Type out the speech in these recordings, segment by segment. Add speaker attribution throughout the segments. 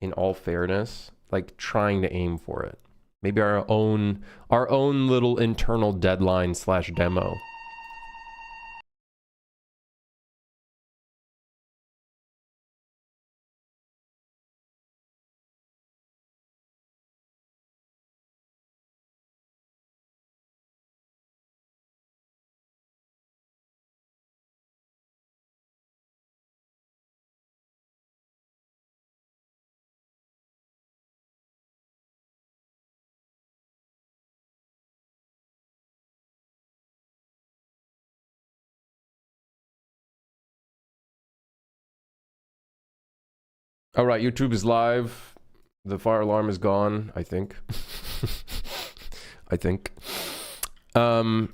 Speaker 1: in all fairness, like trying to aim for it. Maybe our own little internal deadline / demo. All right, YouTube is live. The fire alarm is gone, I think. I think. Yeah,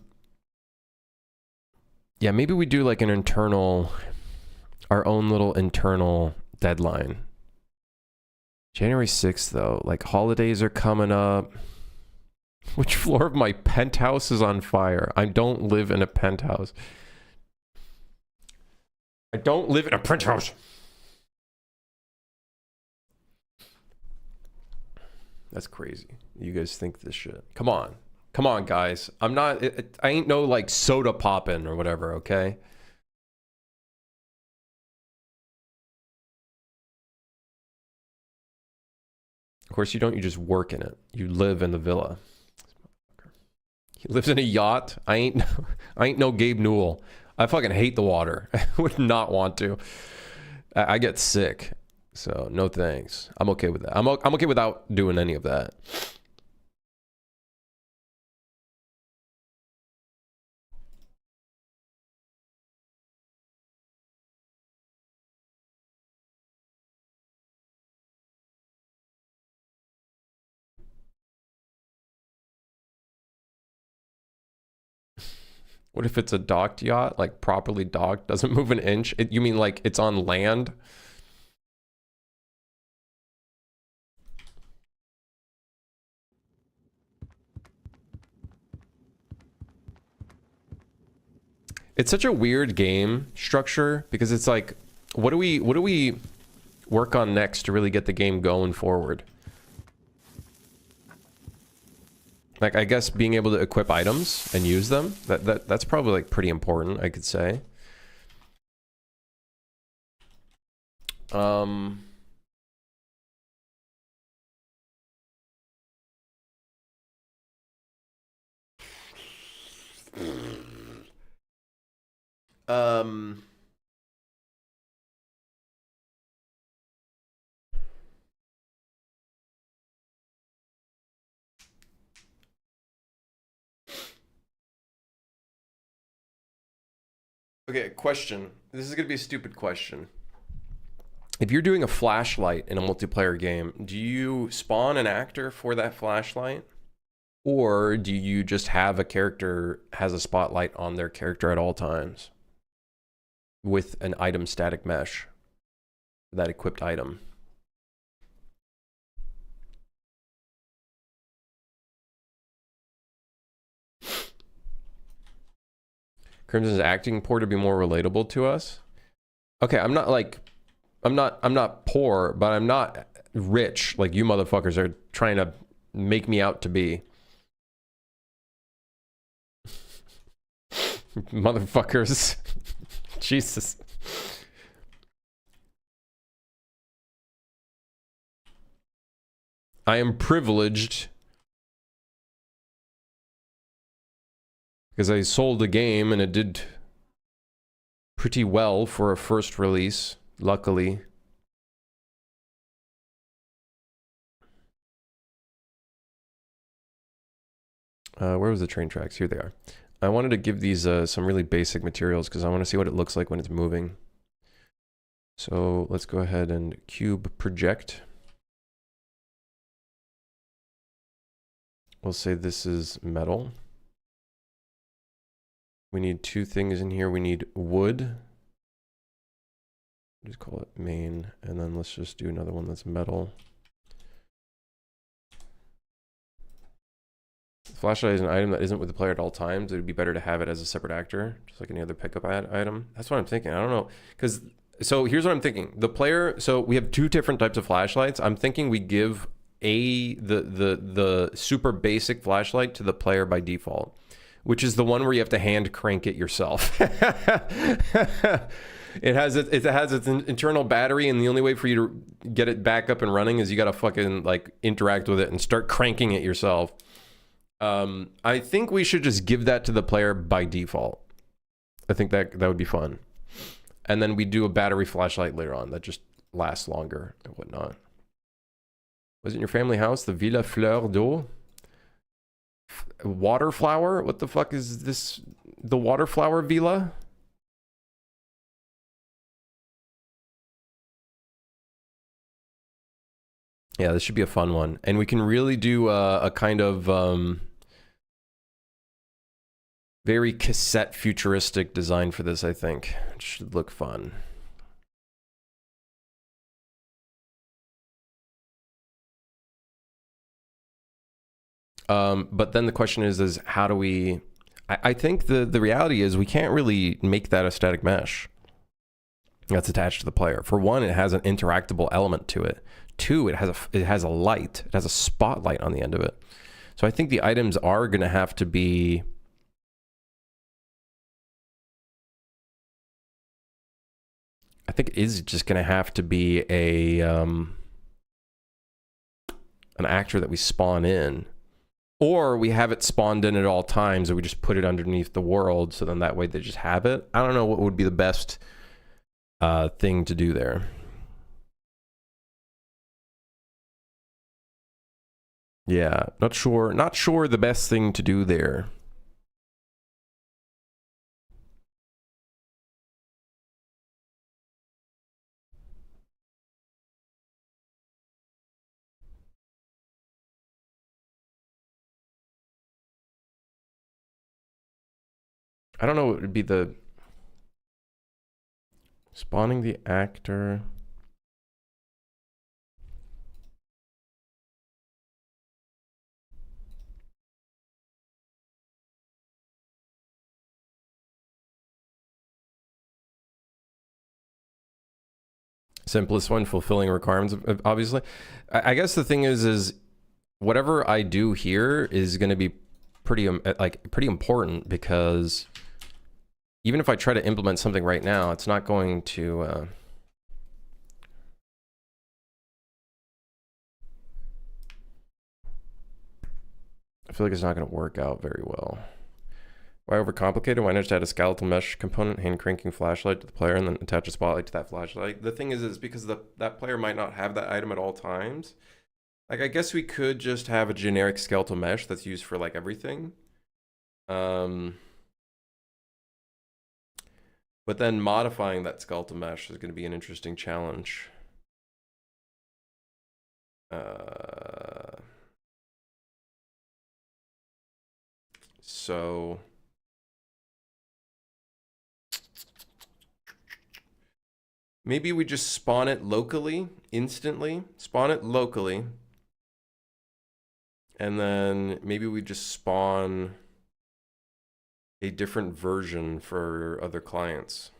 Speaker 1: maybe we do like an internal, our own little internal deadline. January 6th, though. Like, holidays are coming up. Which floor of my penthouse is on fire? I don't live in a penthouse. I don't live in a penthouse. That's crazy. You guys think this shit. Come on. Come on, guys. I'm not... I ain't no, like, soda poppin' or whatever, okay? Of course, you don't. You just work in it. You live in the villa. He lives in a yacht. I ain't no Gabe Newell. I fucking hate the water. I would not want to. I get sick. So, no thanks. I'm okay with that. I'm okay without doing any of that. What if it's a docked yacht? Like, properly docked? Doesn't move an inch? You mean like it's on land? It's such a weird game structure because it's like, what do we work on next to really get the game going forward? Like, I guess being able to equip items and use them, that's probably like pretty important, I could say. Um, okay, question. This is gonna be a stupid question. If you're doing a flashlight in a multiplayer game, do you spawn an actor for that flashlight? Or do you just have a character has a spotlight on their character at all times with an item static mesh, that equipped item? Crimson's acting poor to be more relatable to us. Okay, I'm not like, I'm not poor, but I'm not rich like you motherfuckers are trying to make me out to be. Motherfuckers. Jesus. I am privileged because I sold the game and it did pretty well for a first release, luckily. Where was the train tracks? Here they are. I wanted to give these some really basic materials because I want to see what it looks like when it's moving. So let's go ahead and cube project. We'll say this is metal. We need two things in here. We need wood. Just call it main. And then let's just do another one that's metal. Flashlight is an item that isn't with the player at all times. It would be better to have it as a separate actor, just like any other pickup item. That's what I'm thinking. I don't know, because So here's what I'm thinking. The player, so we have two different types of flashlights. I'm thinking we give the super basic flashlight to the player by default, which is the one where you have to hand crank it yourself. It has its internal battery, and the only way for you to get it back up and running is you got to fucking like interact with it and start cranking it yourself. I think we should just give that to the player by default. I think that would be fun. And then we do a battery flashlight later on that just lasts longer and whatnot. Was it in your family house? The Villa Fleur d'Eau? Water flower? What the fuck is this? The water flower villa? Yeah, this should be a fun one. And we can really do a kind of very cassette futuristic design for this, I think. It should look fun. But then the question is how do we... I think the reality is we can't really make that a static mesh that's attached to the player. For one, it has an interactable element to it. Two, it has a light. It has a spotlight on the end of it. So I think the items are going to have to be... I think it is just going to have to be a an actor that we spawn in. Or we have it spawned in at all times and we just put it underneath the world, so then that way they just have it. I don't know what would be the best thing to do there. Yeah, not sure the best thing to do there. I don't know what would be the... Spawning the actor... Simplest one, fulfilling requirements, obviously. I guess the thing is whatever I do here is going to be pretty important, because even if I try to implement something right now, it's not going to... I feel like it's not going to work out very well. Why overcomplicate it? Why not just add a skeletal mesh component, hand cranking flashlight to the player, and then attach a spotlight to that flashlight? The thing is because that player might not have that item at all times. Like, I guess we could just have a generic skeletal mesh that's used for like everything. But then modifying that skeletal mesh is going to be an interesting challenge. So... maybe we just spawn it locally, instantly. Spawn it locally. And then maybe we just spawn a different version for other clients.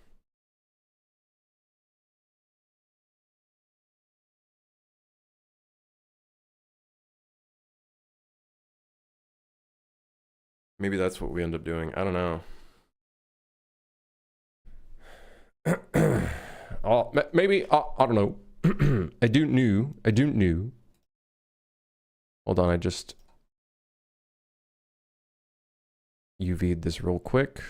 Speaker 1: Maybe that's what we end up doing. I don't know. Maybe, I don't know. I don't know. Hold on, I just UV'd this real quick.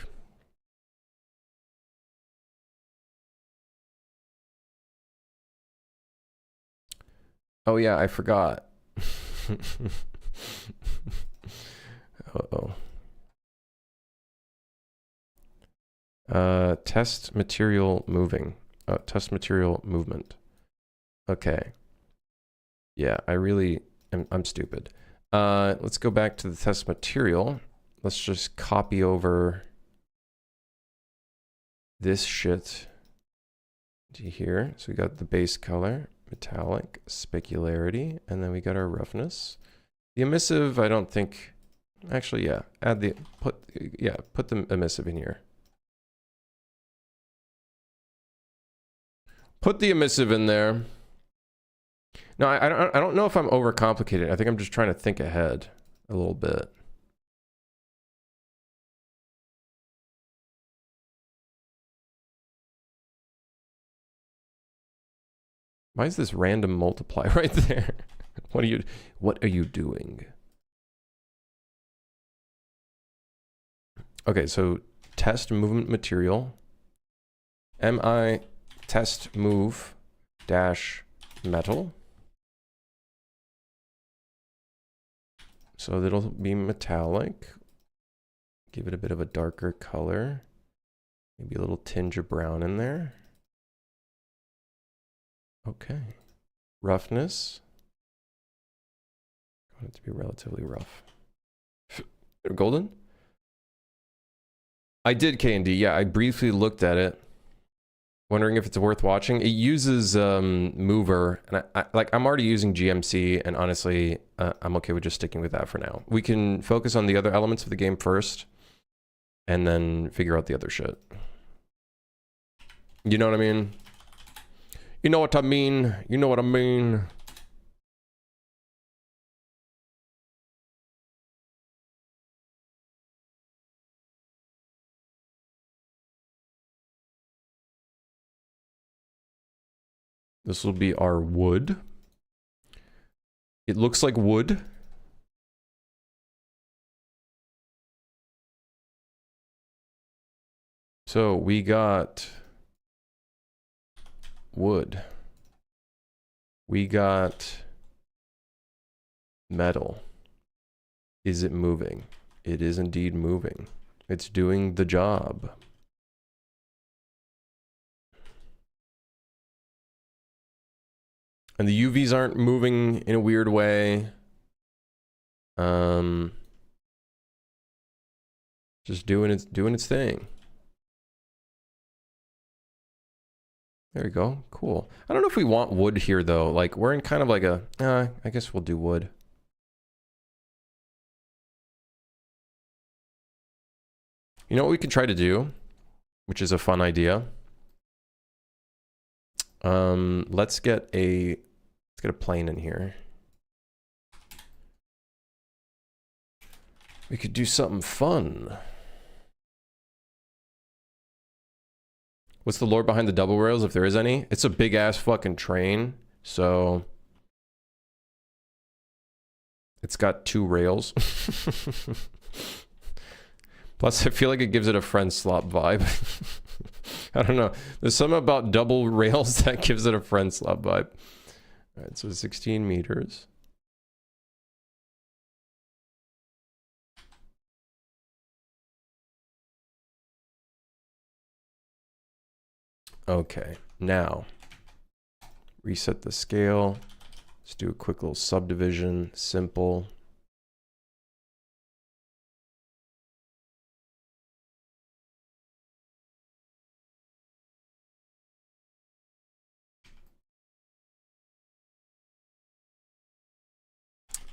Speaker 1: Oh yeah, I forgot. Uh-oh. Test material moving. Test material movement. Okay. Yeah, I'm stupid. Let's go back to the test material. Let's just copy over this shit to here. So we got the base color, metallic, specularity, and then we got our roughness. The emissive, I don't think, actually, yeah, put the emissive in here. Put the emissive in there. No, I don't know if I'm overcomplicated. I think I'm just trying to think ahead a little bit. Why is this random multiply right there? What are you doing? Okay, so test movement material. MI test move dash metal. So that'll be metallic. Give it a bit of a darker color. Maybe a little tinge of brown in there. Okay. Roughness. I want it to be relatively rough. Golden? I did K&D. Yeah, I briefly looked at it. Wondering if it's worth watching. It uses mover, and I'm already using GMC, and honestly, I'm okay with just sticking with that for now. We can focus on the other elements of the game first, and then figure out the other shit. You know what I mean? You know what I mean? You know what I mean? This will be our wood. It looks like wood. So we got wood. We got metal. Is it moving? It is indeed moving. It's doing the job. And the UVs aren't moving in a weird way. Just doing its thing. There we go. Cool. I don't know if we want wood here though. Like we're in kind of like a I guess we'll do wood. You know what we could try to do, which is a fun idea. Let's get a plane in here. We could do something fun. What's the lore behind the double rails, if there is any? It's a big ass fucking train, so it's got 2 rails. Plus, I feel like it gives it a friendslop vibe. I don't know. There's something about double rails that gives it a friendslop vibe. All right, so 16 meters. Okay, now reset the scale. Let's do a quick little subdivision, simple.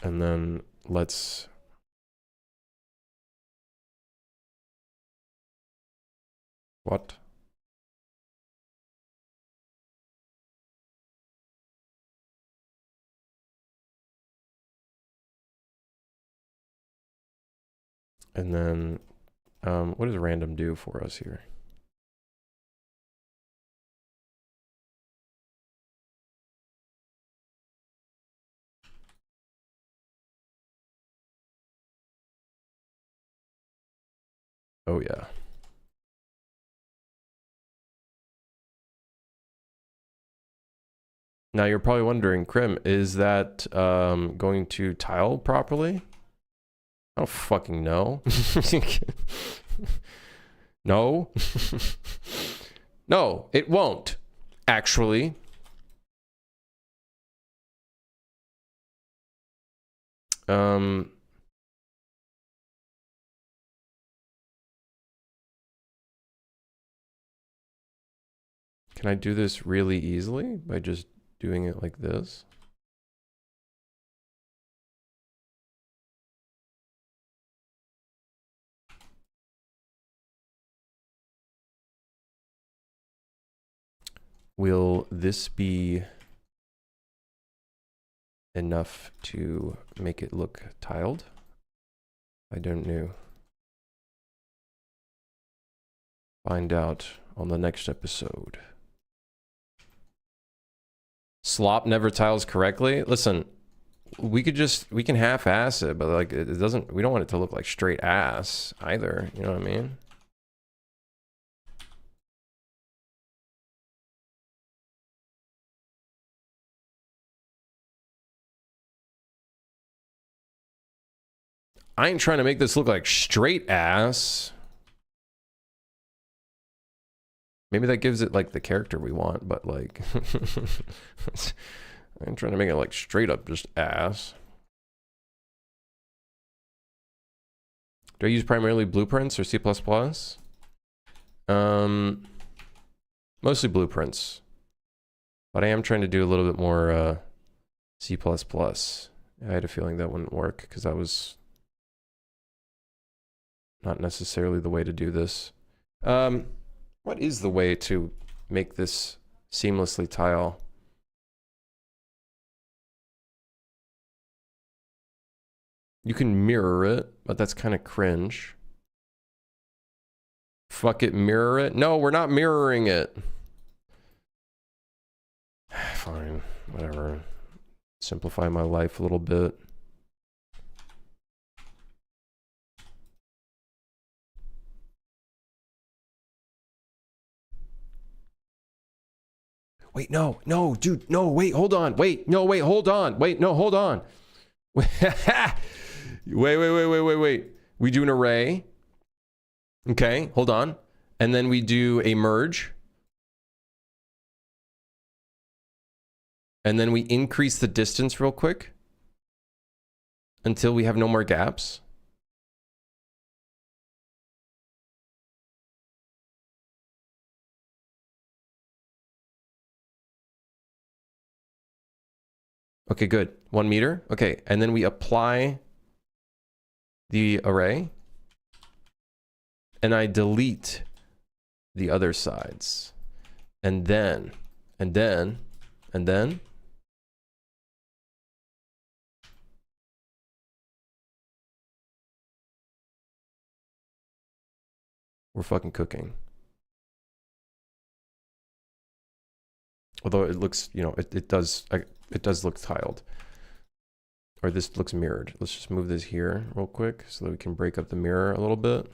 Speaker 1: And then let's what? And then what does random do for us here? Oh yeah. Now you're probably wondering, Krim, is that going to tile properly? I don't fucking know. No. No, it won't, actually. Can I do this really easily by just doing it like this? Will this be enough to make it look tiled? I don't know. Find out on the next episode. Slop never tiles correctly? Listen, we can half-ass it, but like it doesn't, we don't want it to look like straight ass either, you know what I mean? I ain't trying to make this look like straight ass. Maybe that gives it like the character we want, but like I'm trying to make it like straight up just ass. Do I use primarily blueprints or C++? Mostly blueprints. But I am trying to do a little bit more C++. I had a feeling that wouldn't work because that was not necessarily the way to do this. What is the way to make this seamlessly tile? You can mirror it, but that's kind of cringe. Fuck it, mirror it? No, we're not mirroring it. Fine, whatever. Simplify my life a little bit. Wait, no, dude, no, wait, hold on. Wait, no, wait, hold on. Wait, no, hold on. wait. We do an array. Okay, hold on. And then we do a merge. And then we increase the distance real quick until we have no more gaps. Okay, good. 1 meter. Okay, and then we apply the array. And I delete the other sides. And then. We're fucking cooking. Although it looks, you know, it does look tiled. Or this looks mirrored. Let's just move this here real quick so that we can break up the mirror a little bit.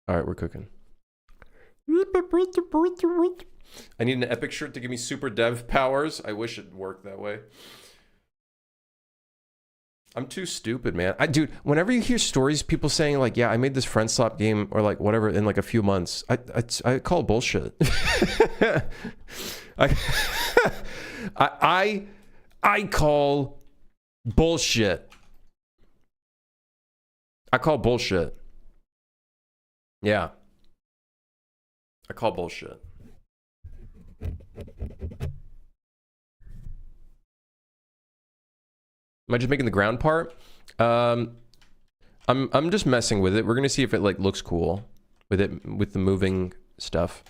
Speaker 1: All right, we're cooking. I need an epic shirt to give me super dev powers. I wish it worked that way. I'm too stupid, man. Dude, whenever you hear stories, people saying like, yeah, I made this friendslop game or like whatever in like a few months, I call bullshit. I call bullshit. I call bullshit. Yeah. I call bullshit. Am I just making the ground part? I'm just messing with it. We're gonna see if it like looks cool with it, with the moving stuff.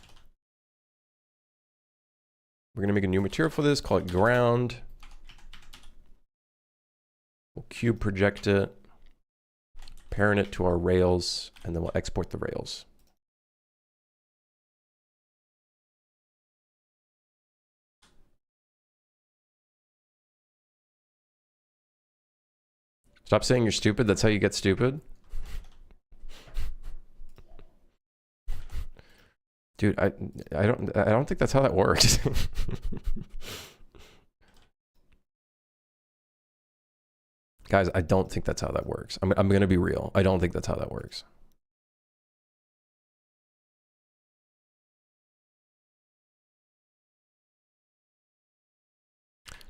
Speaker 1: We're gonna make a new material for this, call it ground. We'll cube project it, parent it to our rails, and then we'll export the rails. Stop saying you're stupid. That's how you get stupid. Dude, I don't think that's how that works. Guys, I don't think that's how that works. I'm gonna be real. I don't think that's how that works.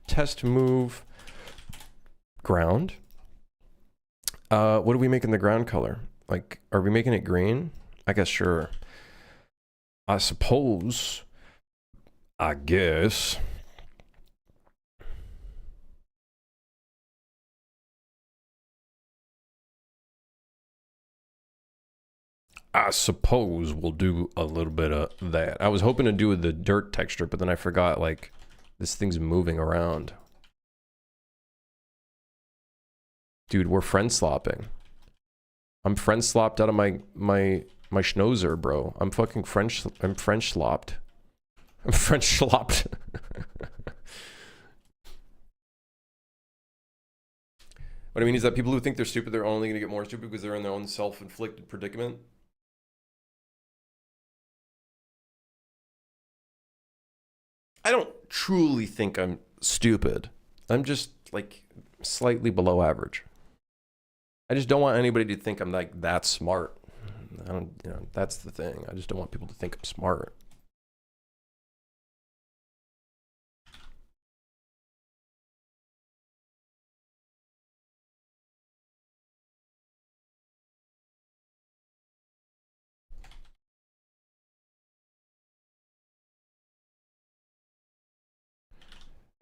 Speaker 1: Test move ground. What are we making the ground color? Like, are we making it green? I guess sure. I suppose. I guess. I suppose we'll do a little bit of that. I was hoping to do the dirt texture, but then I forgot, like, this thing's moving around. Dude, we're friend slopping. I'm friend slopped out of my schnozer, bro. I'm fucking French slopped. I'm French slopped. What I mean is that people who think they're stupid, they're only gonna get more stupid because they're in their own self-inflicted predicament. I don't truly think I'm stupid. I'm just, like, slightly below average. I just don't want anybody to think I'm, like, that smart. I don't, you know, that's the thing. I just don't want people to think I'm smart.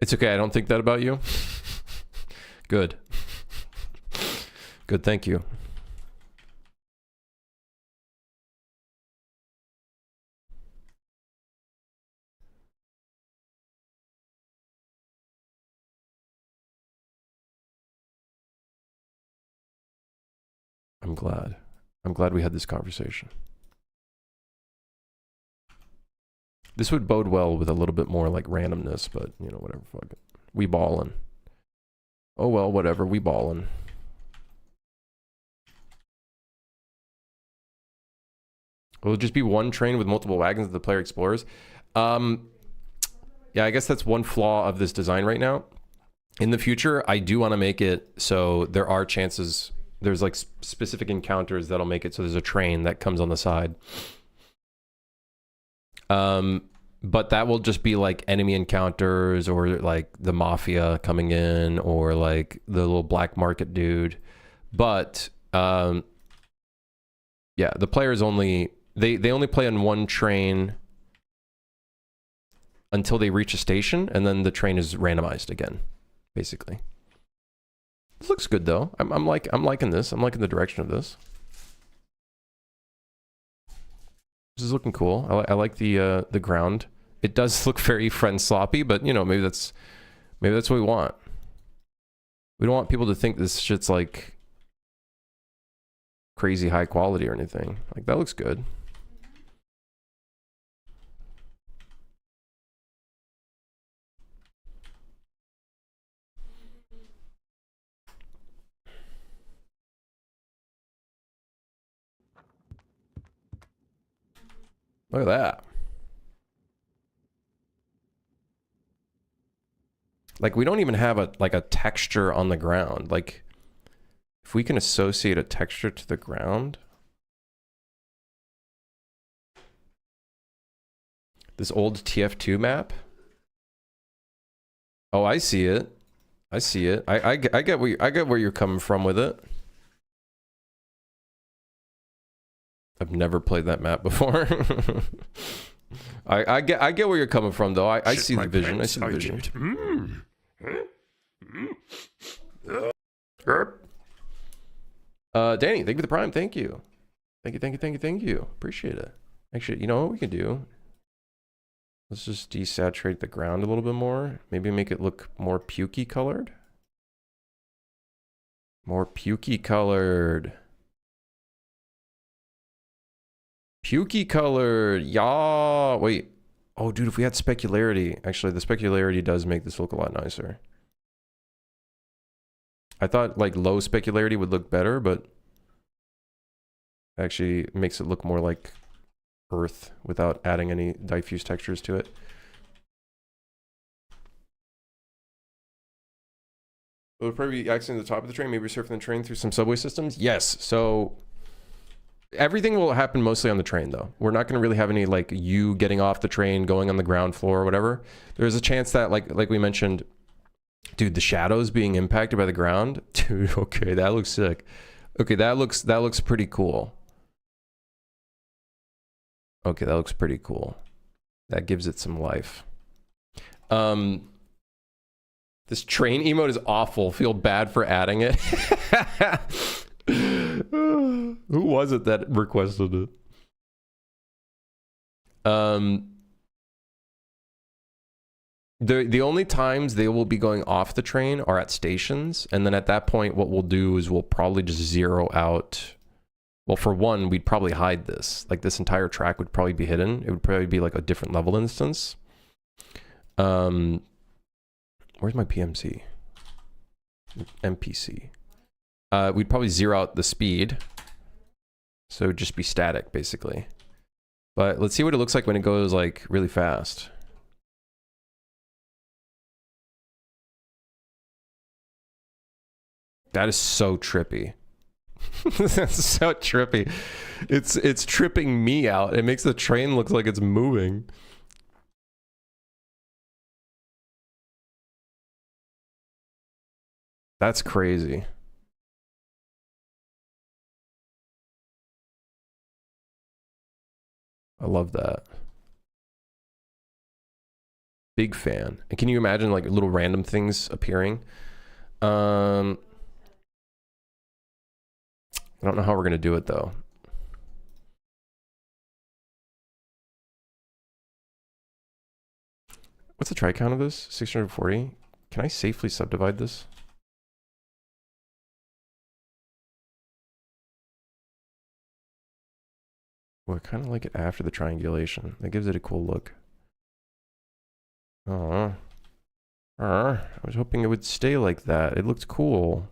Speaker 1: It's okay, I don't think that about you. Good. Good, thank you. I'm glad. I'm glad we had this conversation. This would bode well with a little bit more like randomness, but you know, whatever, fuck it. We ballin'. Oh well, whatever, we ballin'. Will it just be one train with multiple wagons that the player explores? Yeah, I guess that's one flaw of this design right now. In the future, I do want to make it so there are chances, there's like specific encounters that'll make it so there's a train that comes on the side. But that will just be like enemy encounters or like the mafia coming in or like the little black market dude. But yeah, the players only they only play on one train until they reach a station, and then the train is randomized again, basically. This looks good though. I'm liking this. I'm liking the direction of this. This is looking cool. I like the ground. It does look very friend sloppy, but you know, maybe that's what we want. We don't want people to think this shit's like crazy high quality or anything. Like that looks good. Look at that. Like we don't even have a texture on the ground. Like if we can associate a texture to the ground. This old TF2 map. Oh, I see it. I see it. I get where you're coming from with it. I've never played that map before. I get where you're coming from though. I see the vision. I see the vision. Danny, thank you for the prime. Thank you. Thank you. Appreciate it. Actually, you know what we can do? Let's just desaturate the ground a little bit more. Maybe make it look more pukey colored. More pukey colored. Pukey colored. Yeah. Wait. Oh, dude, if we had specularity. Actually, the specularity does make this look a lot nicer. I thought like low specularity would look better, but actually makes it look more like earth without adding any diffuse textures to it. It would probably be accessing the top of the train, maybe surfing the train through some subway systems. Yes, so everything will happen mostly on the train though. We're not going to really have any like you getting off the train, going on the ground floor or whatever. There's a chance that like we mentioned, dude, the shadows being impacted by the ground. Dude, okay, that looks sick. Okay, that looks pretty cool. Okay, that looks pretty cool. That gives it some life. This train emote is awful. Feel bad for adding it. Who was it that requested it? The only times they will be going off the train are at stations, and then at that point what we'll do is we'll probably just zero out. Well, for one, we'd probably hide this. Like, this entire track would probably be hidden. It would probably be like a different level instance. Where's my PMC? MPC. We'd probably zero out the speed. So it would just be static, basically. But let's see what it looks like when it goes, like, really fast. That is so trippy. That's so trippy. It's tripping me out. It makes the train look like it's moving. That's crazy. I love that. Big fan. And can you imagine like little random things appearing? I don't know how we're gonna do it though. What's the try count of this? 640. Can I safely subdivide this? Well, I kind of like it after the triangulation. That gives it a cool look. Oh, I was hoping it would stay like that. It looked cool.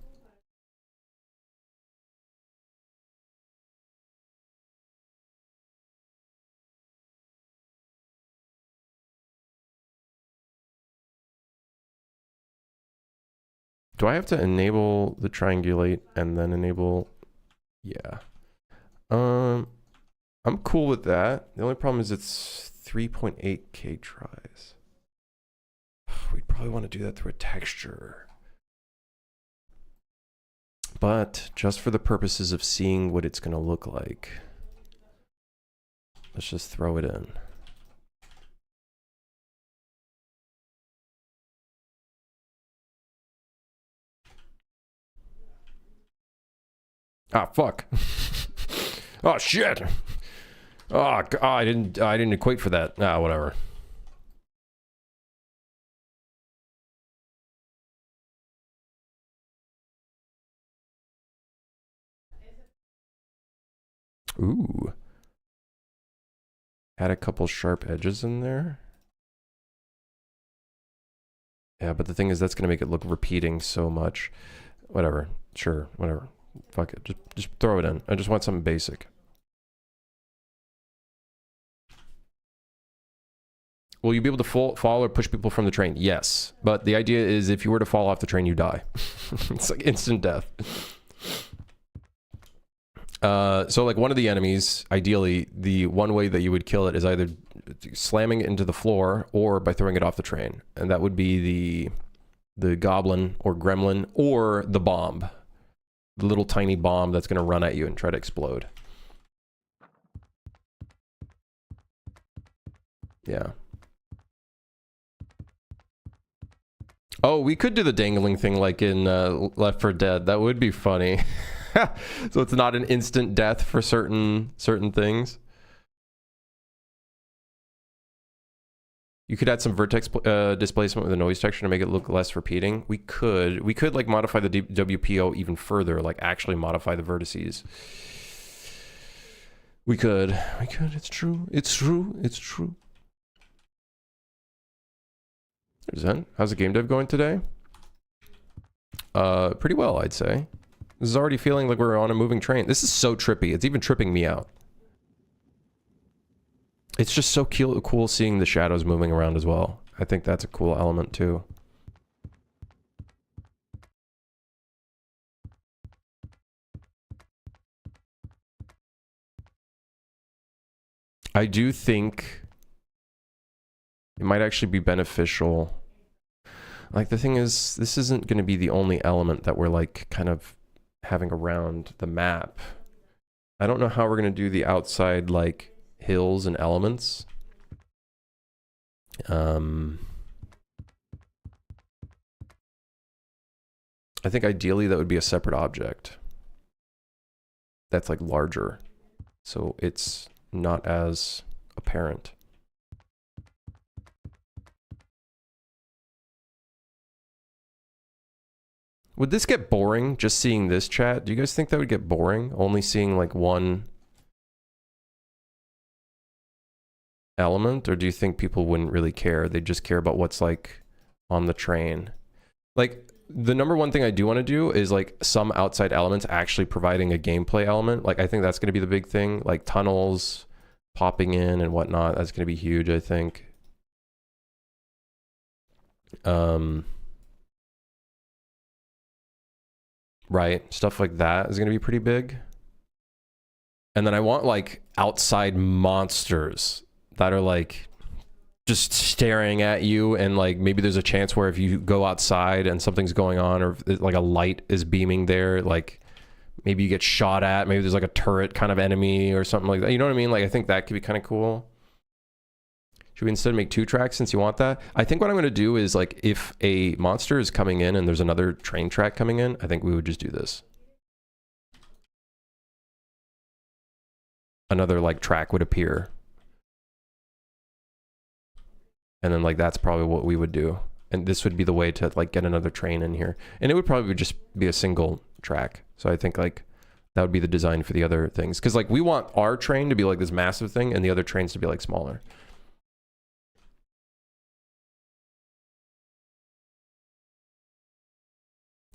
Speaker 1: Do I have to enable the triangulate and then enable? Yeah. I'm cool with that. The only problem is it's 3.8K tries. We'd probably want to do that through a texture. But just for the purposes of seeing what it's going to look like, let's just throw it in. Ah, fuck. Oh, shit. Oh, God, I didn't equate for that. Ah, whatever. Ooh. Had a couple sharp edges in there. Yeah, but the thing is, that's going to make it look repeating so much. Whatever. Sure, whatever. Fuck it. Just throw it in. I just want something basic. Will you be able to fall or push people from the train? Yes. But the idea is if you were to fall off the train, you die. It's like instant death. So like one of the enemies, ideally, the one way that you would kill it is either slamming it into the floor or by throwing it off the train. And that would be the goblin or gremlin or the bomb. The little tiny bomb that's going to run at you and try to explode. Yeah. Oh, we could do the dangling thing like in Left 4 Dead. That would be funny. So it's not an instant death for certain things. You could add some vertex displacement with a noise texture to make it look less repeating. We could like modify the WPO even further, like actually modify the vertices. We could. It's true. There's that. How's the game dev going today? Pretty well, I'd say. This is already feeling like we're on a moving train. This is so trippy. It's even tripping me out. It's just so cool seeing the shadows moving around as well. I think that's a cool element too. I do think it might actually be beneficial. Like the thing is, this isn't going to be the only element that we're like kind of having around the map. I don't know how we're going to do the outside like hills and elements. I think ideally that would be a separate object that's like larger, so it's not as apparent. Would this get boring, just seeing this chat? Do you guys think that would get boring, only seeing like one element? Or do you think people wouldn't really care? They'd just care about what's like on the train? Like, the number one thing I do want to do is like some outside elements actually providing a gameplay element. Like, I think that's going to be the big thing. Like tunnels popping in and whatnot. That's going to be huge, I think. Right, stuff like that is going to be pretty big. And then I want like outside monsters that are like just staring at you, and like maybe there's a chance where if you go outside and something's going on, or if, like a light is beaming there, like maybe you get shot at, maybe there's like a turret kind of enemy or something like that. You know what I mean? Like, I think that could be kind of cool. Should we instead make 2 tracks since you want that? I think what I'm going to do is, like, if a monster is coming in and there's another train track coming in, I think we would just do this. Another, like, track would appear. And then, like, that's probably what we would do. And this would be the way to, like, get another train in here. And it would probably just be a single track. So I think, like, that would be the design for the other things. Because, like, we want our train to be, like, this massive thing and the other trains to be, like, smaller.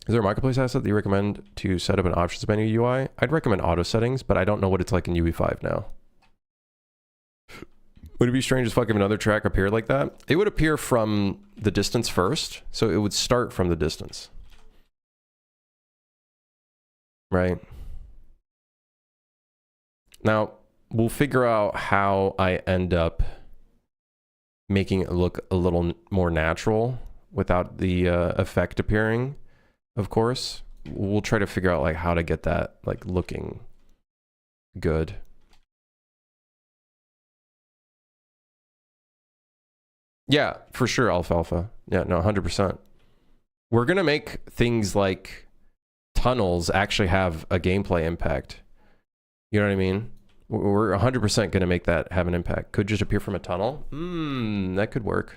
Speaker 1: Is there a marketplace asset that you recommend to set up an options menu UI? I'd recommend auto settings, but I don't know what it's like in UE5 now. Would it be strange as fuck if another track appeared like that? It would appear from the distance first, so it would start from the distance. Right? Now, we'll figure out how I end up making it look a little more natural without the effect appearing. Of course, we'll try to figure out like how to get that like looking good. Yeah, for sure, alfalfa. Yeah, no, 100%. We're gonna make things like tunnels actually have a gameplay impact. You know what I mean? We're 100% gonna make that have an impact. Could just appear from a tunnel. That could work.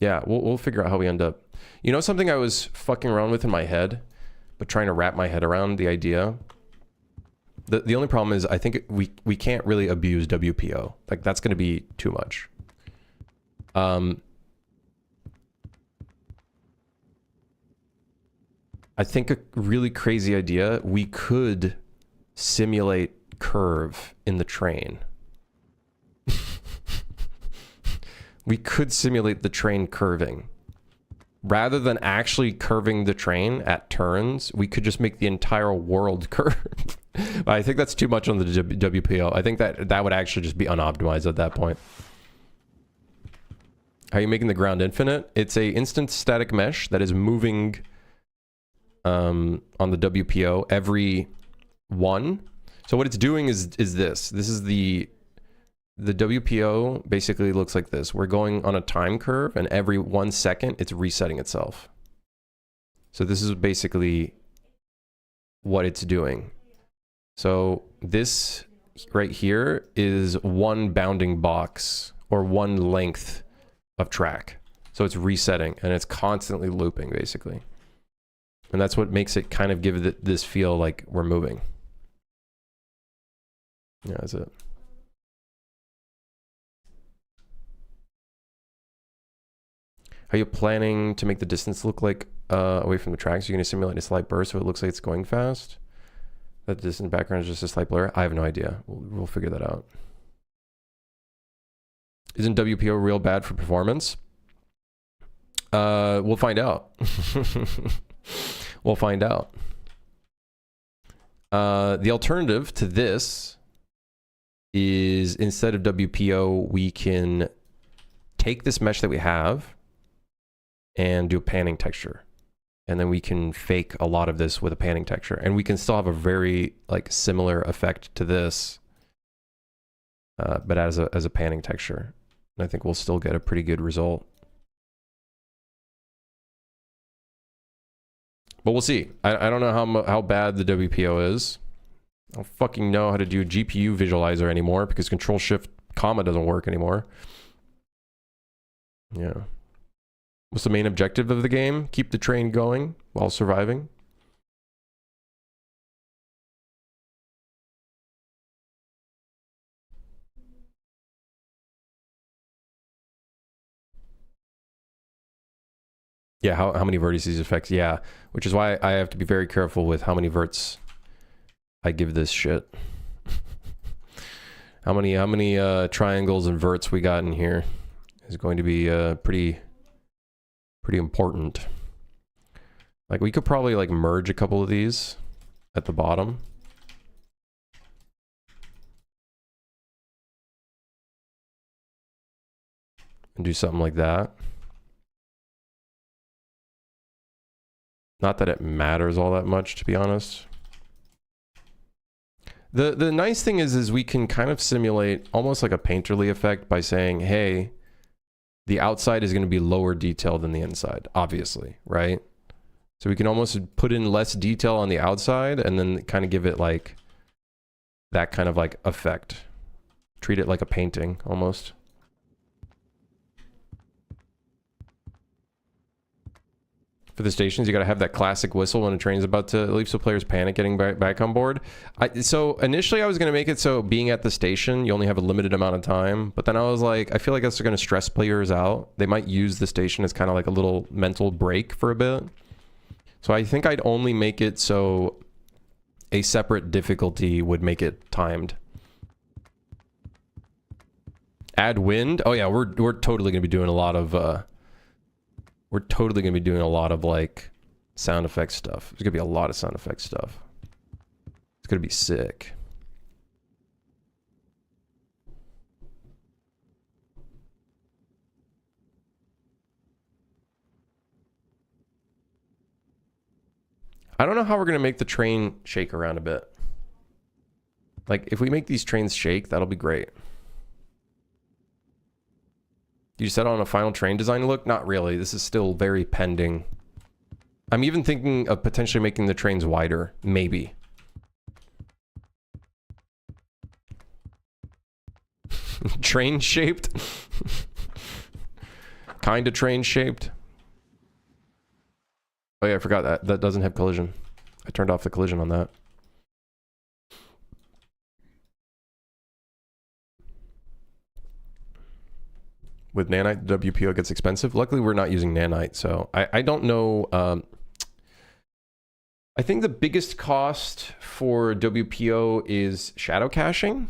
Speaker 1: Yeah, we'll figure out how we end up. You know something I was fucking around with in my head, but trying to wrap my head around the idea? The only problem is I think we can't really abuse WPO. Like, that's going to be too much. I think a really crazy idea, we could simulate curve in the train. We could simulate the train curving. Rather than actually curving the train at turns, we could just make the entire world curve. I think that's too much on the WPO. I think that would actually just be unoptimized at that point. How are you making the ground infinite? It's a instant static mesh that is moving on the WPO every one. So what it's doing is this. This is the WPO basically looks like this. We're going on a time curve, and every 1 second, it's resetting itself. So this is basically what it's doing. So this right here is one bounding box, or one length of track. So it's resetting, and it's constantly looping, basically. And that's what makes it kind of give it this feel like we're moving. Yeah, that's it. Are you planning to make the distance look like away from the tracks? You're going to simulate a slight burst so it looks like it's going fast? That the distant background is just a slight blur? I have no idea. We'll figure that out. Isn't WPO real bad for performance? We'll find out. We'll find out. The alternative to this is, instead of WPO, we can take this mesh that we have and do a panning texture. And then we can fake a lot of this with a panning texture. And we can still have a very like similar effect to this, but as a panning texture. And I think we'll still get a pretty good result. But we'll see. I don't know how bad the WPO is. I don't fucking know how to do GPU visualizer anymore because Control-Shift-, doesn't work anymore. Yeah. What's the main objective of the game? Keep the train going while surviving. Yeah, how many vertices affects? Yeah, which is why I have to be very careful with how many verts I give this shit. how many triangles and verts we got in here is going to be pretty important. Like we could probably like merge a couple of these at the bottom. And do something like that. Not that it matters all that much, to be honest. The nice thing is we can kind of simulate almost like a painterly effect by saying, hey, the outside is going to be lower detail than the inside, obviously, right? So we can almost put in less detail on the outside and then kind of give it like that kind of like effect. Treat it like a painting almost. For the stations, you got to have that classic whistle when a train's about to leave, so players panic getting back on board. So initially I was going to make it so being at the station, you only have a limited amount of time. But then I was like, I feel like that's going to stress players out. They might use the station as kind of like a little mental break for a bit. So I think I'd only make it so a separate difficulty would make it timed. Add wind. Oh yeah, we're totally going to be doing a lot of... We're totally going to be doing a lot of, like, sound effects stuff. There's going to be a lot of sound effects stuff. It's going to be sick. I don't know how we're going to make the train shake around a bit. Like, if we make these trains shake, that'll be great. You set on a final train design look? Not really. This is still very pending. I'm even thinking of potentially making the trains wider. Maybe. Train shaped? Kinda train shaped. Oh yeah, I forgot that. That doesn't have collision. I turned off the collision on that. With nanite, the WPO gets expensive. Luckily, we're not using nanite, so I don't know. I think the biggest cost for WPO is shadow caching.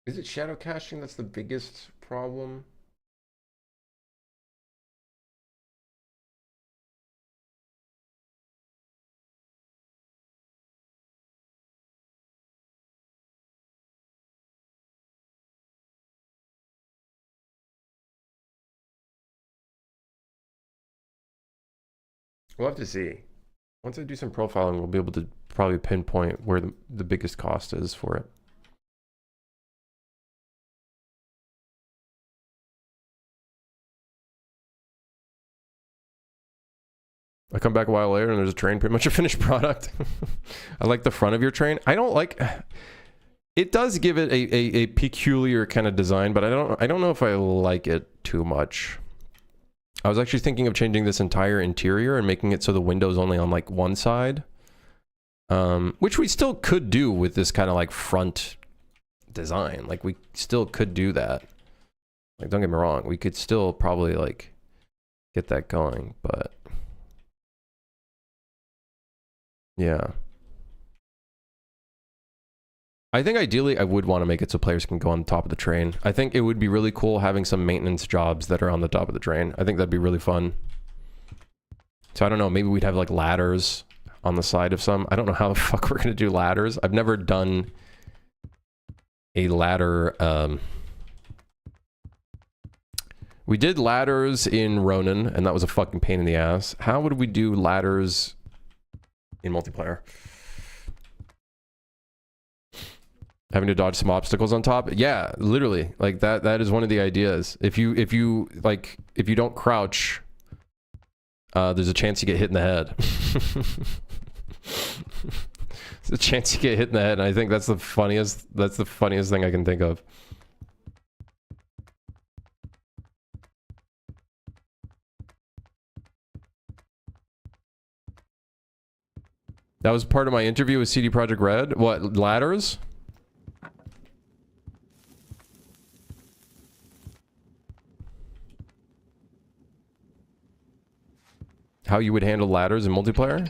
Speaker 1: Is it shadow caching that's the biggest problem? We'll have to see. Once I do some profiling, we'll be able to probably pinpoint where the biggest cost is for it. I come back a while later and there's a train, pretty much a finished product. I like the front of your train. I don't like... It does give it a peculiar kind of design, but I don't know if I like it too much. I was actually thinking of changing this entire interior and making it so the window's only on like one side. Which we still could do with this kind of like front design. Like we still could do that. Like don't get me wrong, we could still probably like get that going, but... Yeah. I think ideally I would want to make it so players can go on the top of the train. I think it would be really cool having some maintenance jobs that are on the top of the train. I think that'd be really fun. So I don't know, maybe we'd have like ladders on the side of some. I don't know how the fuck we're gonna do ladders. I've never done a ladder. We did ladders in Ronin, and that was a fucking pain in the ass. How would we do ladders in multiplayer? Having to dodge some obstacles on top. Yeah, literally. Like that is one of the ideas. If you don't crouch, there's a chance you get hit in the head. There's a chance you get hit in the head, and I think that's the funniest thing I can think of. That was part of my interview with CD Projekt Red. What, ladders? How you would handle ladders in multiplayer?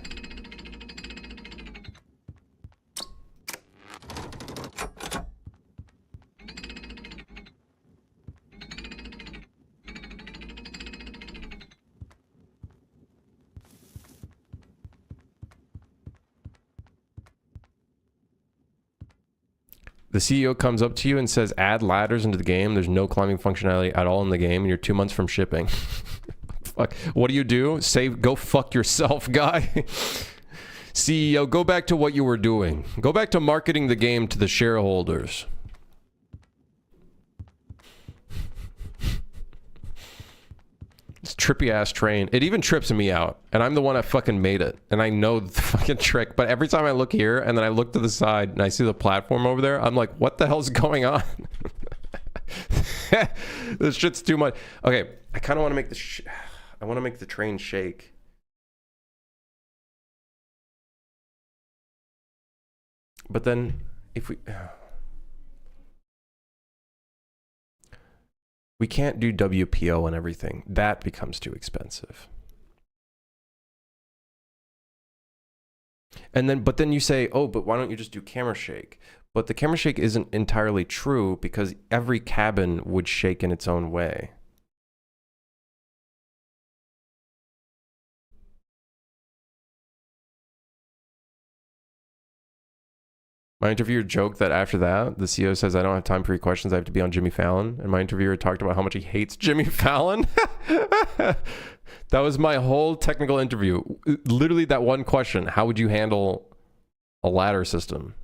Speaker 1: The CEO comes up to you and says, add ladders into the game. There's no climbing functionality at all in the game, and you're 2 months from shipping. Fuck. What do? Say, go fuck yourself, guy. CEO, go back to what you were doing. Go back to marketing the game to the shareholders. This trippy ass train. It even trips me out. And I'm the one that fucking made it. And I know the fucking trick. But every time I look here and then I look to the side and I see the platform over there, I'm like, what the hell's going on? This shit's too much. Okay, I kind of want to make the I want to make the train shake. But then if we can't do WPO and everything. That becomes too expensive. And then, but then you say, oh, but why don't you just do camera shake? But the camera shake isn't entirely true because every cabin would shake in its own way. My interviewer joked that after that, the CEO says, I don't have time for your questions. I have to be on Jimmy Fallon. And my interviewer talked about how much he hates Jimmy Fallon. That was my whole technical interview. Literally that one question. How would you handle a ladder system?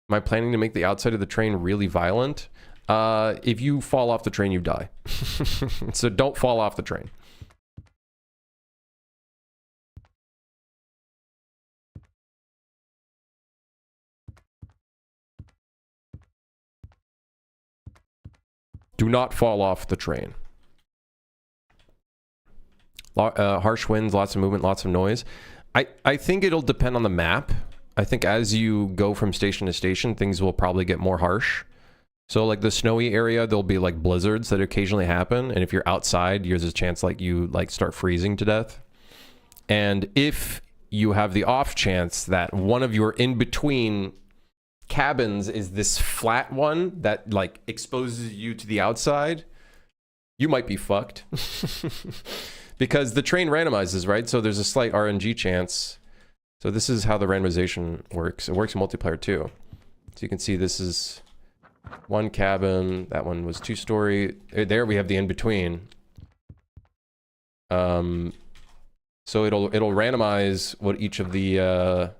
Speaker 1: Am I planning to make the outside of the train really violent? If you fall off the train, you die. So don't fall off the train. Do not fall off the train. Harsh winds, lots of movement, lots of noise. I think it'll depend on the map. I think as you go from station to station, things will probably get more harsh. So like the snowy area, there'll be like blizzards that occasionally happen. And if you're outside, there's a chance like you like start freezing to death. And if you have the off chance that one of your in-between cabins is this flat one that like exposes you to the outside, you might be fucked. Because the train randomizes, right? So there's a slight RNG chance. So this is how the randomization works. It works in multiplayer too. So you can see this is one cabin. That one was 2-story. There we have the in-between. So it'll randomize what each of the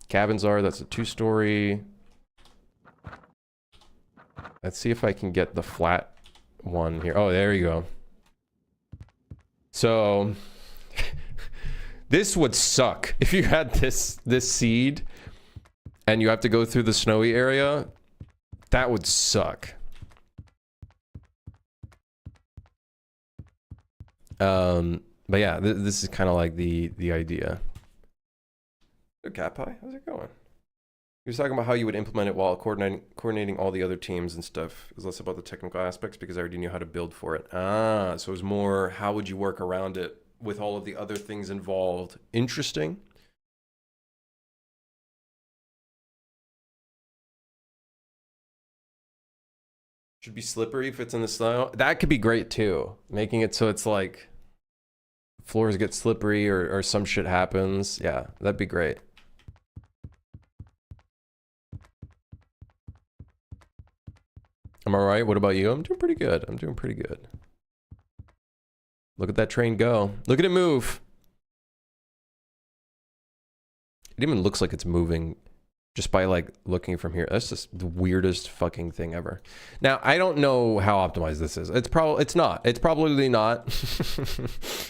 Speaker 1: cabins are. That's a 2-story. Let's see if I can get the flat one here. Oh, there you go. So this would suck if you had this seed and you have to go through the snowy area. That would suck. But yeah, this is kind of like the idea. Hey, Cat Pie, how's it going? He was talking about how you would implement it while coordinating all the other teams and stuff. It was less about the technical aspects because I already knew how to build for it. Ah, so it was more how would you work around it with all of the other things involved. Interesting. Should be slippery if it's in the snow. That could be great too. Making it so it's like floors get slippery or some shit happens. Yeah, that'd be great. I'm all right. What about you? I'm doing pretty good. I'm doing pretty good. Look at that train go. Look at it move. It even looks like it's moving just by like looking from here. That's just the weirdest fucking thing ever. Now, I don't know how optimized this is. It's not. It's probably not.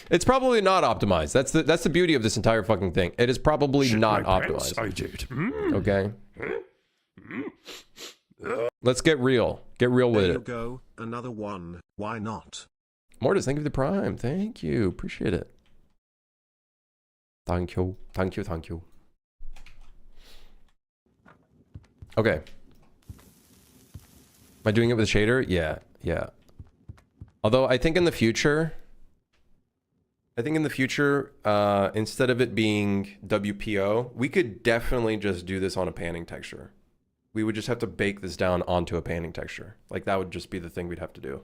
Speaker 1: It's probably not optimized. That's the beauty of this entire fucking thing. It is probably not optimized.
Speaker 2: I did.
Speaker 1: Okay. Let's get real. Get real with
Speaker 3: There
Speaker 1: it.
Speaker 3: you go, another one. Why not?
Speaker 1: Mortis, thank you for the prime. Thank you. Appreciate it. Thank you. Thank you. Thank you. Okay. Am I doing it with a shader? Yeah. Yeah. Although I think in the future, instead of it being WPO, we could definitely just do this on a panning texture. We would just have to bake this down onto a panning texture. Like that would just be the thing we'd have to do.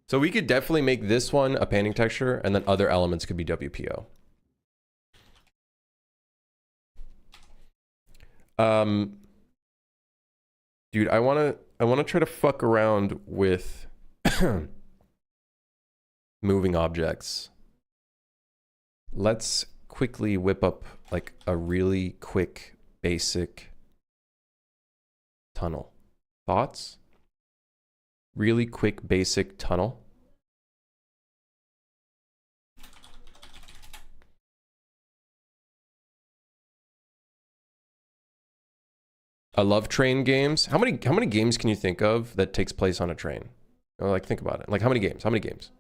Speaker 1: So we could definitely make this one a panning texture and then other elements could be WPO. Dude, I want to try to fuck around with moving objects. Let's quickly whip up like a really quick basic tunnel. Thoughts? Really quick basic tunnel. I love train games. How many games can you think of that takes place on a train? Or like think about it. Like how many games? How many games?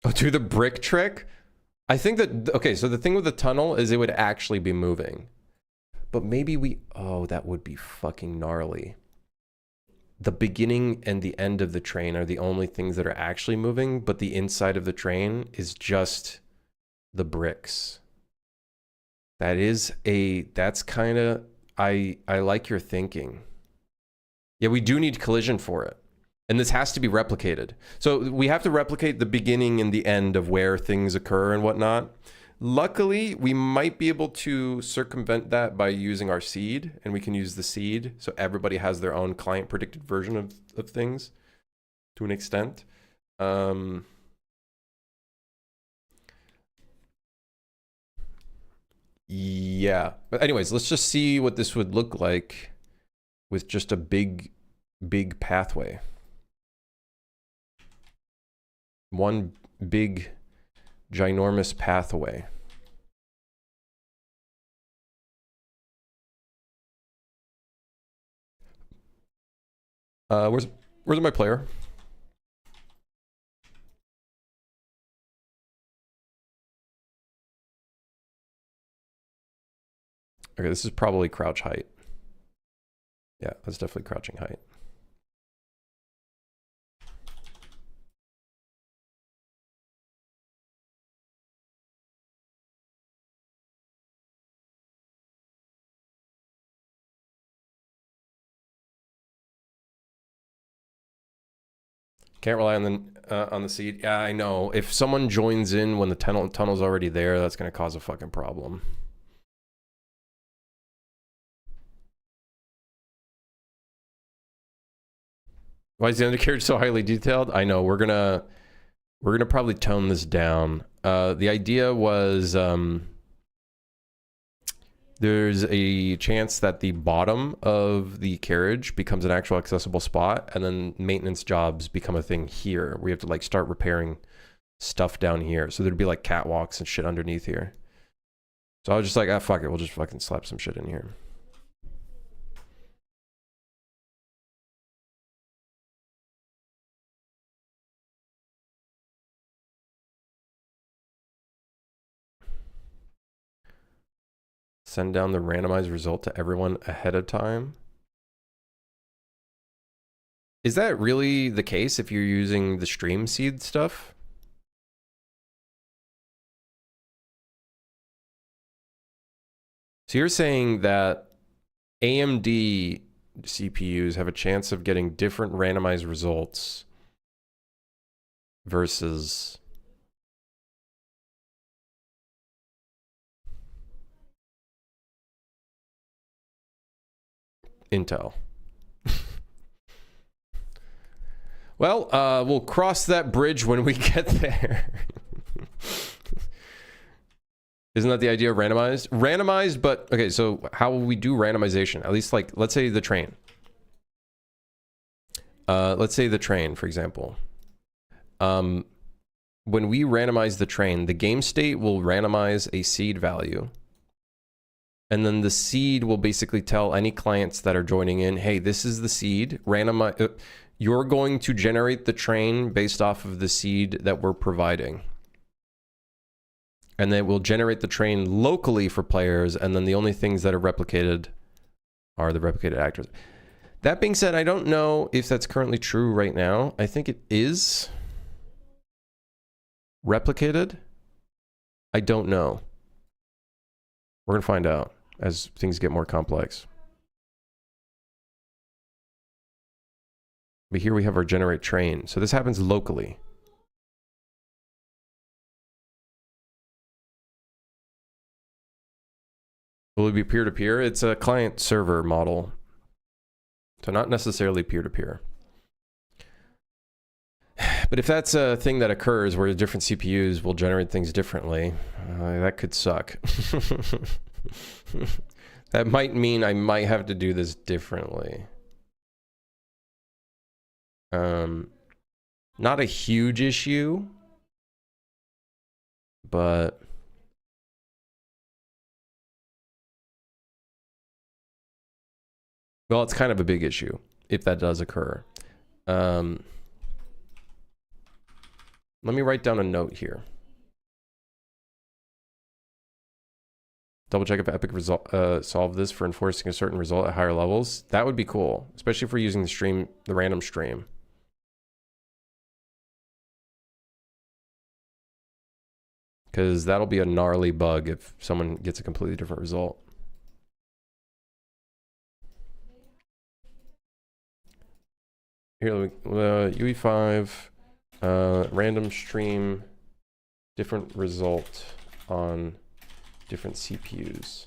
Speaker 1: Oh, do the brick trick? I think that, okay, so the thing with the tunnel is it would actually be moving. But maybe oh, that would be fucking gnarly. The beginning and the end of the train are the only things that are actually moving, but the inside of the train is just the bricks. That's kind of, I like your thinking. Yeah, we do need collision for it. And this has to be replicated. So we have to replicate the beginning and the end of where things occur and whatnot. Luckily, we might be able to circumvent that by using our seed, and we can use the seed so everybody has their own client predicted version of things to an extent. Yeah, but anyways, let's just see what this would look like with just a big pathway. One big ginormous pathway. Where's my player? Okay, this is probably crouch height. Yeah, that's definitely crouching height. Can't rely on the seed. Yeah, I know. If someone joins in when the tunnel's already there, that's gonna cause a fucking problem. Why is the undercarriage so highly detailed? I know. We're gonna probably tone this down. The idea was there's a chance that the bottom of the carriage becomes an actual accessible spot, and then maintenance jobs become a thing here. We have to like start repairing stuff down here. So there'd be like catwalks and shit underneath here. So I was just like, ah, fuck it. We'll just fucking slap some shit in here. Send down the randomized result to everyone ahead of time. Is that really the case if you're using the stream seed stuff? So you're saying that AMD CPUs have a chance of getting different randomized results versus Intel. Well, we'll cross that bridge when we get there. Isn't that the idea of randomized? Randomized, but okay, so how will we do randomization? At least like, let's say the train. Let's say the train, for example. When we randomize the train, the game state will randomize a seed value. And then the seed will basically tell any clients that are joining in, hey, this is the seed. You're going to generate the train based off of the seed that we're providing. And then we'll generate the train locally for players, and then the only things that are replicated are the replicated actors. That being said, I don't know if that's currently true right now. I think it is replicated. I don't know. We're going to find out as things get more complex. But here we have our generate train. So this happens locally. Will it be peer-to-peer? It's a client-server model. So not necessarily peer-to-peer. But if that's a thing that occurs where different CPUs will generate things differently, that could suck. That might mean I might have to do this differently. Not a huge issue, but well, it's kind of a big issue if that does occur. Let me write down a note here. Double check if Epic solve this for enforcing a certain result at higher levels. That would be cool, especially if we're using the random stream. Because that'll be a gnarly bug if someone gets a completely different result. Here, UE5, random stream, different result on different CPUs.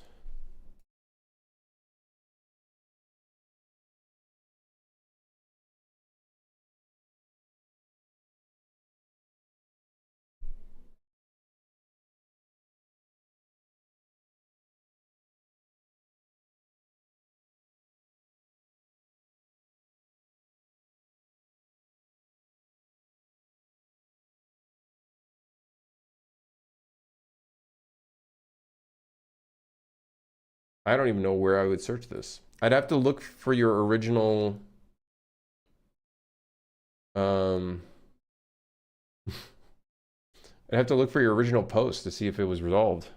Speaker 1: I don't even know where I would search this. I'd have to look for your original I'd have to look for your original post to see if it was resolved.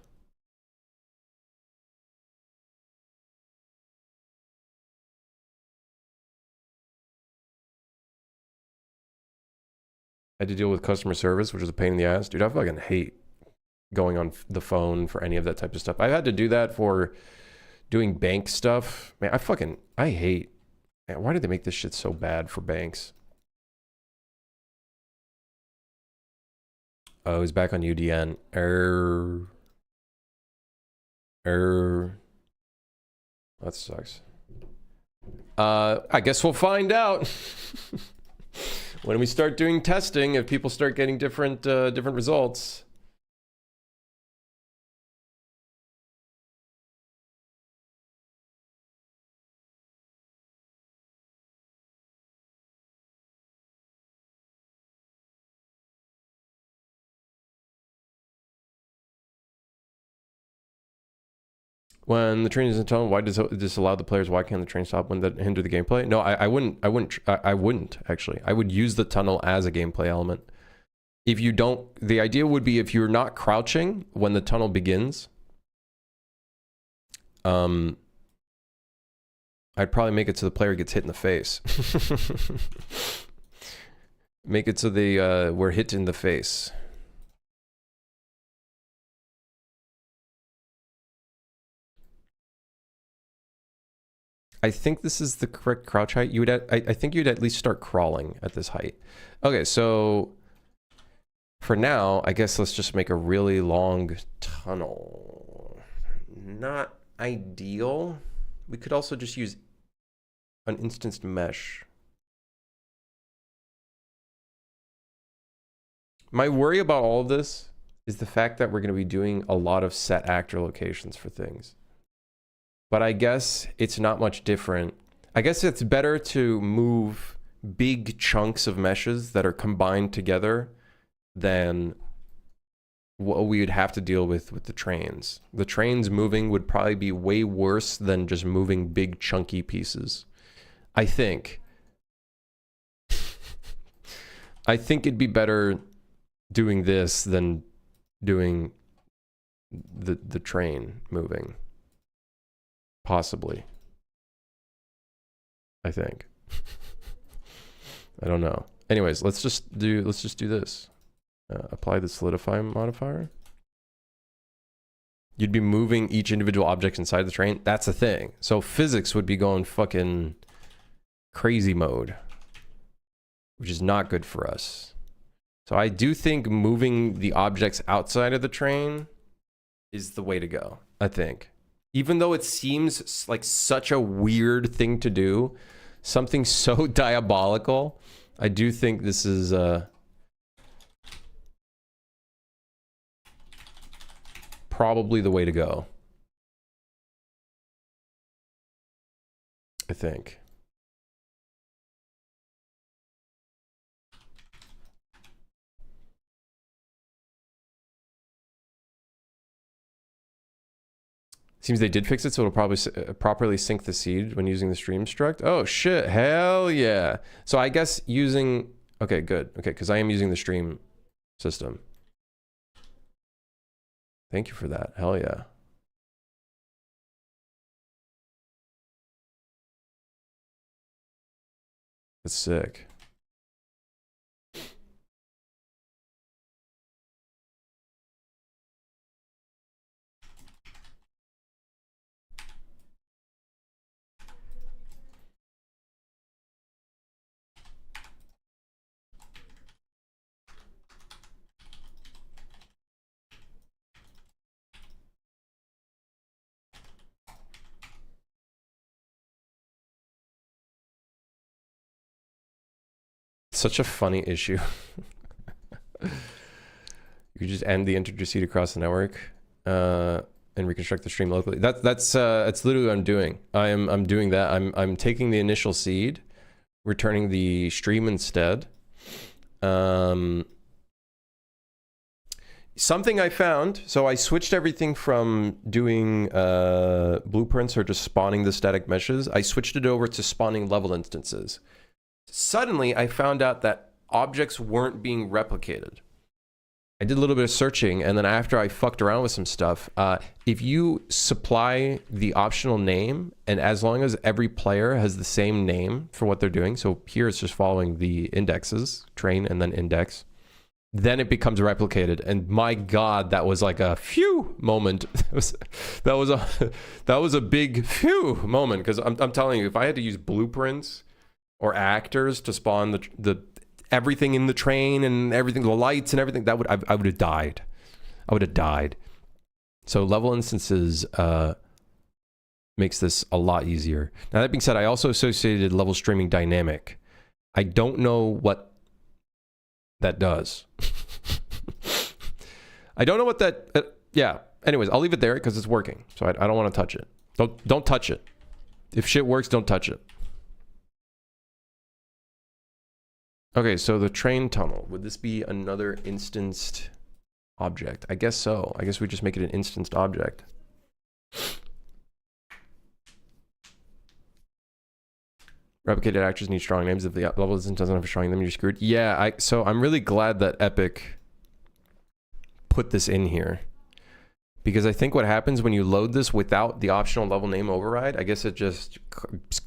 Speaker 1: I had to deal with customer service, which is a pain in the ass. Dude, I fucking hate going on the phone for any of that type of stuff. I've had to do that for doing bank stuff. Man, I hate, man, why did they make this shit so bad for banks? Oh, he's back on UDN. That sucks. I guess we'll find out when we start doing testing, if people start getting different results. When the train isn't telling, why does it disallow the players? Why can't the train stop? When that hinder the gameplay? No, I wouldn't actually. I would use the tunnel as a gameplay element. If you don't, the idea would be if you're not crouching when the tunnel begins, I'd probably make it so the player gets hit in the face. Make it so they were hit in the face. I think this is the correct crouch height. I think you'd at least start crawling at this height. Okay, so for now, I guess let's just make a really long tunnel. Not ideal. We could also just use an instanced mesh. My worry about all of this is the fact that we're going to be doing a lot of set actor locations for things. But I guess it's not much different. I guess it's better to move big chunks of meshes that are combined together than what we would have to deal with the trains. The trains moving would probably be way worse than just moving big chunky pieces. I think. I think it'd be better doing this than doing the train moving. Possibly. I think. I don't know. Anyways, let's just do this. Apply the solidify modifier. You'd be moving each individual object inside the train. That's a thing. So physics would be going fucking crazy mode, which is not good for us. So I do think moving the objects outside of the train is the way to go, I think. Even though it seems like such a weird thing to do, something so diabolical, I do think this is probably the way to go. I think. Seems they did fix it, so it'll probably properly sync the seed when using the stream struct. Oh shit, hell yeah. So I guess using, okay, good. Okay, because I am using the stream system. Thank you for that, hell yeah. That's sick. Such a funny issue. You just end the integer seed across the network and reconstruct the stream locally. That's literally what I'm doing. I'm doing that. I'm taking the initial seed, returning the stream instead. Something I found, so I switched everything from doing blueprints or just spawning the static meshes. I switched it over to spawning level instances. Suddenly, I found out that objects weren't being replicated. I did a little bit of searching, and then after I fucked around with some stuff, if you supply the optional name, and as long as every player has the same name for what they're doing, so here it's just following the indexes, train and then index, then it becomes replicated. And my God, that was like a phew moment. that was a big phew moment, because I'm telling you, if I had to use blueprints or actors to spawn the everything in the train and everything, the lights and everything, I would have died. I would have died. So level instances makes this a lot easier. Now that being said, I also associated level streaming dynamic. I don't know what that does. I don't know what that. Yeah. Anyways, I'll leave it there because it's working. So I don't want to touch it. Don't touch it. If shit works, don't touch it. Okay, so the train tunnel, would this be another instanced object? I guess so. I guess we just make it an instanced object. Replicated actors need strong names. If the level doesn't have a strong name, you're screwed. Yeah, so I'm really glad that Epic put this in here. Because I think what happens when you load this without the optional level name override, I guess it just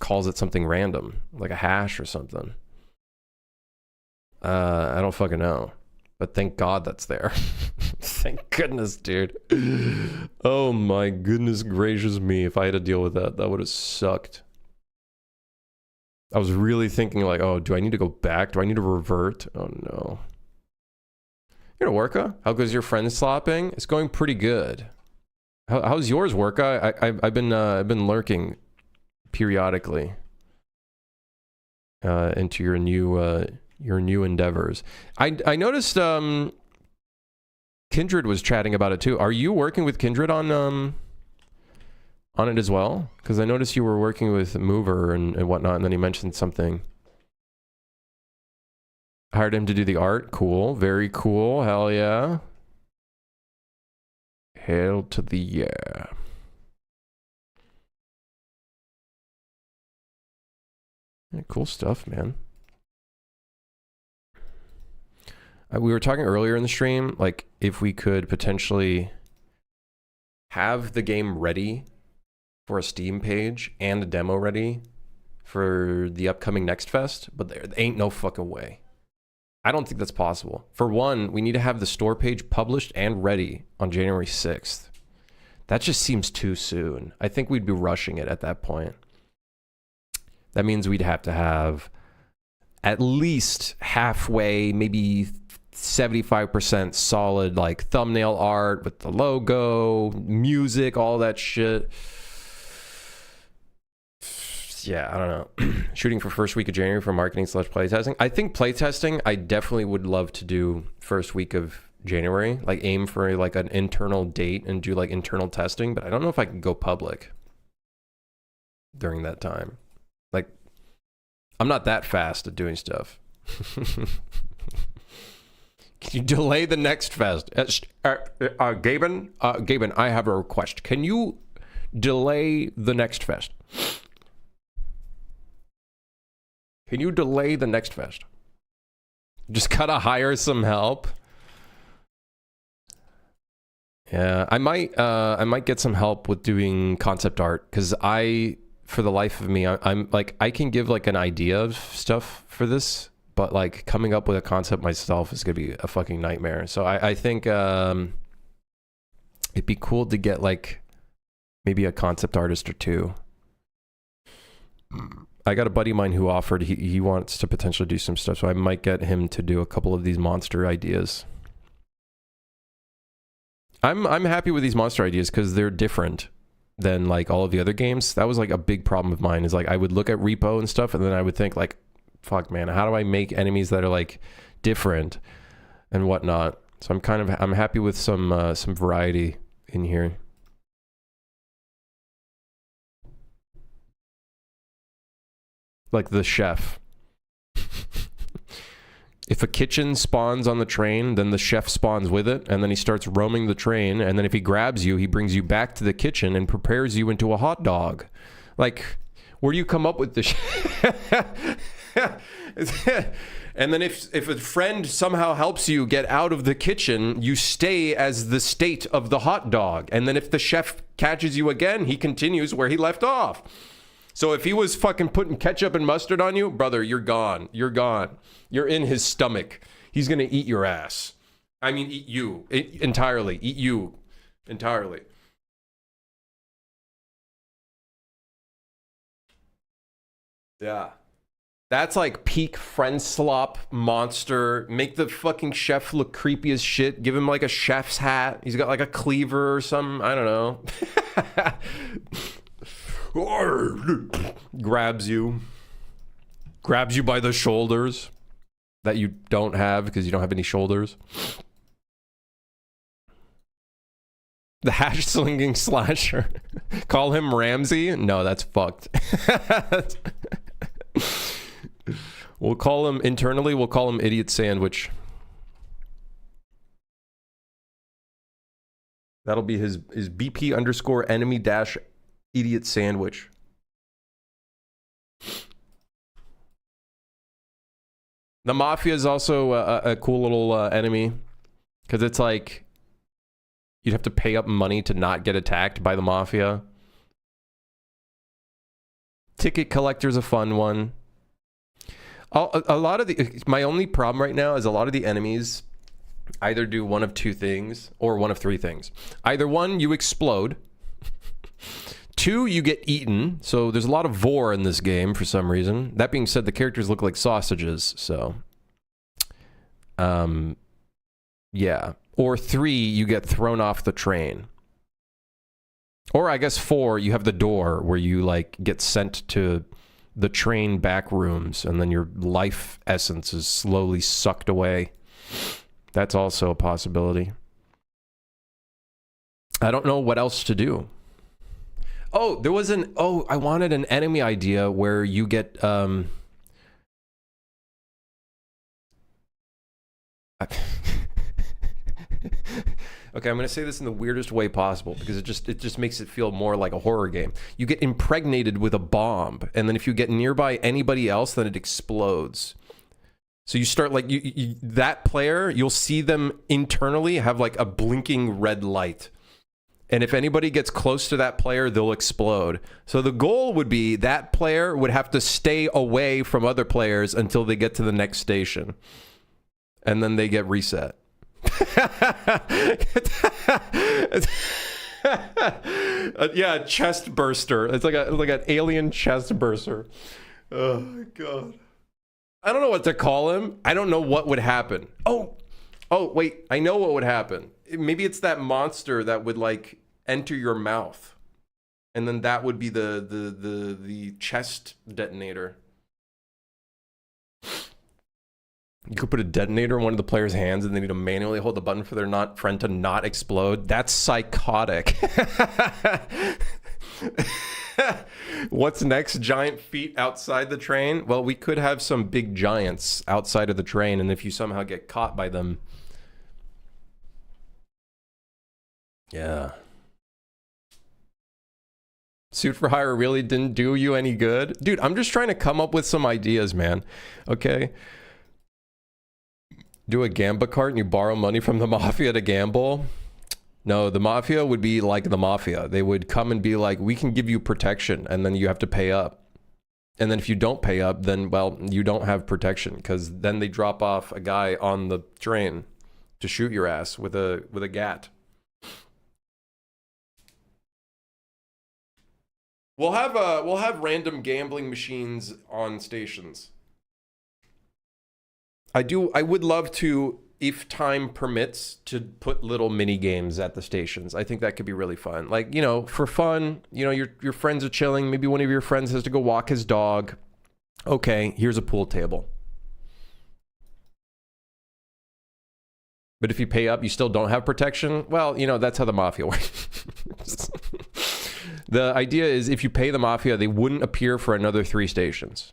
Speaker 1: calls it something random, like a hash or something. I don't fucking know. But thank God that's there. Thank goodness, dude. Oh my goodness gracious me. If I had to deal with that, that would have sucked. I was really thinking like, oh, do I need to go back? Do I need to revert? Oh no. You know, Worka, how goes your friend slopping? It's going pretty good. How's yours, Worka? I've been lurking periodically into your new your new endeavors. I noticed Kindred was chatting about it too. Are you working with Kindred on it as well? Because I noticed you were working with Mover and whatnot, and then he mentioned something. Hired him to do the art. Cool. Very cool. Hell yeah. Hail to the yeah. Yeah, cool stuff, man. We were talking earlier in the stream, like if we could potentially have the game ready for a Steam page and a demo ready for the upcoming Next Fest, but there ain't no fucking way. I don't think that's possible. For one, we need to have the store page published and ready on January 6th. That just seems too soon. I think we'd be rushing it at that point. That means we'd have to have at least halfway, maybe 75% solid, like thumbnail art with the logo, music, all that shit. Yeah, I don't know. Shooting for first week of January for marketing / playtesting. I think playtesting, I definitely would love to do first week of January. Like aim for like an internal date and do like internal testing. But I don't know if I can go public during that time. Like, I'm not that fast at doing stuff. Can you delay the Next Fest? Gaben, I have a request. Can you delay the Next Fest? Can you delay the Next Fest? Just gotta hire some help. Yeah, I might get some help with doing concept art because for the life of me, I'm like, I can give like an idea of stuff for this, but like coming up with a concept myself is gonna be a fucking nightmare. So I think it'd be cool to get like maybe a concept artist or two. I got a buddy of mine who offered he wants to potentially do some stuff, so I might get him to do a couple of these monster ideas. I'm happy with these monster ideas because they're different than like all of the other games. That was like a big problem of mine, is like I would look at repo and stuff and then I would think like, fuck man, how do I make enemies that are like different and whatnot? So I'm happy with some variety in here. Like the chef. If a kitchen spawns on the train, then the chef spawns with it, and then he starts roaming the train, and then if he grabs you, he brings you back to the kitchen and prepares you into a hot dog. Like, where do you come up with this? And then if a friend somehow helps you get out of the kitchen, you stay as the state of the hot dog. And then if the chef catches you again, he continues where he left off. So if he was fucking putting ketchup and mustard on you, brother, you're gone. You're gone. You're in his stomach. He's going to eat your ass. I mean, eat you entirely. Eat you entirely. Yeah. That's like peak friendslop monster. Make the fucking chef look creepy as shit. Give him like a chef's hat. He's got like a cleaver or something. I don't know. Grabs you by the shoulders that you don't have because you don't have any shoulders. The hash slinging slasher. Call him Ramsey? No, that's fucked. We'll call him internally, we'll call him Idiot Sandwich. That'll be his BP _ enemy dash Idiot Sandwich. The Mafia is also a cool little enemy because it's like you'd have to pay up money to not get attacked by the Mafia. Ticket Collector's a fun one. A lot of my only problem right now is a lot of the enemies either do one of two things or one of three things. Either one, you explode. Two, you get eaten. So there's a lot of vor in this game for some reason. That being said, the characters look like sausages, so yeah. Or three, you get thrown off the train. Or I guess four, you have the door where you like get sent to the train back rooms, and then your life essence is slowly sucked away. That's also a possibility. I don't know what else to do. Oh, there was I wanted an enemy idea where you get, okay, I'm going to say this in the weirdest way possible because it just makes it feel more like a horror game. You get impregnated with a bomb, and then if you get nearby anybody else, then it explodes. So you start like that player, you'll see them internally have like a blinking red light. And if anybody gets close to that player, they'll explode. So the goal would be that player would have to stay away from other players until they get to the next station. And then they get reset. Yeah, chest burster. It's like an alien chest burster. Oh god. I don't know what to call him. I don't know what would happen. Oh wait, I know what would happen. Maybe it's that monster that would like enter your mouth, and then that would be the chest detonator. You could put a detonator in one of the player's hands, and they need to manually hold the button for their friend to not explode. That's psychotic. What's next? Giant feet outside the train? Well, we could have some big giants outside of the train, and if you somehow get caught by them... Yeah. Suit for Hire really didn't do you any good? Dude, I'm just trying to come up with some ideas, man. Okay? Do a gamba cart and you borrow money from the mafia to gamble? No, the mafia would be like the mafia. They would come and be like, we can give you protection, and then you have to pay up. And then if you don't pay up, then, well, you don't have protection, because then they drop off a guy on the train to shoot your ass with a gat. We'll have random gambling machines on stations. I would love to, if time permits, to put little mini games at the stations. I think that could be really fun. Like, you know, for fun, you know, your friends are chilling. Maybe one of your friends has to go walk his dog. Okay, here's a pool table. But if you pay up, you still don't have protection. Well, you know, that's how the mafia works. The idea is if you pay the mafia, they wouldn't appear for another 3 stations.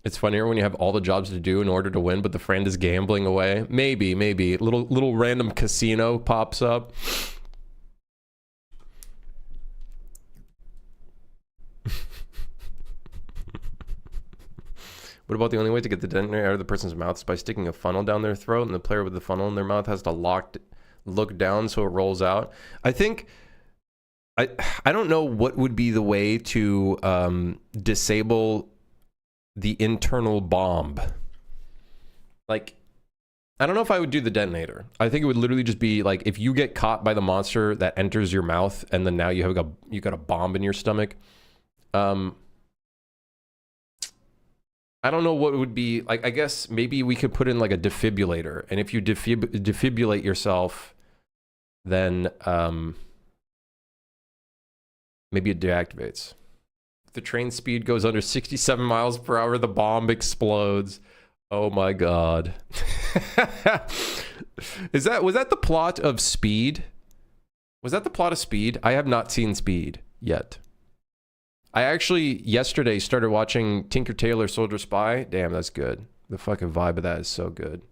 Speaker 1: It's funnier when you have all the jobs to do in order to win, but the friend is gambling away. Maybe. Little random casino pops up. What about the only way to get the detonator out of the person's mouth is by sticking a funnel down their throat, and the player with the funnel in their mouth has to look down so it rolls out? I think... I don't know what would be the way to disable the internal bomb. Like, I don't know if I would do the detonator. I think it would literally just be like, if you get caught by the monster that enters your mouth, and then now you got a bomb in your stomach. I don't know what would be, like, I guess maybe we could put in like a defibrillator, and if you defibrillate yourself, then maybe it deactivates. If the train speed goes under 67 miles per hour, the bomb explodes. Oh my god. Was that the plot of Speed? Was that the plot of Speed? I have not seen Speed yet. I actually, yesterday, started watching Tinker Tailor Soldier Spy. Damn, that's good. The fucking vibe of that is so good.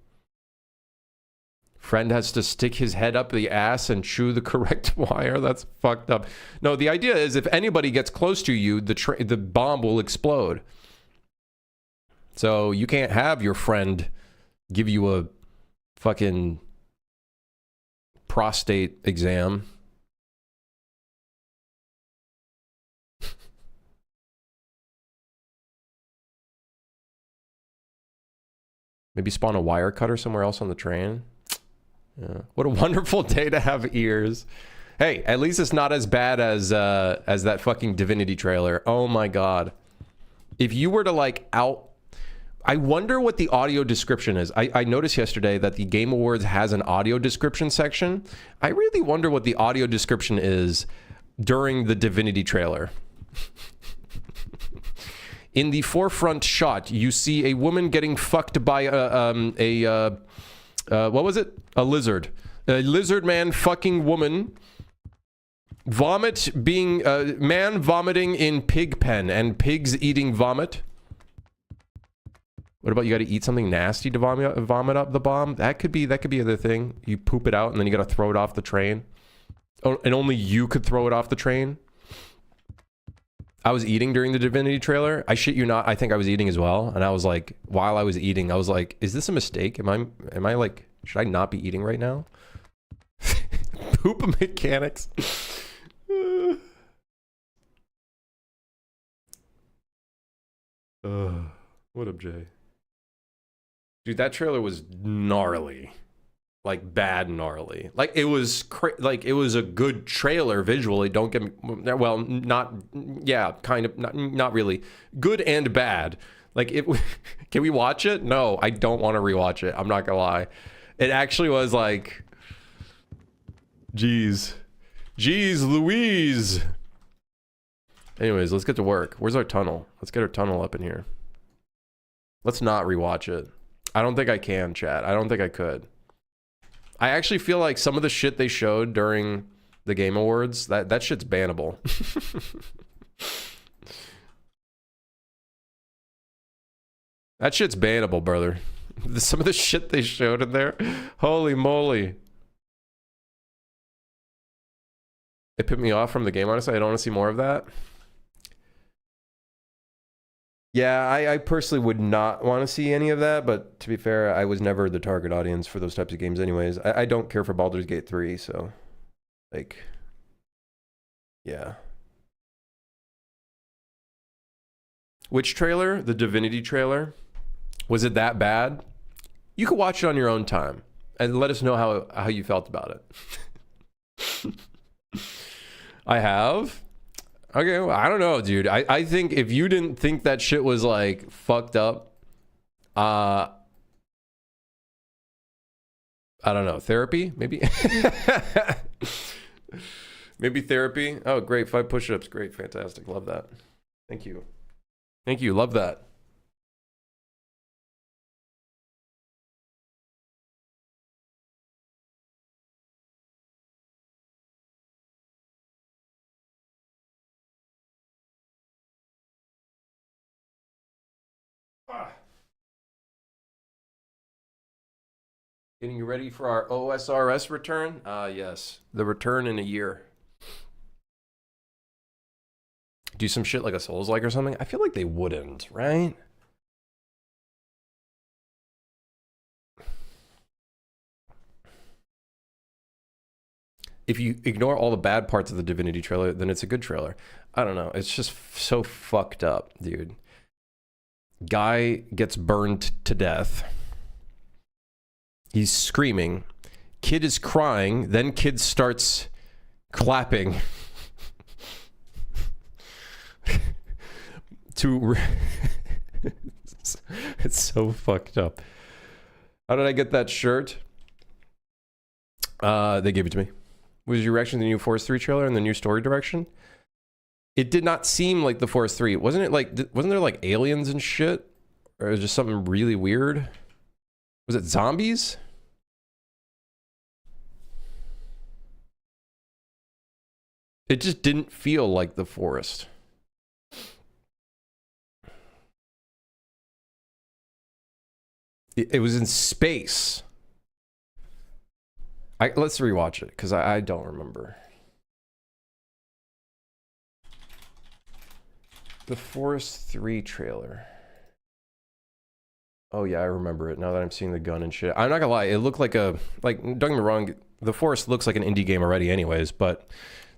Speaker 1: Friend has to stick his head up the ass and chew the correct wire. That's fucked up. No, the idea is if anybody gets close to you, the bomb will explode. So you can't have your friend give you a fucking prostate exam. Maybe spawn a wire cutter somewhere else on the train. Yeah. What a wonderful day to have ears. Hey, at least it's not as bad as that fucking Divinity trailer. Oh my god. If you were to like I wonder what the audio description is. I noticed yesterday that the Game Awards has an audio description section. I really wonder what the audio description is during the Divinity trailer. In the forefront shot, you see a woman getting fucked by what was it? A lizard. A lizard man fucking woman. Vomit being man vomiting in pig pen and pigs eating vomit. What about you got to eat something nasty to vomit up the bomb? That could be the thing. You poop it out and then you got to throw it off the train. Oh, and only you could throw it off the train. I was eating during the Divinity trailer. I shit you not. I think I was eating as well. And I was like, while I was eating, I was like, is this a mistake? Am I like, should I not be eating right now? Poop mechanics. What up, Jay? Dude, that trailer was gnarly. Like, bad gnarly. Like, it was it was a good trailer visually. Don't get me... Well, not... Yeah, kind of. Not really. Good and bad. Like, it... Can we watch it? No, I don't want to rewatch it. I'm not gonna lie. It actually was like... Jeez. Jeez Louise! Anyways, let's get to work. Where's our tunnel? Let's get our tunnel up in here. Let's not rewatch it. I don't think I can, chat. I don't think I could. I actually feel like some of the shit they showed during the Game Awards, that shit's bannable. That shit's bannable, brother. Some of the shit they showed in there, holy moly. It put me off from the game, honestly. I don't want to see more of that. Yeah, I personally would not want to see any of that, but to be fair, I was never the target audience for those types of games anyways. I don't care for Baldur's Gate 3, so... Like... Yeah. Which trailer? The Divinity trailer? Was it that bad? You could watch it on your own time, and let us know how you felt about it. I have... Okay, well, I don't know, dude. I think if you didn't think that shit was, like, fucked up, I don't know. Therapy? Maybe? Maybe therapy? Oh, great. 5 push-ups. Great. Fantastic. Love that. Thank you. Thank you. Love that. Getting you ready for our OSRS return? Yes. The return in a year. Do some shit like a Souls-like or something? I feel like they wouldn't, right? If you ignore all the bad parts of the Divinity trailer, then it's a good trailer. I don't know. It's just so fucked up, dude. Guy gets burned to death. He's screaming. Kid is crying. Then kid starts clapping. It's so fucked up. How did I get that shirt? They gave it to me. Was your reaction to the new Forest 3 trailer and the new story direction? It did not seem like the Forest 3. Wasn't it like, wasn't there like aliens and shit? Or was it just something really weird? Was it zombies? It just didn't feel like the forest. It was in space. Let's rewatch it, because I don't remember. The Forest 3 trailer. Oh yeah, I remember it now that I'm seeing the gun and shit. I'm not gonna lie, it looked like a... Like, don't get me wrong, The Forest looks like an indie game already anyways, but...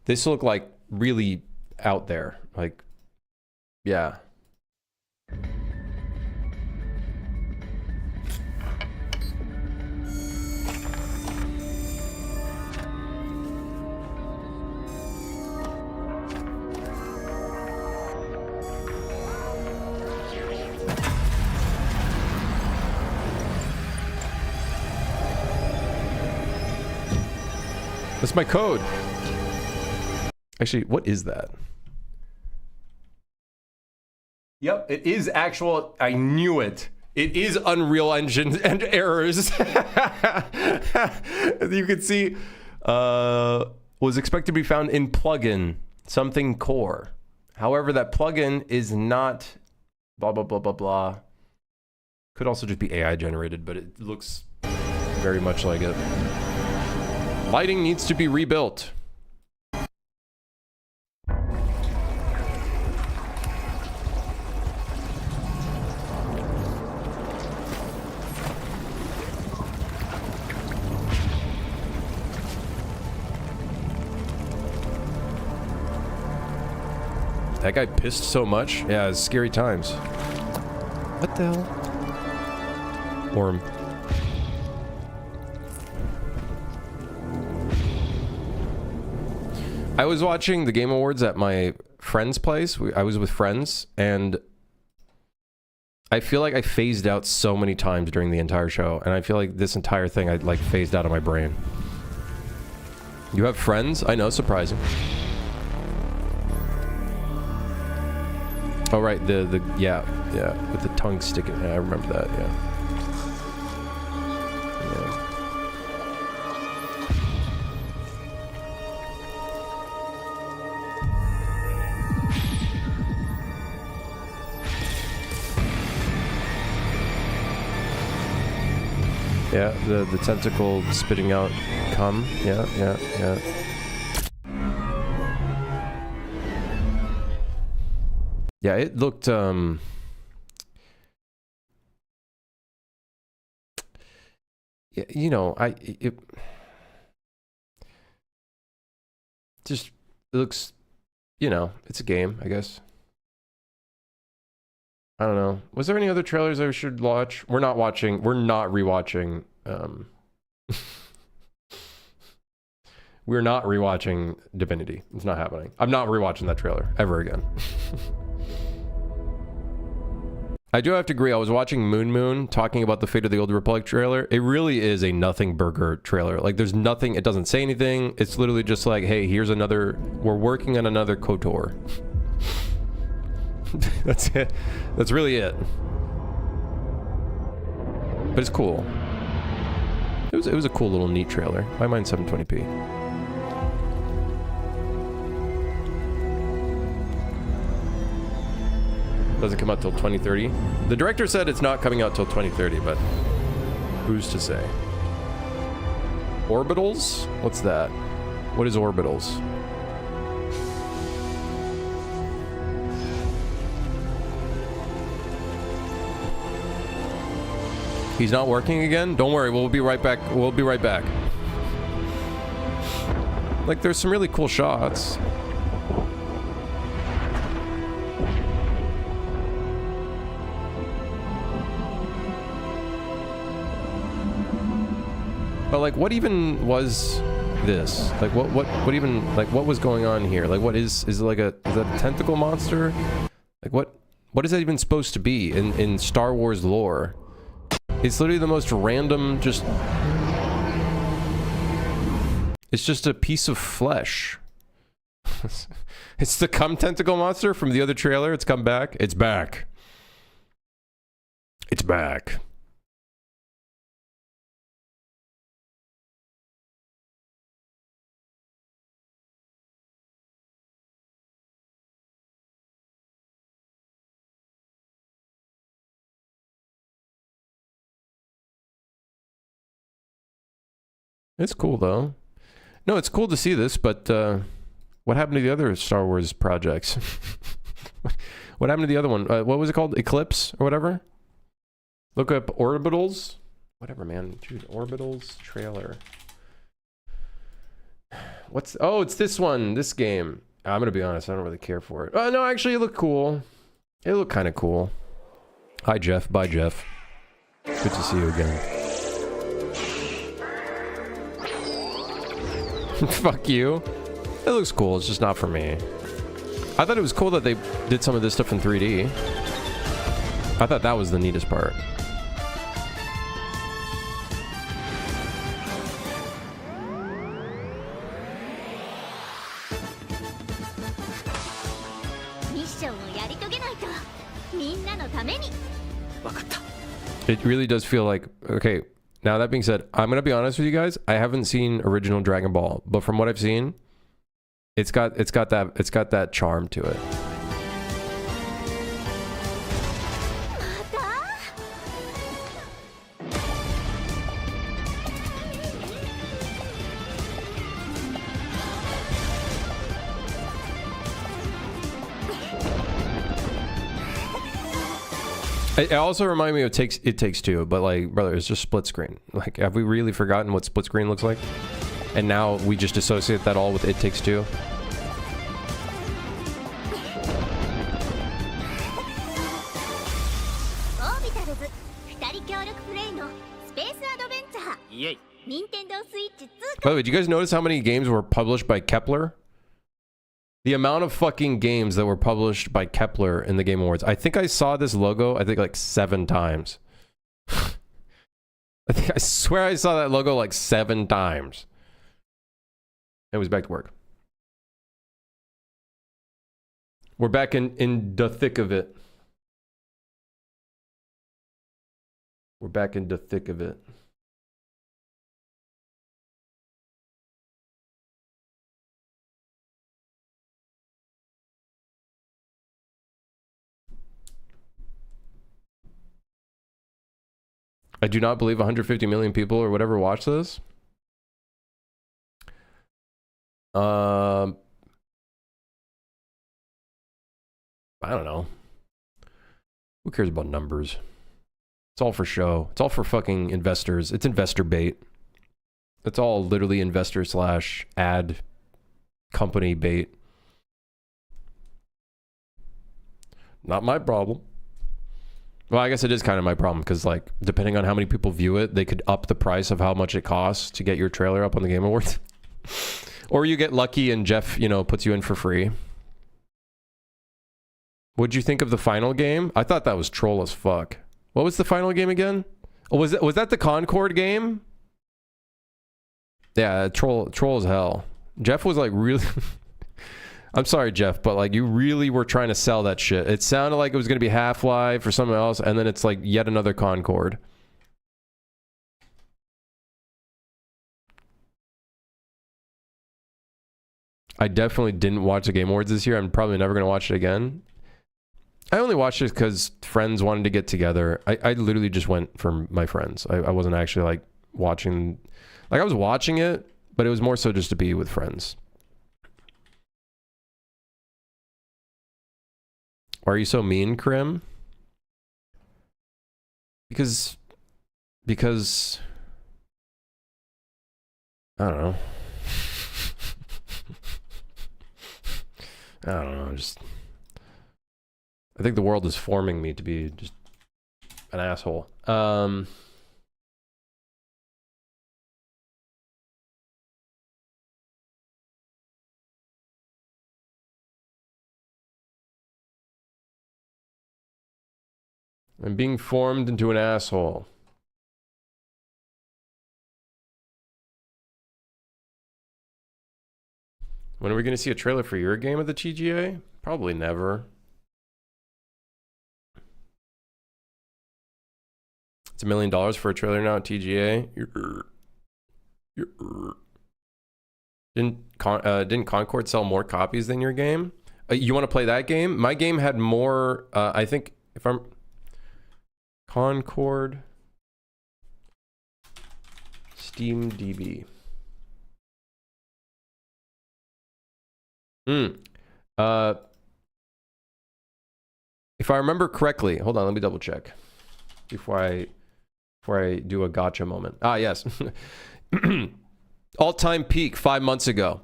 Speaker 1: This looked like really out there. Like, yeah. That's my code. Actually, what is that? Yep, it is actual. I knew it. It is Unreal Engine and errors. You can see, was expected to be found in plugin, something core. However, that plugin is not blah, blah, blah, blah, blah. Could also just be AI generated, but it looks very much like it. Lighting needs to be rebuilt. That guy pissed so much. Yeah, it's scary times. What the hell? Worm. I was watching the Game Awards at my friend's place. I was with friends, and I feel like I phased out so many times during the entire show, and I feel like this entire thing I like phased out of my brain. You have friends? I know, surprising. Oh right, yeah, with the tongue sticking. Yeah, I remember that. Yeah. Yeah, the tentacle spitting out cum. Yeah. Yeah, it looked, yeah, you know, it looks, you know, it's a game, I guess. I don't know. Was there any other trailers I should watch? We're not rewatching, we're not rewatching Divinity. It's not happening. I'm not rewatching that trailer ever again. I do have to agree, I was watching Moon talking about the Fate of the Old Republic trailer. It really is a nothing burger trailer. Like, there's nothing, it doesn't say anything. It's literally just like, hey, here's another, we're working on another KOTOR. That's it. That's really it. But it's cool. It was a cool little neat trailer. I mind 720p. Doesn't come out till 2030. The director said it's not coming out till 2030, but who's to say? Orbitals? What's that? What is orbitals? He's not working again? Don't worry, we'll be right back. We'll be right back. Like, there's some really cool shots. But like, what even was this? Like, what even, like, what was going on here? Like, what is it like is that a tentacle monster? Like, what is that even supposed to be in Star Wars lore? It's literally the most random, it's just a piece of flesh. It's the cum tentacle monster from the other trailer. It's come back. It's back. It's back. It's cool, though. No, it's cool to see this, but what happened to the other Star Wars projects? What happened to the other one? What was it called? Eclipse or whatever? Look up Orbitals. Whatever, man. Dude, Orbitals trailer. Oh, it's this one. This game. I'm going to be honest. I don't really care for it. Oh, no, actually, it looked cool. It looked kind of cool. Hi, Jeff. Bye, Jeff. Good to see you again. Fuck you. It looks cool. It's just not for me. I thought it was cool that they did some of this stuff in 3D. I thought that was the neatest part. It really does feel like, okay, now that being said, I'm gonna be honest with you guys, I haven't seen original Dragon Ball, but from what I've seen, it's got that charm to it. It also reminded me of It Takes Two, but like, brother, it's just split screen. Like, have we really forgotten what split screen looks like? And now we just associate that all with It Takes Two. By the way, did you guys notice how many games were published by Kepler? The amount of fucking games that were published by Kepler in the Game Awards. I think I saw this logo, I think like 7 times. I swear I saw that logo like 7 times. It was back to work. We're back in the thick of it. We're back in the thick of it. I do not believe 150 million people or whatever watch this. I don't know. Who cares about numbers? It's all for show. It's all for fucking investors. It's investor bait. It's all literally investor / ad company bait. Not my problem. Well, I guess it is kind of my problem because, like, depending on how many people view it, they could up the price of how much it costs to get your trailer up on the Game Awards. Or you get lucky and Jeff, you know, puts you in for free. What'd you think of the final game? I thought that was troll as fuck. What was the final game again? Oh, was that the Concord game? Yeah, troll as hell. Jeff was like really... I'm sorry, Jeff, but like you really were trying to sell that shit. It sounded like it was going to be Half-Life or something else, and then it's like yet another Concord. I definitely didn't watch the Game Awards this year. I'm probably never going to watch it again. I only watched it because friends wanted to get together. I literally just went for my friends. I wasn't actually like watching... Like I was watching it, but it was more so just to be with friends. Why are you so mean, Krim? Because I don't know. I don't know, just I think the world is forming me to be just an asshole. I'm being formed into an asshole. When are we going to see a trailer for your game at the TGA? Probably never. It's $1 million for a trailer now at TGA. Didn't Concord sell more copies than your game? You want to play that game? My game had more. I think if I'm Concord Steam DB. If I remember correctly, hold on, let me double check before I do a gotcha moment. Ah, yes. All-time peak 5 months ago.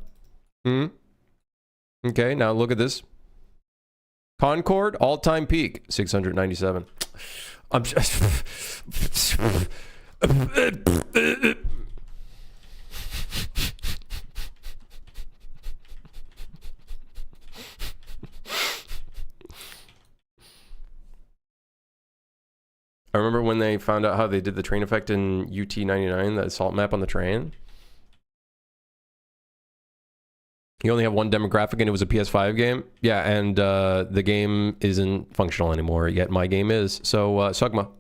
Speaker 1: Okay, now look at this. Concord, all-time peak 697. I'm just I remember when they found out how they did the train effect in UT 99, the assault map on the train. You only have one demographic and it was a PS5 game? Yeah, and the game isn't functional anymore, yet my game is. So, Sugma.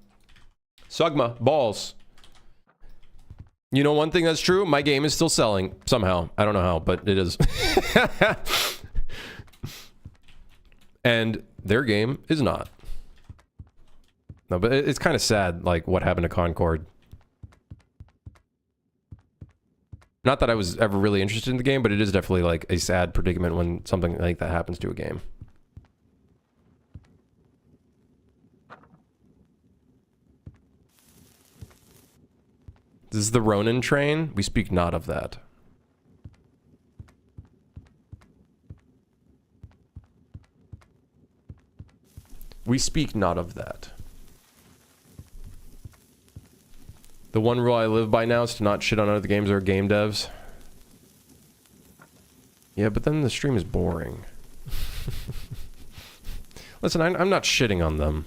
Speaker 1: Sugma, balls. You know one thing that's true? My game is still selling, somehow. I don't know how, but it is. And their game is not. No, but it's kind of sad, like, what happened to Concord. Not that I was ever really interested in the game, but it is definitely, like, a sad predicament when something like that happens to a game. This is the Ronin train? We speak not of that. We speak not of that. The one rule I live by now is to not shit on other games or game devs. Yeah, but then the stream is boring. Listen, I'm not shitting on them.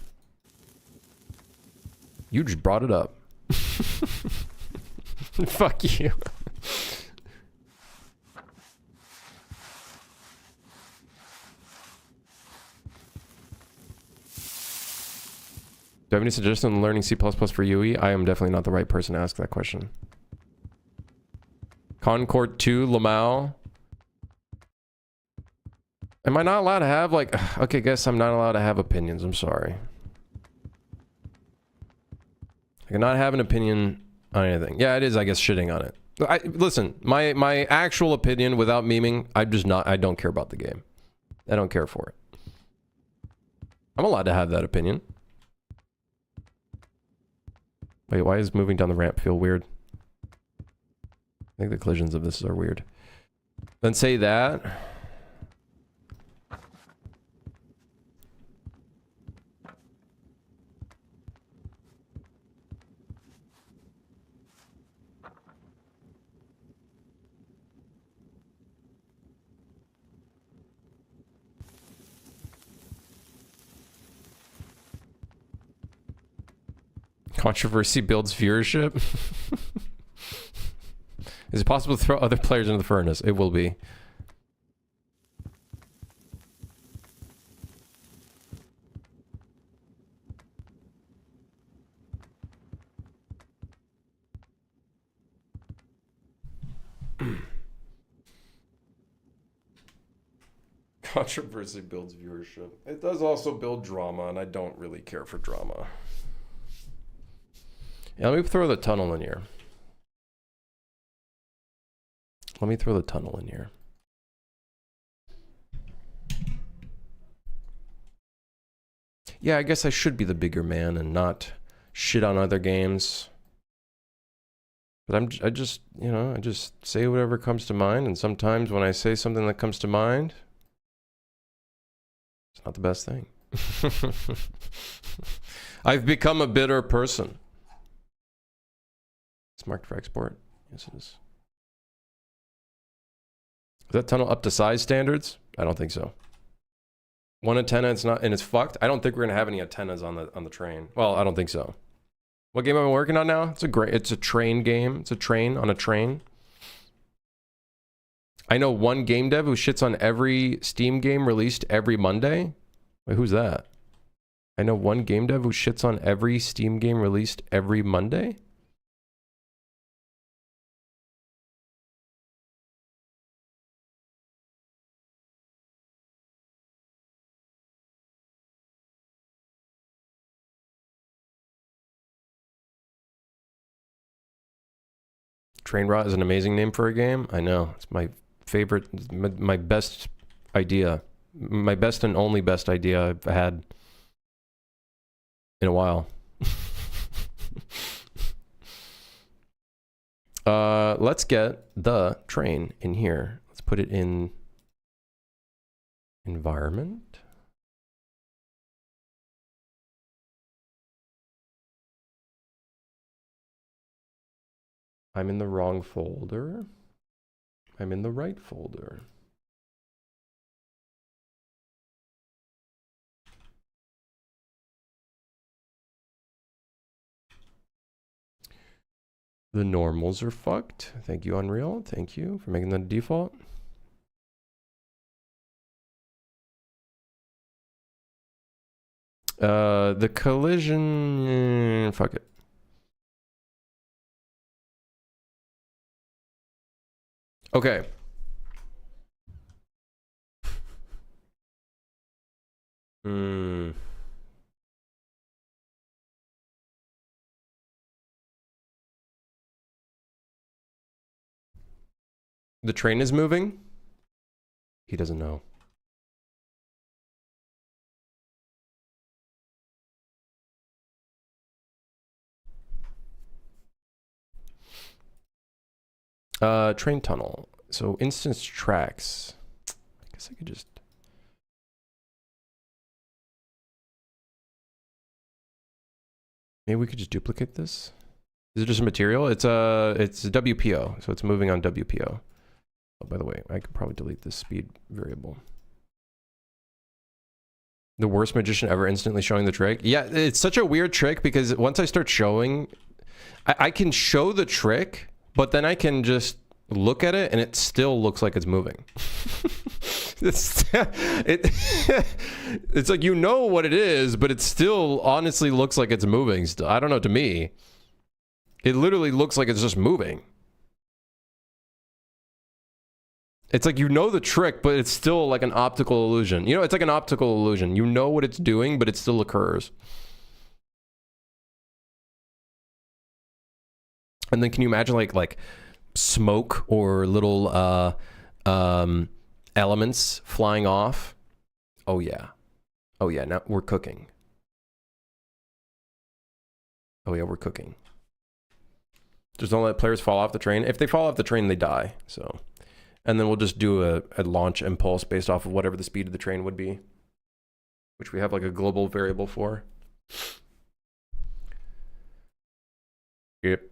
Speaker 1: You just brought it up. Fuck you. Do I have any suggestions on learning C++ for UE? I am definitely not the right person to ask that question. Concord 2, Lamau. Am I not allowed to have, like... Okay, guess I'm not allowed to have opinions. I'm sorry. I cannot have an opinion on anything. Yeah, it is, I guess, shitting on it. Listen, my actual opinion without memeing, I don't care about the game. I don't care for it. I'm allowed to have that opinion. Wait, why is moving down the ramp feel weird? I think the collisions of this are weird. Then say that. Controversy builds viewership. Is it possible to throw other players into the furnace? It will be. Controversy builds viewership. It does also build drama, and I don't really care for drama. Yeah, let me throw the tunnel in here. Let me throw the tunnel in here. Yeah, I guess I should be the bigger man and not shit on other games. But I just, you know, I just say whatever comes to mind, and sometimes when I say something that comes to mind, it's not the best thing. I've become a bitter person. It's marked for export. Yes, it is. Is that tunnel up to size standards? I don't think so. One antenna, it's not, and it's fucked. I don't think we're gonna have any antennas on the train. Well, I don't think so. What game am I working on now? It's a train game. It's a train on a train. I know one game dev who shits on every Steam game released every Monday. Wait, who's that? I know one game dev who shits on every Steam game released every Monday. Train Rot is an amazing name for a game. I know. It's my favorite, my best idea. My best and only best idea I've had in a while. Let's get the train in here. Let's put it in environment. I'm in the wrong folder. I'm in the right folder. The normals are fucked. Thank you, Unreal. Thank you for making that default. The collision... fuck it. Okay. Hmm. The train is moving? He doesn't know. Train tunnel. So instance tracks. I guess I could just... maybe we could just duplicate this. Is it just a material? It's a WPO, so it's moving on WPO. Oh, by the way, I could probably delete this speed variable. The worst magician ever instantly showing the trick. Yeah, it's such a weird trick because once I start showing, I can show the trick, but then I can just look at it and it still looks like it's moving. It's like, you know what it is, but it still honestly looks like it's moving still. I don't know, to me. It literally looks like it's just moving. It's like, you know the trick, but it's still like an optical illusion. You know, it's like an optical illusion. You know what it's doing, but it still occurs. And then can you imagine like smoke or little elements flying off? Oh yeah. Oh yeah, now we're cooking. Oh yeah, we're cooking. Just don't let players fall off the train. If they fall off the train, they die. So, and then we'll just do a launch impulse based off of whatever the speed of the train would be, which we have like a global variable for. Yep.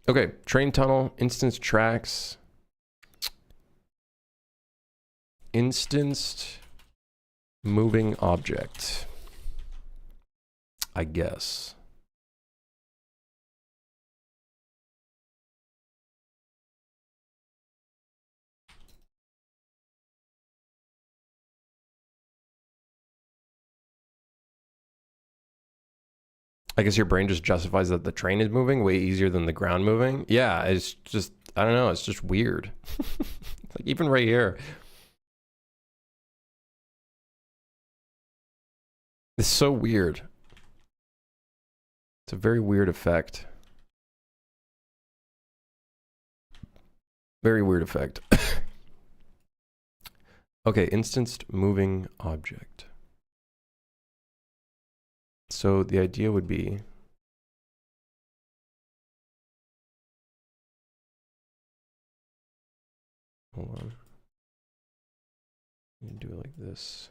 Speaker 1: Okay, train tunnel, instance tracks. Instanced moving object. I guess. I guess your brain just justifies that the train is moving way easier than the ground moving. Yeah, it's just, I don't know, it's just weird. Like even right here. It's so weird. It's a very weird effect. Very weird effect. Okay, instanced moving object. So the idea would be, hold on. You do it like this.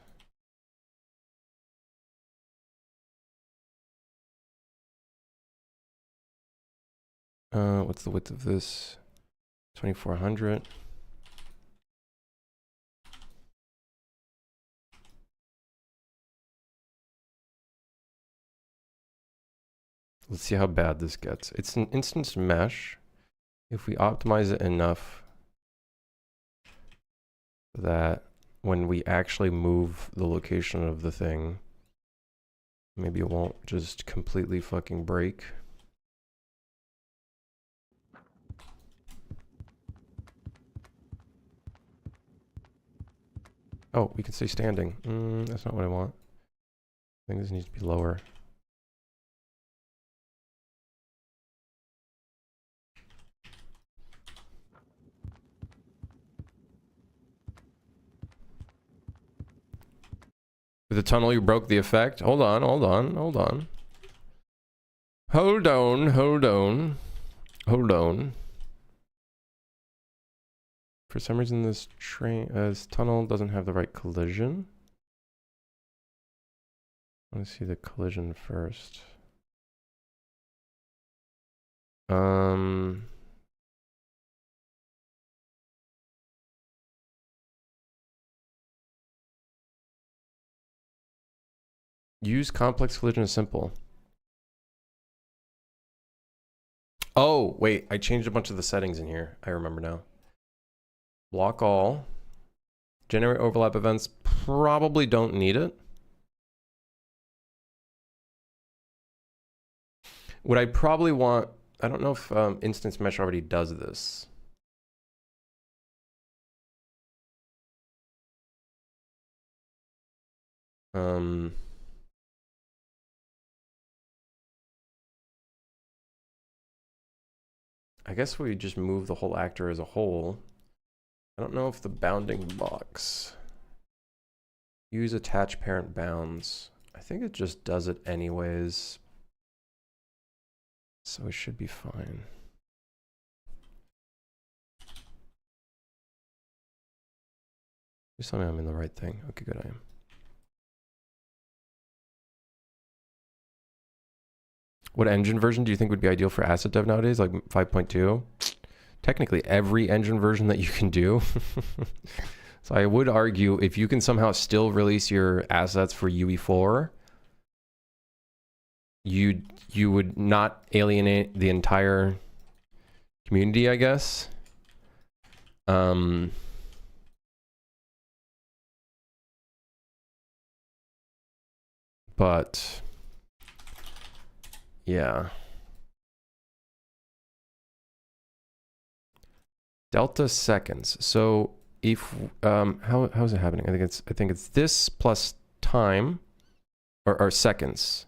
Speaker 1: What's the width of this? 2400. Let's see how bad this gets. It's an instance mesh. If we optimize it enough that when we actually move the location of the thing, maybe it won't just completely fucking break. Oh, we can stay standing. That's not what I want. I think this needs to be lower. With the tunnel, you broke the effect. Hold on. Hold on. For some reason, this tunnel doesn't have the right collision. I want to see the collision first. Use complex collision as simple. Oh, wait, I changed a bunch of the settings in here. I remember now. Block all. Generate overlap events. Probably don't need it. What I probably want, I don't know if instance mesh already does this. I guess we just move the whole actor as a whole. I don't know if the bounding box. Use attach parent bounds. I think it just does it anyways. So it should be fine. Just tell me I'm in the right thing. Okay, good, I am. What engine version do you think would be ideal for asset dev nowadays? Like 5.2? Technically every engine version that you can do. So I would argue if you can somehow still release your assets for UE4, you would not alienate the entire community, I guess. But yeah. Delta seconds. So if how is it happening? I think it's this plus time or seconds.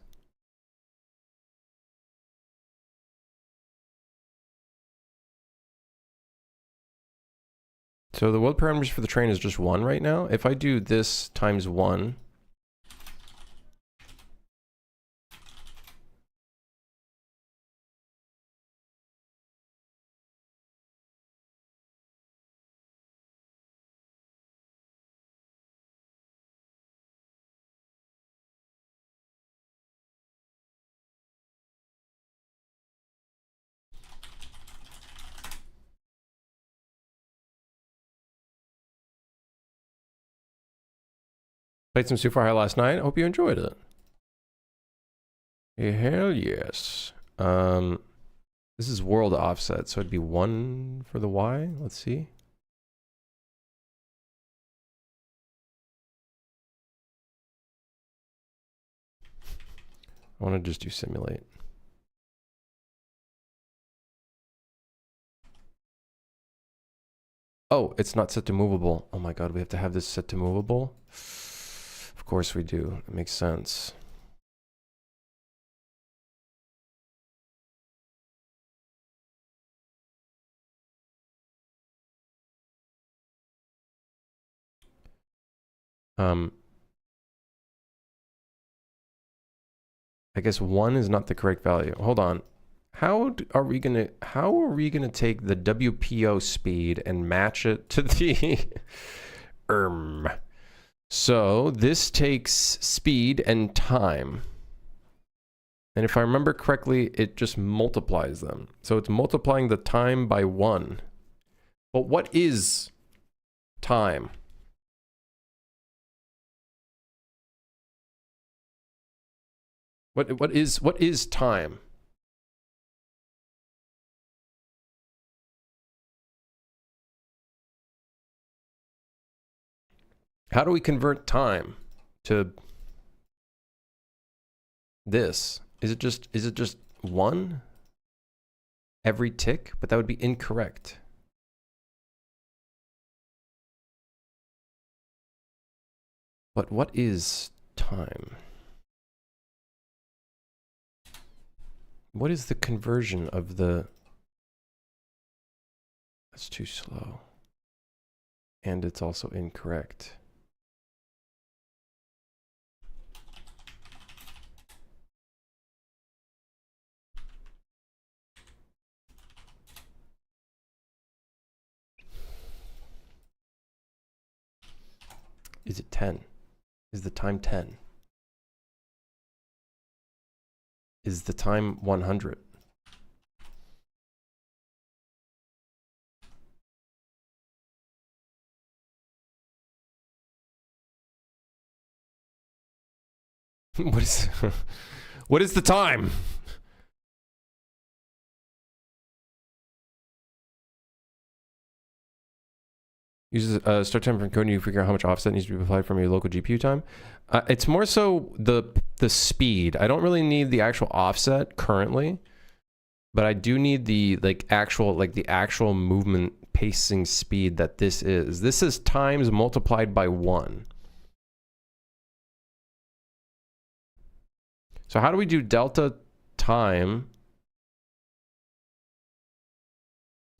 Speaker 1: So the world parameters for the train is just 1 right now. If I do this times 1, played some Super High last night. Hope you enjoyed it. Yeah, hell yes. This is world offset, so it'd be 1 for the Y. Let's see. I want to just do simulate. Oh, it's not set to movable. Oh my god, we have to have this set to movable? Of course we do. It makes sense. I guess 1 is not the correct value. Hold on. How are we gonna take the WPO speed and match it to the So this takes speed and time. And if I remember correctly, it just multiplies them. So it's multiplying the time by 1. But what is time? What is time? How do we convert time to this? Is it just 1 every tick? But that would be incorrect. But what is time? What is the conversion of the... That's too slow. And it's also incorrect. Is it 10? Is the time 10? Is the time 100? What is the time? Uses start time from coding. You figure out how much offset needs to be applied from your local GPU time. It's more so the speed. I don't really need the actual offset currently, but I do need the actual movement pacing speed that this is. This is times multiplied by 1. So how do we do delta time?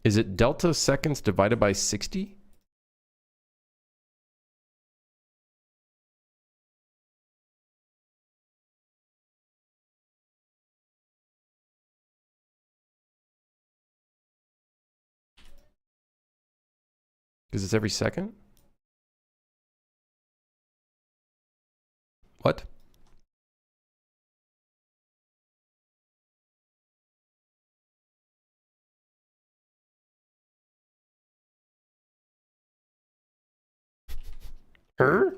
Speaker 1: Is it delta seconds divided by 60? Because it's every second? What? Her?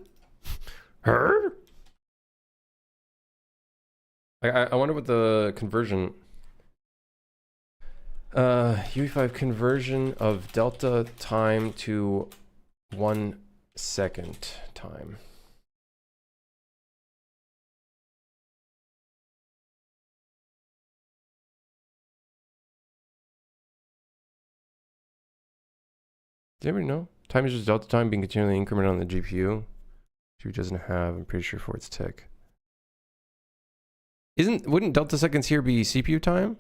Speaker 1: I wonder what the conversion... UE5 conversion of delta time to 1 second time. Does anybody know? Time is just delta time being continually incremented on the GPU. GPU doesn't have, I'm pretty sure, for its tick. Wouldn't delta seconds here be CPU time?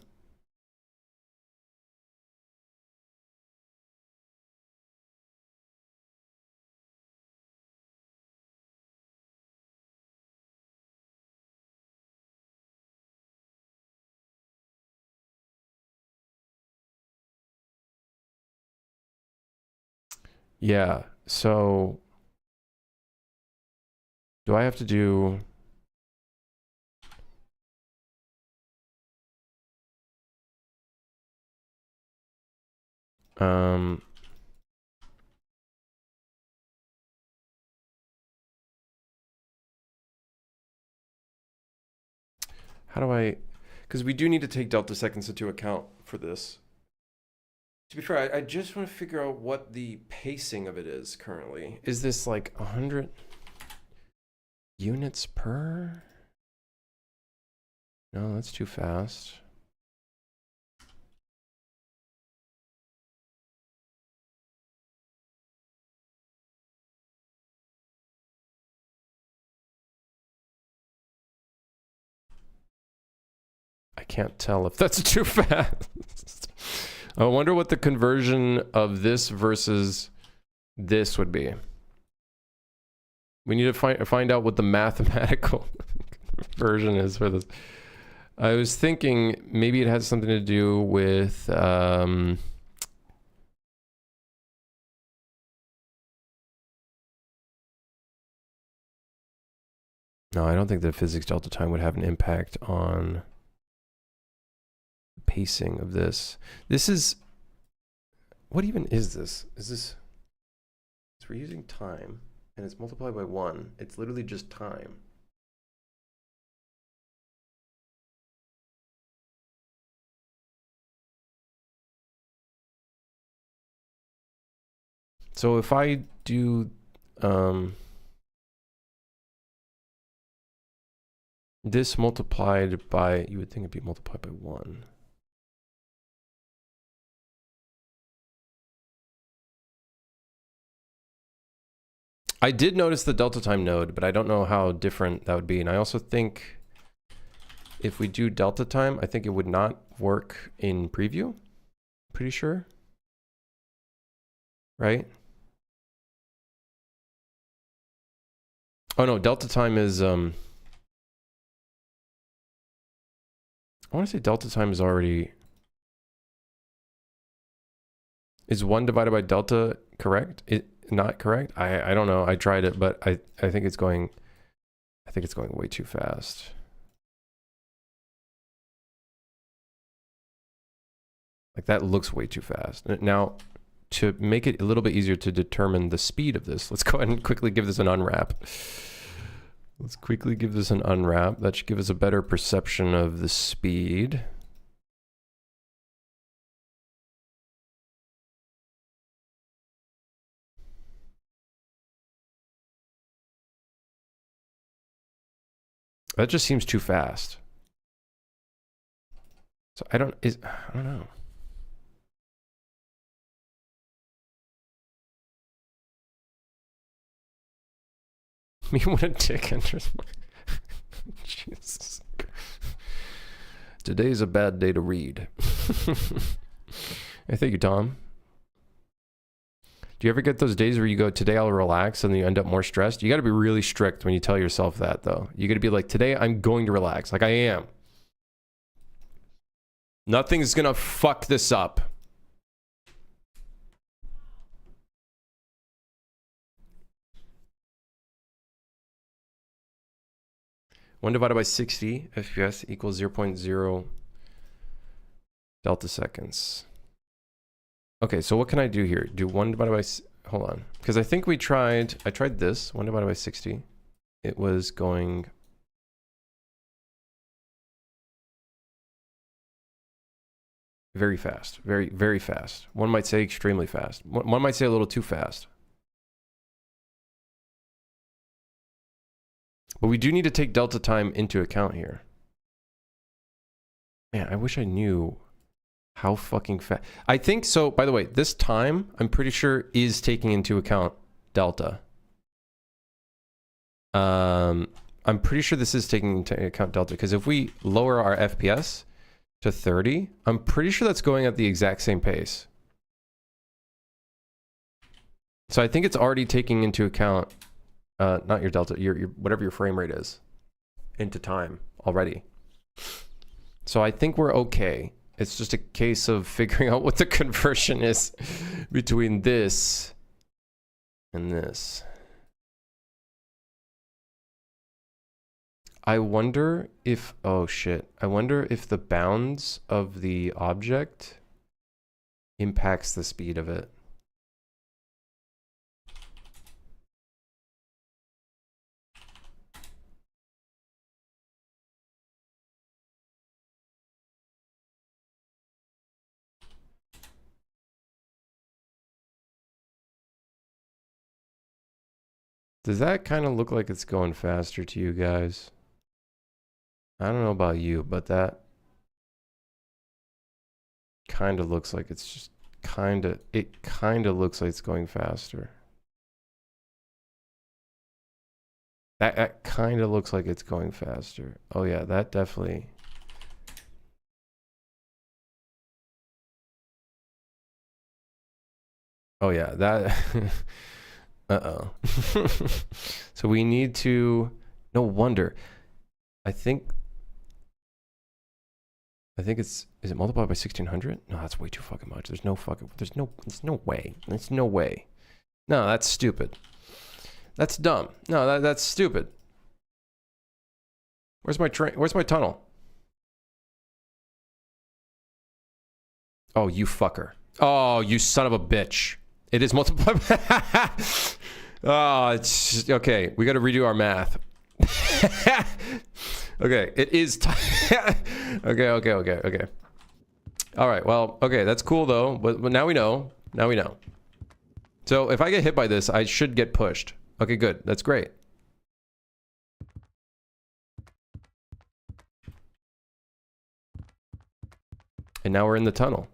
Speaker 1: Yeah, so do I have to do how do I, because we do need to take delta seconds into account for this. To be fair, I just want to figure out what the pacing of it is currently. Is this like 100 units per? No, that's too fast. I can't tell if that's too fast. I wonder what the conversion of this versus this would be. We need to find out what the mathematical version is for this. I was thinking maybe it has something to do with no, I don't think the physics delta time would have an impact on the pacing of this. This is, what even is this? Is this, so we're using time and it's multiplied by 1. It's literally just time. So if I do this multiplied by, you would think it'd be multiplied by 1. I did notice the delta time node, but I don't know how different that would be. And I also think if we do delta time, I think it would not work in preview. Pretty sure. Right? Oh no, delta time is I want to say delta time is already, is 1 divided by delta correct? Not correct? I don't know. I tried it, but I think it's going, way too fast. Like that looks way too fast. Now, to make it a little bit easier to determine the speed of this, let's go ahead and quickly give this an unwrap. Let's quickly give this an unwrap. That should give us a better perception of the speed. That just seems too fast. So I don't know. Me when a dick enters my Jesus. Today's a bad day to read. Hey, thank you, Tom. Do you ever get those days where you go, today I'll relax, and then you end up more stressed? You got to be really strict when you tell yourself that, though. You got to be like, today I'm going to relax. Like I am. Nothing's going to fuck this up. One divided by 60 FPS equals 0.0 delta seconds. Okay, so what can I do here? Do 1 divided by... Hold on. Because I think I tried this. 1 divided by 60. It was going... very fast. Very, very fast. One might say extremely fast. One might say a little too fast. But we do need to take delta time into account here. Man, I wish I knew how fucking fast. I think so, by the way, this time, I'm pretty sure, is taking into account delta. I'm pretty sure this is taking into account delta, because if we lower our FPS to 30, I'm pretty sure that's going at the exact same pace. So I think it's already taking into account not your delta, your whatever your frame rate is into time already. So I think we're okay. It's just a case of figuring out what the conversion is between this and this. I wonder if, oh shit. I wonder if the bounds of the object impacts the speed of it. Does that kind of look like it's going faster to you guys? I don't know about you, but that kind of looks like it's just it kind of looks like it's going faster. That kind of looks like it's going faster. Oh yeah, that definitely. Oh yeah, that. Uh-oh. So we need to. No wonder. I think it's, is it multiplied by 1600? No, that's way too fucking much. There's no way. There's no way. No, that's stupid. That's dumb. No, that's stupid. Where's my train? Where's my tunnel? Oh, you fucker. Oh, you son of a bitch. It is multiplied by... Oh, it's... Okay, we got to redo our math. Okay, it is... Okay. All right, well, okay, that's cool, though. But now we know. Now we know. So if I get hit by this, I should get pushed. Okay, good. That's great. And now we're in the tunnel.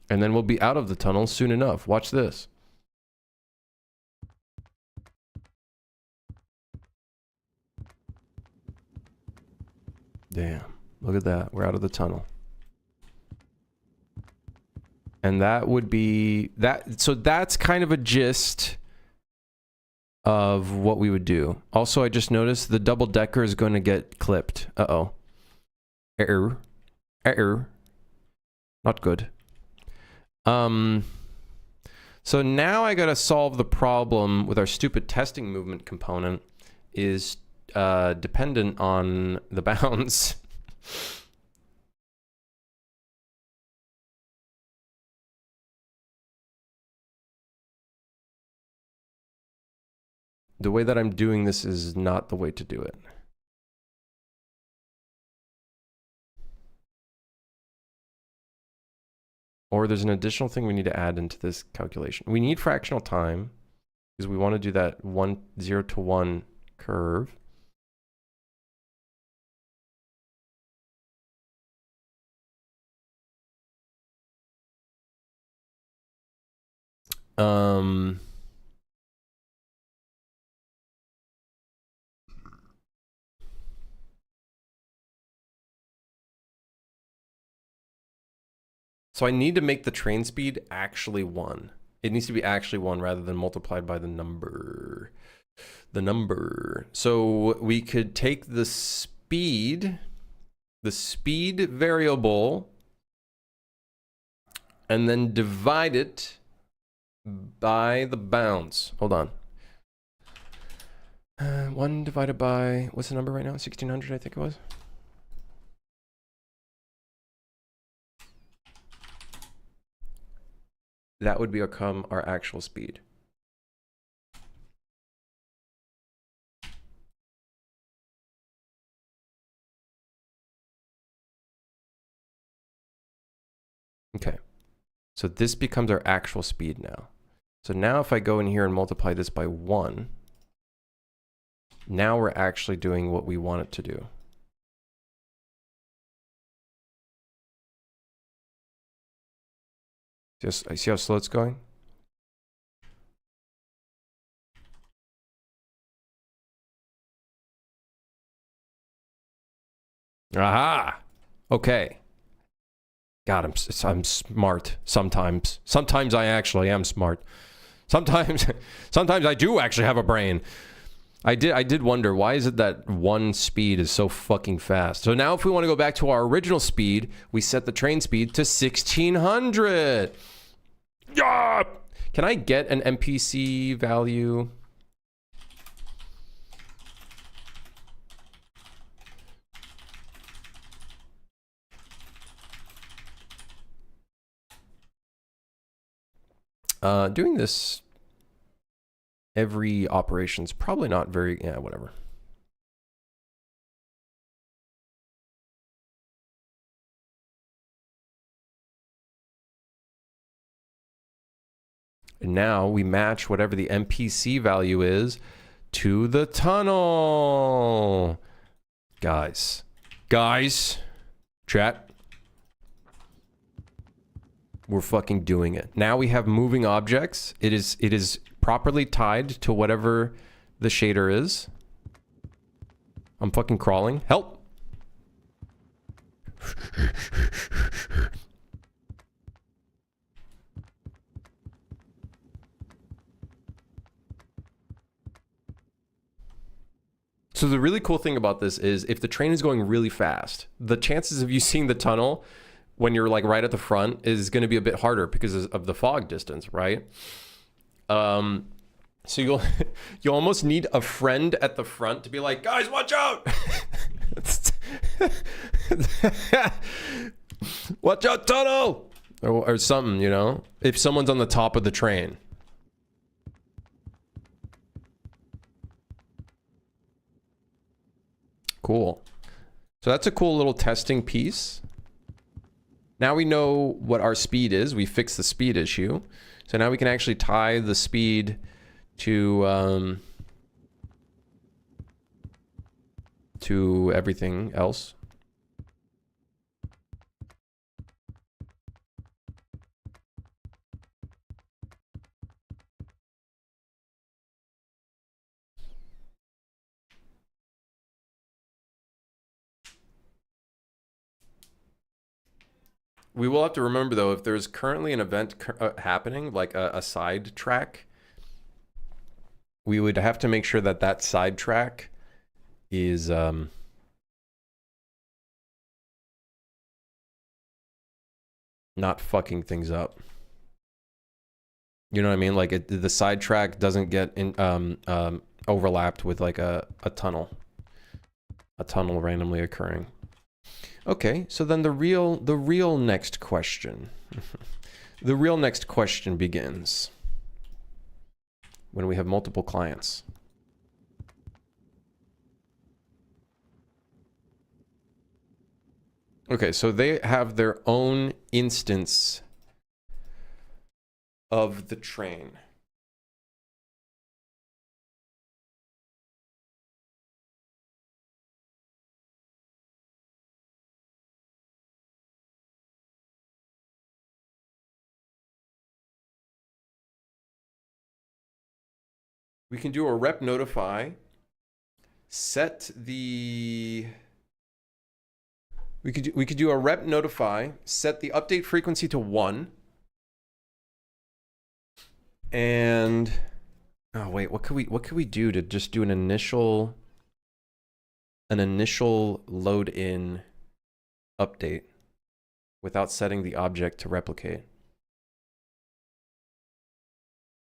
Speaker 1: And then we'll be out of the tunnel soon enough. Watch this. Damn. Look at that. We're out of the tunnel. And that would be that. So that's kind of a gist of what we would do. Also, I just noticed the double decker is going to get clipped. Uh-oh. Error. Not good. So now I gotta solve the problem with our stupid testing movement component is dependent on the bounds. The way that I'm doing this is not the way to do it. Or there's an additional thing we need to add into this calculation. We need fractional time. because we want to do that 0 to 1 curve. So I need to make the train speed actually 1. It needs to be actually 1 rather than multiplied by the number. So we could take the speed variable, and then divide it by the bounds. Hold on. 1 divided by, what's the number right now? 1600, I think it was. That would become our actual speed. Okay. So this becomes our actual speed now. So now if I go in here and multiply this by 1, now we're actually doing what we want it to do. Just, I see how slow it's going? Aha! Okay. God, I'm smart sometimes. Sometimes I actually am smart. Sometimes I do actually have a brain. I did wonder, why is it that 1 speed is so fucking fast? So now if we want to go back to our original speed, we set the train speed to 1600. Yeah! Can I get an NPC value? Doing this every operation's probably not very, yeah, whatever. And now we match whatever the NPC value is to the tunnel. Guys, chat. We're fucking doing it. Now we have moving objects. It is properly tied to whatever the shader is. I'm fucking crawling. Help! So the really cool thing about this is if the train is going really fast, the chances of you seeing the tunnel when you're like right at the front is going to be a bit harder because of the fog distance, right? So you'll almost need a friend at the front to be like, guys, watch out! Watch out, tunnel! Or something, you know? If someone's on the top of the train. Cool. So that's a cool little testing piece. Now we know what our speed is. We fixed the speed issue. So now we can actually tie the speed to everything else. We will have to remember, though, if there's currently an event happening, like a side track, we would have to make sure that that side track is not fucking things up. You know what I mean? Like the side track doesn't get overlapped with like a tunnel randomly occurring. Okay, so then the real next question. The real next question begins when we have multiple clients. Okay, so they have their own instance of the train. We can do a rep notify, set the... We could do a rep notify, set the update frequency to 1. And oh wait, what could we do to just do an initial load in update without setting the object to replicate?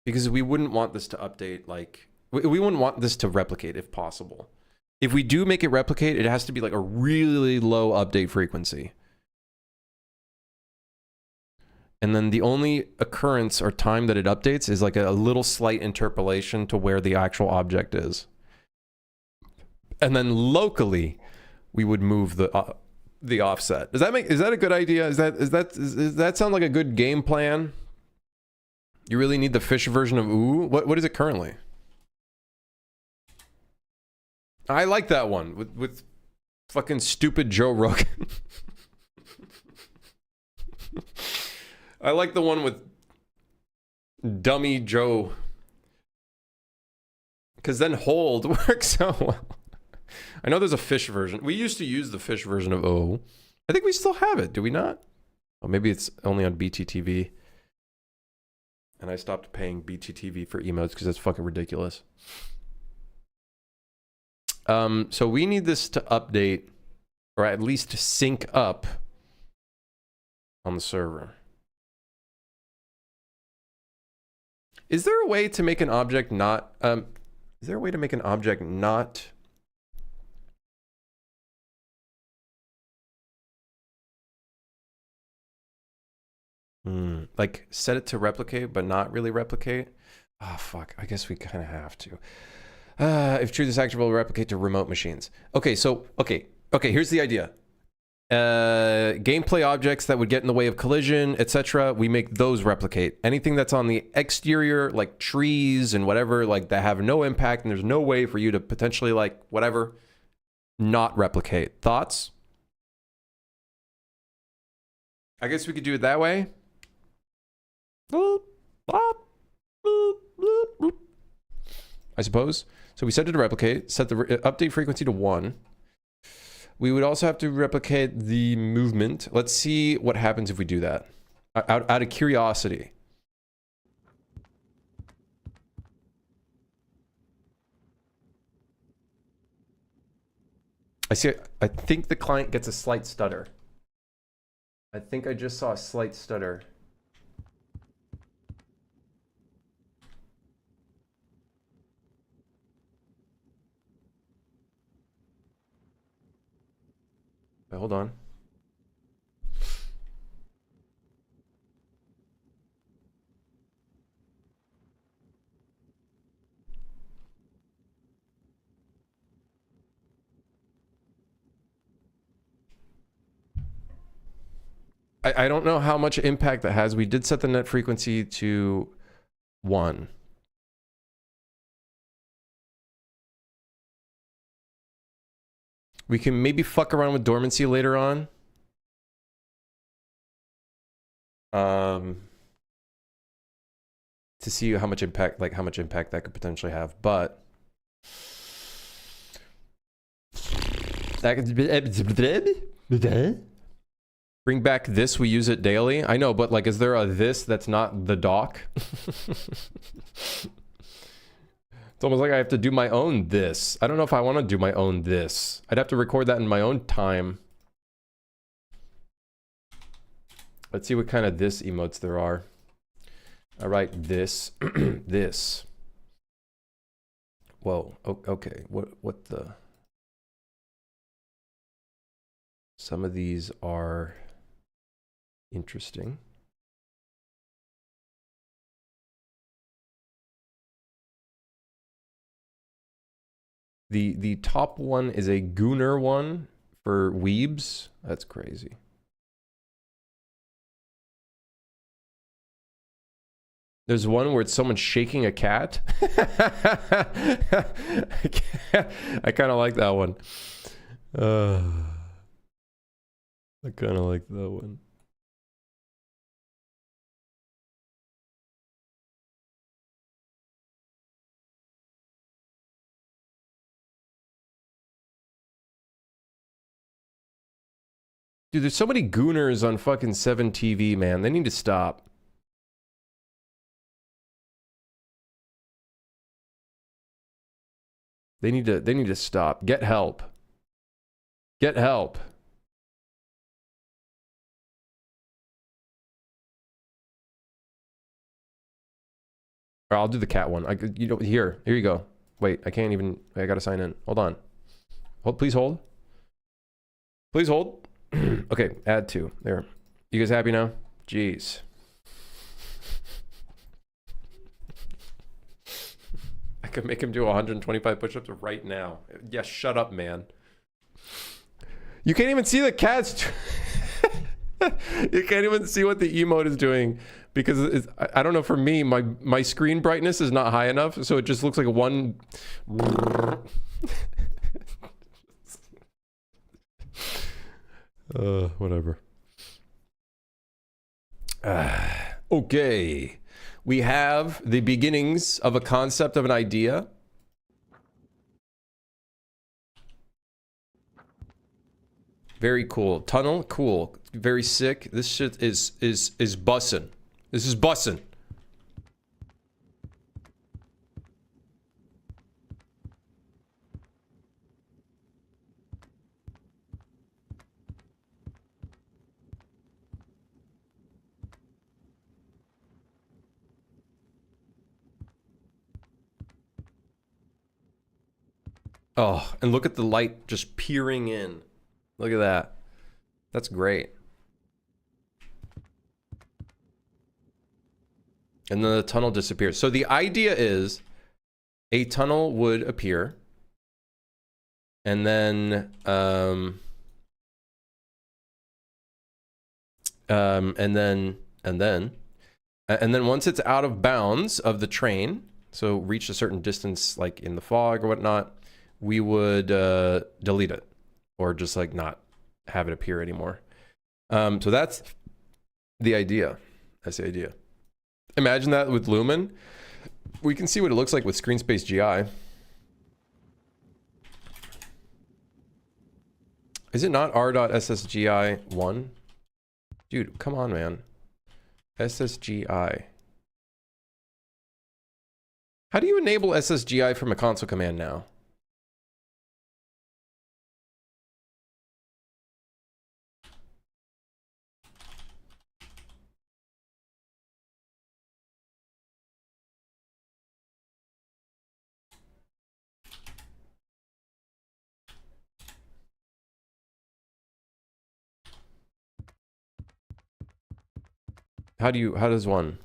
Speaker 1: Because we wouldn't want this to update, like we wouldn't want this to replicate if possible. If we do make it replicate, it has to be like a really low update frequency. And then the only occurrence or time that it updates is like a little slight interpolation to where the actual object is. And then locally, we would move the offset. Is that a good idea? Does that sound like a good game plan? You really need the fish version of ooh? What is it currently? I like that one with fucking stupid Joe Rogan. I like the one with dummy Joe. Because then hold works so well. I know there's a fish version. We used to use the fish version of O. I think we still have it, do we not? Oh, maybe it's only on BTTV. And I stopped paying BTTV for emotes because that's fucking ridiculous. So we need this to update, or at least to sync up on the server. Is there a way to make an object not, like set it to replicate, but not really replicate? Ah, fuck, I guess we kind of have to. If true, this action will replicate to remote machines. Okay, so, okay, here's the idea. Gameplay objects that would get in the way of collision, etc., we make those replicate. Anything that's on the exterior, like trees and whatever, like that have no impact, and there's no way for you to potentially, like, whatever, not replicate. Thoughts? I guess we could do it that way. I suppose. So we set it to replicate, set the update frequency to 1. We would also have to replicate the movement. Let's see what happens if we do that. Out of curiosity. I think the client gets a slight stutter. I think I just saw a slight stutter. Wait, hold on. I don't know how much impact that has. We did set the net frequency to 1. We can maybe fuck around with dormancy later on. To see how much impact, that could potentially have, but bring back this, we use it daily. I know, but like, is there a this that's not the doc? It's almost like I have to do my own this. I don't know if I want to do my own this. I'd have to record that in my own time. Let's see what kind of this emotes there are. All right, this, this. Whoa, okay, what the? Some of these are interesting. The top one is a Gooner one for weebs. That's crazy. There's one where it's someone shaking a cat. I kind of like that one. I kind of like that one. Dude, there's so many gooners on fucking 7TV, man. They need to stop. They need to stop. Get help. Get help. Or I'll do the cat one. You know, here you go. Wait, I can't even. I gotta sign in. Hold on. Hold, please hold. Please hold. Okay, add two. There. You guys happy now? Jeez. I could make him do 125 push-ups right now. Yeah, shut up, man. You can't even see the cats. You can't even see what the emote is doing because I don't know. For me, my screen brightness is not high enough, so it just looks like a one. Whatever. Okay, we have the beginnings of a concept of an idea. Very cool. Tunnel, cool. Very sick. This shit is bussin'. This is bussin'. Oh, and look at the light just peering in. Look at that. That's great. And then the tunnel disappears. So the idea is a tunnel would appear. And then and then once it's out of bounds of the train, so reached a certain distance like in the fog or whatnot, we would delete it or just like not have it appear anymore. So that's the idea. That's the idea. Imagine that with Lumen. We can see what it looks like with screen space GI. Is it not r.ssgi1? Dude, come on, man. SSGI. How do you enable SSGI from a console command now? How does one?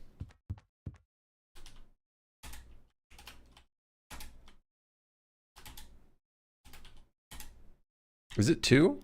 Speaker 1: Is it 2?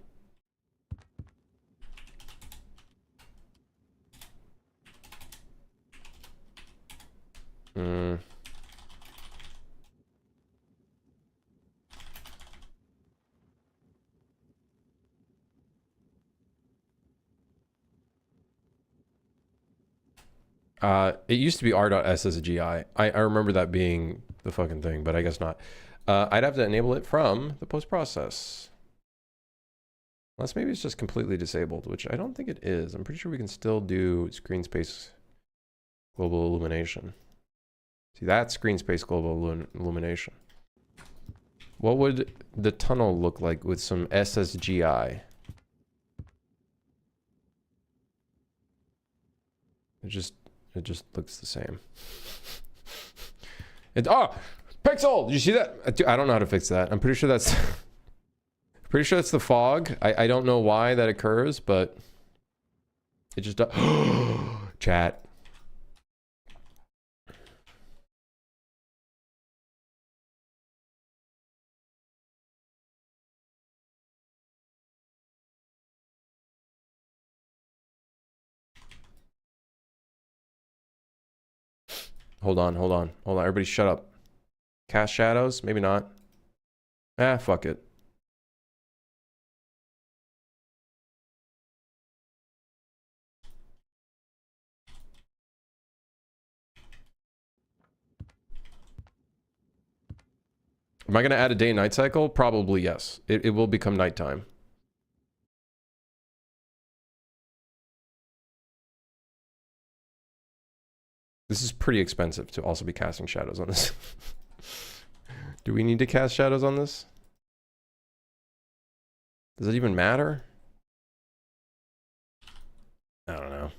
Speaker 1: It used to be r.ssgi. I remember that being the fucking thing, but I guess not. I'd have to enable it from the post process. Unless maybe it's just completely disabled, which I don't think it is. I'm pretty sure we can still do screen space global illumination. See, that's screen space global illumination. What would the tunnel look like with some SSGI? It just looks the same. Oh, Pixel! Did you see that? I don't know how to fix that. I'm pretty sure that's pretty sure that's the fog. I don't know why that occurs, but it just does. Chat. Hold on. Everybody shut up. Cast shadows? Maybe not. Fuck it. Am I going to add a day and night cycle? Probably yes. It will become nighttime. This is pretty expensive to also be casting shadows on this. Do we need to cast shadows on this? Does it even matter? I don't know.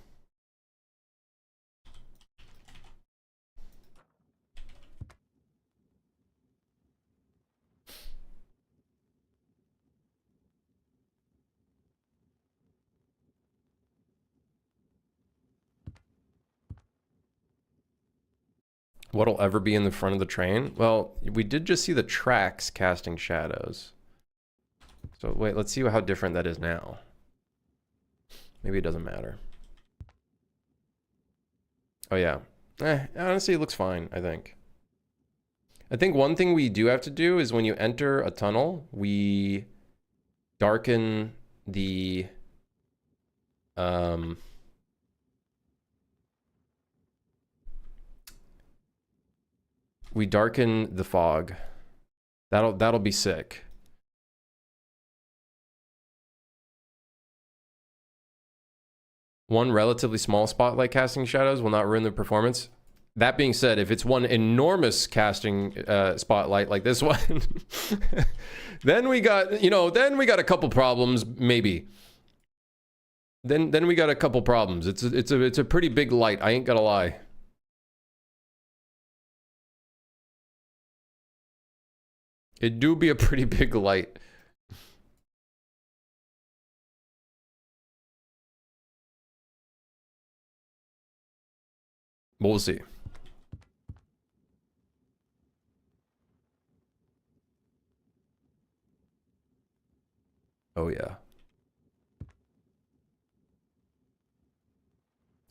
Speaker 1: What'll ever be in the front of the train? Well, we did just see the tracks casting shadows. So wait, let's see how different that is now. Maybe it doesn't matter. Oh yeah. Honestly, it looks fine, I think. I think one thing we do have to do is when you enter a tunnel, we darken the fog. That'll be sick. One relatively small spotlight casting shadows will not ruin the performance. That being said, if it's one enormous casting spotlight like this one, then we got, you know, then we got a couple problems, maybe. Then we got a couple problems. It's a pretty big light, I ain't gonna lie. It do be a pretty big light. But we'll see. Oh yeah.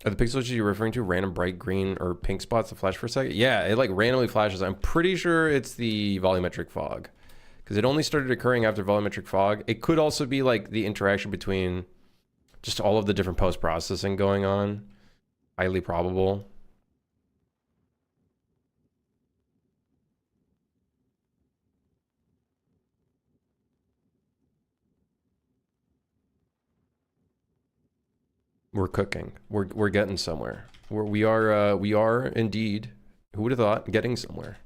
Speaker 1: Are the pixels you're referring to random bright green or pink spots that flash for a second? Yeah, it like randomly flashes. I'm pretty sure it's the volumetric fog, because it only started occurring after volumetric fog. It could also be like the interaction between just all of the different post-processing going on. Highly probable. We're cooking. We're getting somewhere. We are indeed, who would have thought, getting somewhere.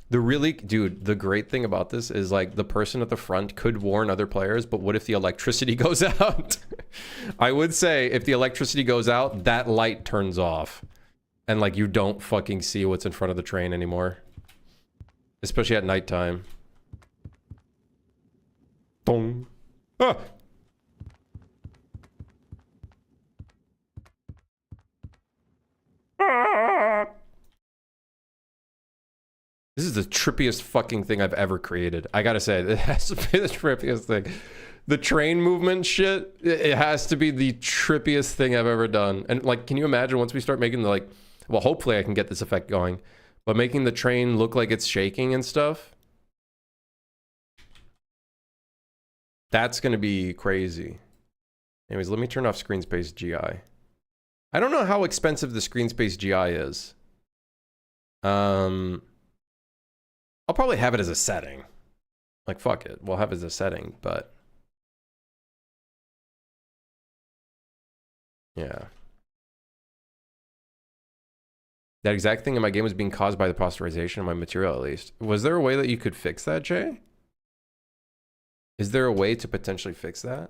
Speaker 1: Dude, the great thing about this is like the person at the front could warn other players, but what if the electricity goes out? I would say if the electricity goes out, that light turns off. And like you don't fucking see what's in front of the train anymore. Especially at nighttime. Boom. Ah! This is the trippiest fucking thing I've ever created. I gotta say, it has to be the trippiest thing. The train movement shit, it has to be the trippiest thing I've ever done. And like, can you imagine once we start making the like, well, hopefully I can get this effect going, but making the train look like it's shaking and stuff. That's gonna be crazy. Anyways, let me turn off screen space GI. I don't know how expensive the screen space GI is. I'll probably have it as a setting. Like, fuck it. We'll have it as a setting, but... yeah. That exact thing in my game was being caused by the posterization of my material, at least. Was there a way that you could fix that, Jay? Is there a way to potentially fix that?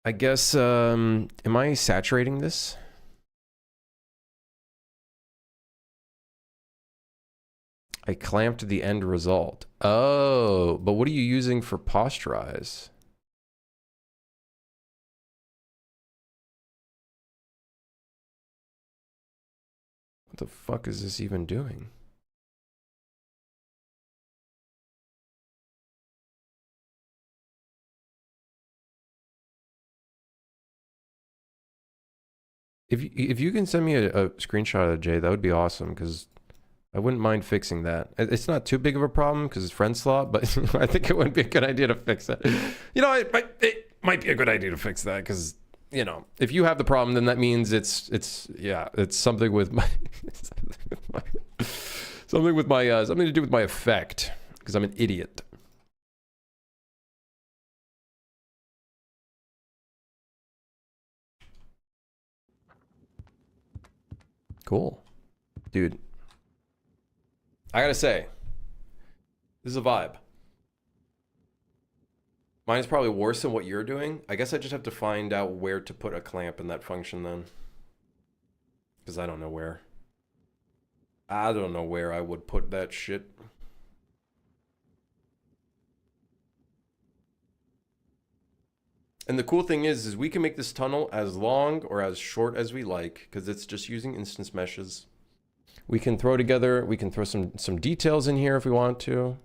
Speaker 1: I guess, am I saturating this? I clamped the end result. Oh, but what are you using for posterize? What the fuck is this even doing? If you can send me a screenshot of it, Jay, that would be awesome, because I wouldn't mind fixing that. It's not too big of a problem because it's friendslop, but I think it wouldn't be a good idea to fix that. You know, it might be a good idea to fix that because, you know, if you have the problem, then that means it's something with my something to do with my effect, because I'm an idiot. Cool. Dude. I gotta say, this is a vibe. Mine is probably worse than what you're doing. I guess I just have to find out where to put a clamp in that function then. Because I don't know where. I don't know where I would put that shit. And the cool thing is we can make this tunnel as long or as short as we like, because it's just using instance meshes. We can throw some details in here if we want to.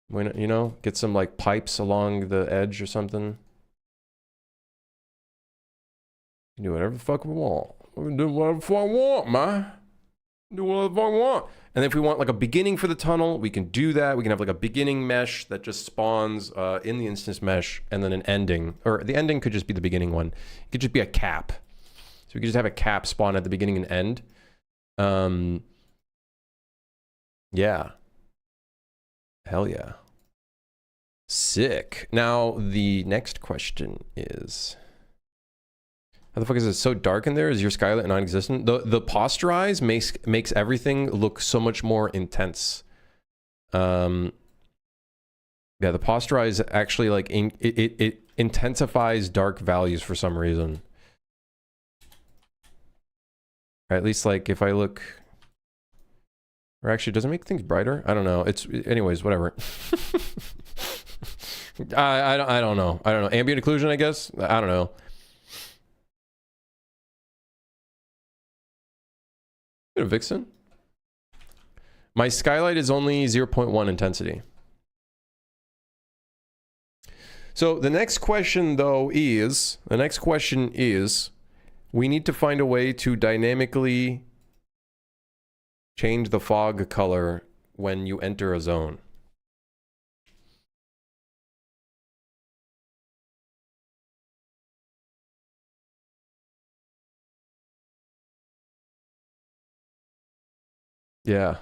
Speaker 1: When, you know, get some like pipes along the edge or something. You do whatever the fuck we want. We can do whatever the fuck I want, man. Do whatever the fuck I want. And if we want like a beginning for the tunnel, we can do that. We can have like a beginning mesh that just spawns in the instance mesh, and then an ending. Or the ending could just be the beginning one. It could just be a cap. So we could just have a cap spawn at the beginning and end. Yeah. Hell yeah. Sick. Now, the next question is... How the fuck is it so dark in there? Is your skylight non-existent? The posterize makes everything look so much more intense. Yeah, the posterize actually like it intensifies dark values for some reason. Or at least like if I look, or actually does it make things brighter? I don't know. It's anyways, whatever. I don't know. I don't know. Ambient occlusion, I guess. I don't know. Vixen. My skylight is only 0.1 intensity. So the next question though is, we need to find a way to dynamically change the fog color when you enter a zone. Yeah.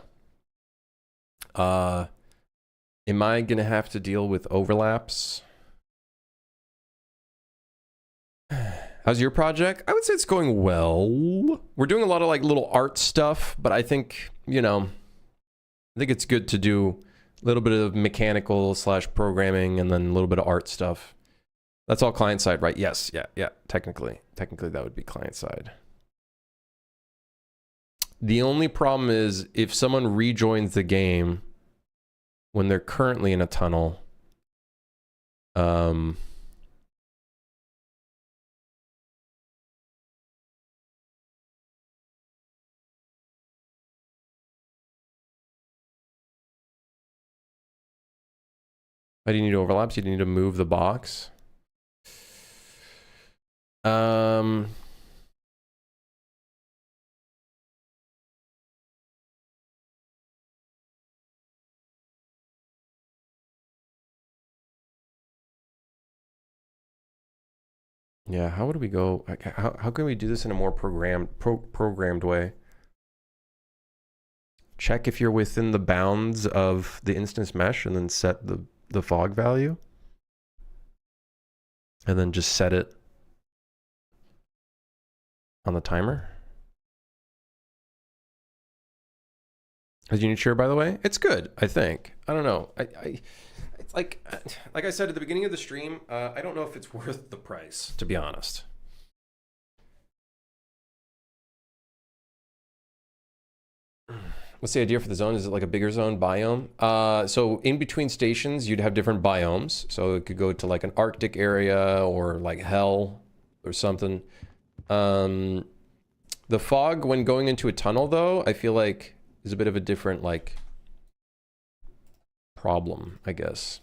Speaker 1: Am I gonna have to deal with overlaps? How's your project? I would say it's going well. We're doing a lot of like little art stuff, but I think, you know, I think it's good to do a little bit of mechanical / programming and then a little bit of art stuff. That's all client side, right? Yes, yeah. Technically that would be client side. The only problem is if someone rejoins the game when they're currently in a tunnel, I do you need overlaps? You need to move the box. Yeah, how would we go? How can we do this in a more programmed way? Check if you're within the bounds of the instance mesh and then set the fog value. And then just set it on the timer. How's Unit Share, by the way? It's good, I think. I don't know. It's like I said at the beginning of the stream, I don't know if it's worth the price, to be honest. What's the idea for the zone? Is it like a bigger zone biome? So in between stations, you'd have different biomes. So it could go to like an Arctic area or like hell or something. The fog when going into a tunnel, though, I feel like is a bit of a different like problem, I guess.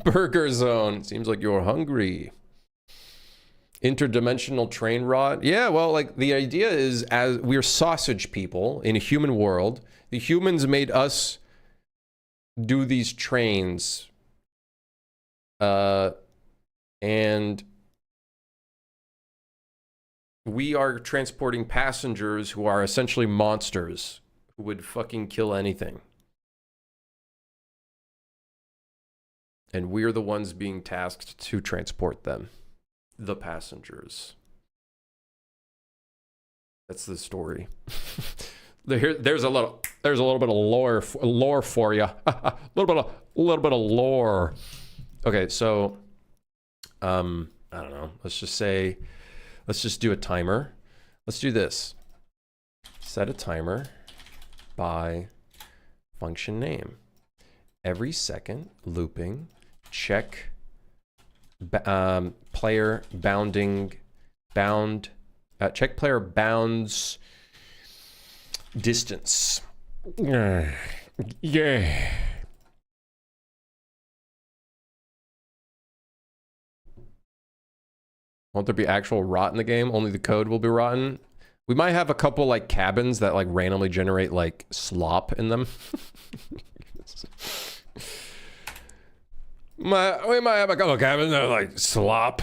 Speaker 1: Burger zone. Seems like you're hungry. Interdimensional train rot. Yeah, well, like the idea is as we're sausage people in a human world, the humans made us do these trains. And we are transporting passengers who are essentially monsters who would fucking kill anything. And we're the ones being tasked to transport them, the passengers. That's the story. There's a little bit of lore for you. a little bit of lore. Okay, so I don't know. Let's just do a timer. Let's do this. Set a timer by function name. Every second, looping, check player check player bounds distance. Yeah. Won't there be actual rot in the game? Only the code will be rotten. We might have a couple like cabins that like randomly generate like slop in them. We might have a couple cabins that are like slop.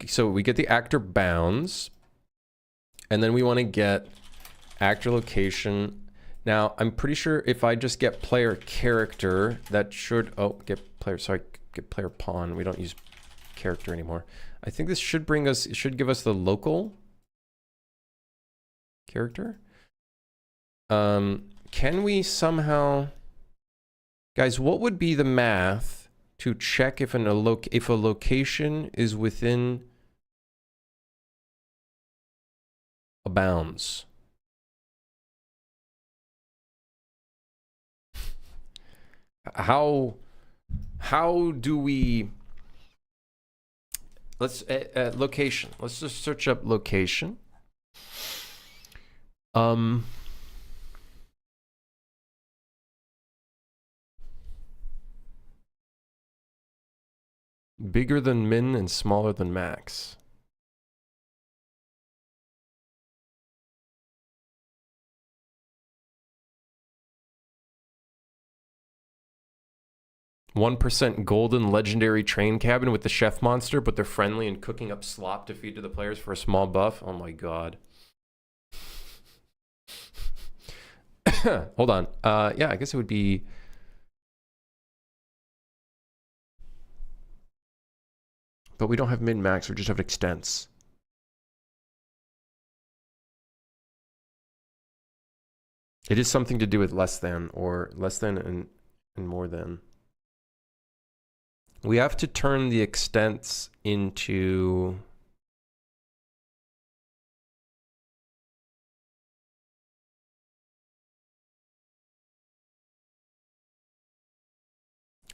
Speaker 1: So we get the actor bounds, and then we want to get actor location. Now, I'm pretty sure if I just get player character, that should, get player pawn. We don't use character anymore. I think this should bring us, it should give us the local character. Can we somehow, guys, what would be the math to check if if a location is within a bounds? How do we, let's location, let's just search up location. Bigger than min and smaller than max. %1 golden legendary train cabin with the chef monster, but they're friendly and cooking up slop to feed to the players for a small buff. Oh my god. Hold on. Yeah, I guess it would be... But we don't have min-max, we just have extents. It is something to do with less than, or less than and more than. We have to turn the extents into...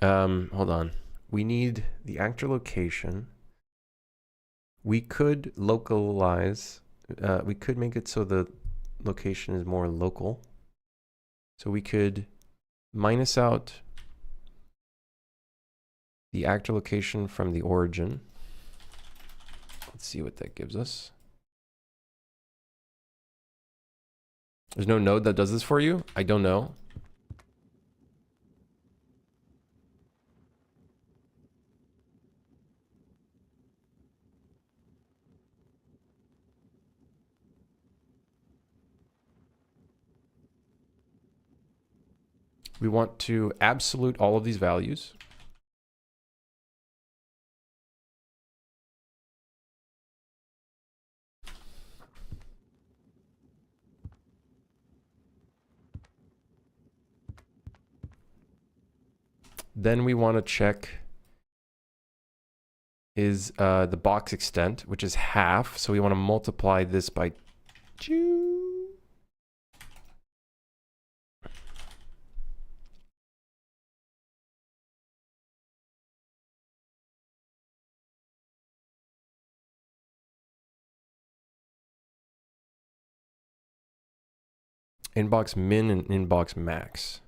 Speaker 1: hold on. We need the actor location. We could localize, we could make it so the location is more local. So we could minus out the actor location from the origin. Let's see what that gives us. There's no node that does this for you? I don't know. We want to absolute all of these values. Then we want to check is the box extent, which is half. So we want to multiply this by 2. Inbox min and inbox max.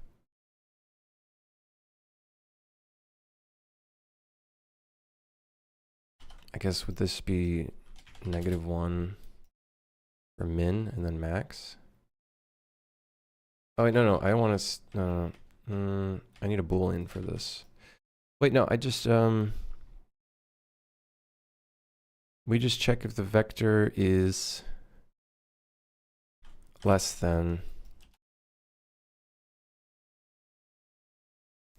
Speaker 1: I guess would this be -1 for min and then max? Oh wait, no, I want to. I need a boolean for this. Wait, no, we just check if the vector is less than.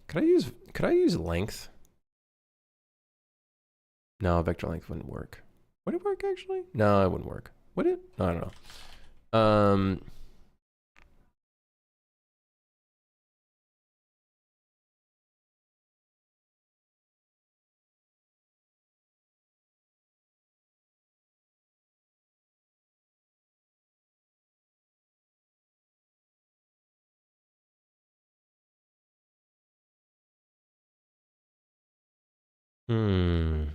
Speaker 1: Could I use length? No, vector length wouldn't work. Would it work actually? No, it wouldn't work. Would it? No, I don't know. Hmm.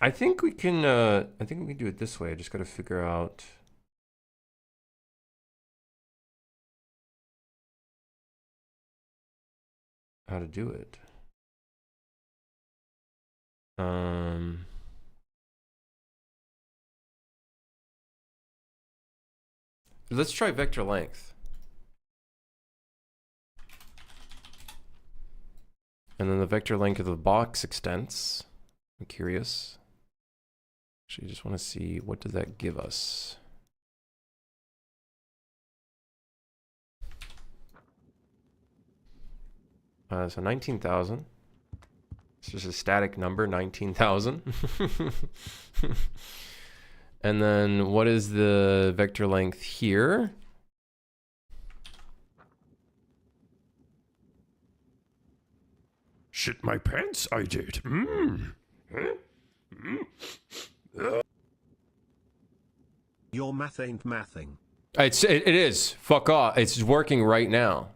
Speaker 1: I think we can do it this way. I just gotta figure out how to do it. Let's try vector length. And then the vector length of the box extents. I'm curious. Actually, just want to see what does that give us. So 19,000. It's just a static number, 19,000. And then what is the vector length here?
Speaker 2: Shit my pants, I did.
Speaker 3: Your math ain't mathing.
Speaker 1: It is. Fuck off. It's working right now.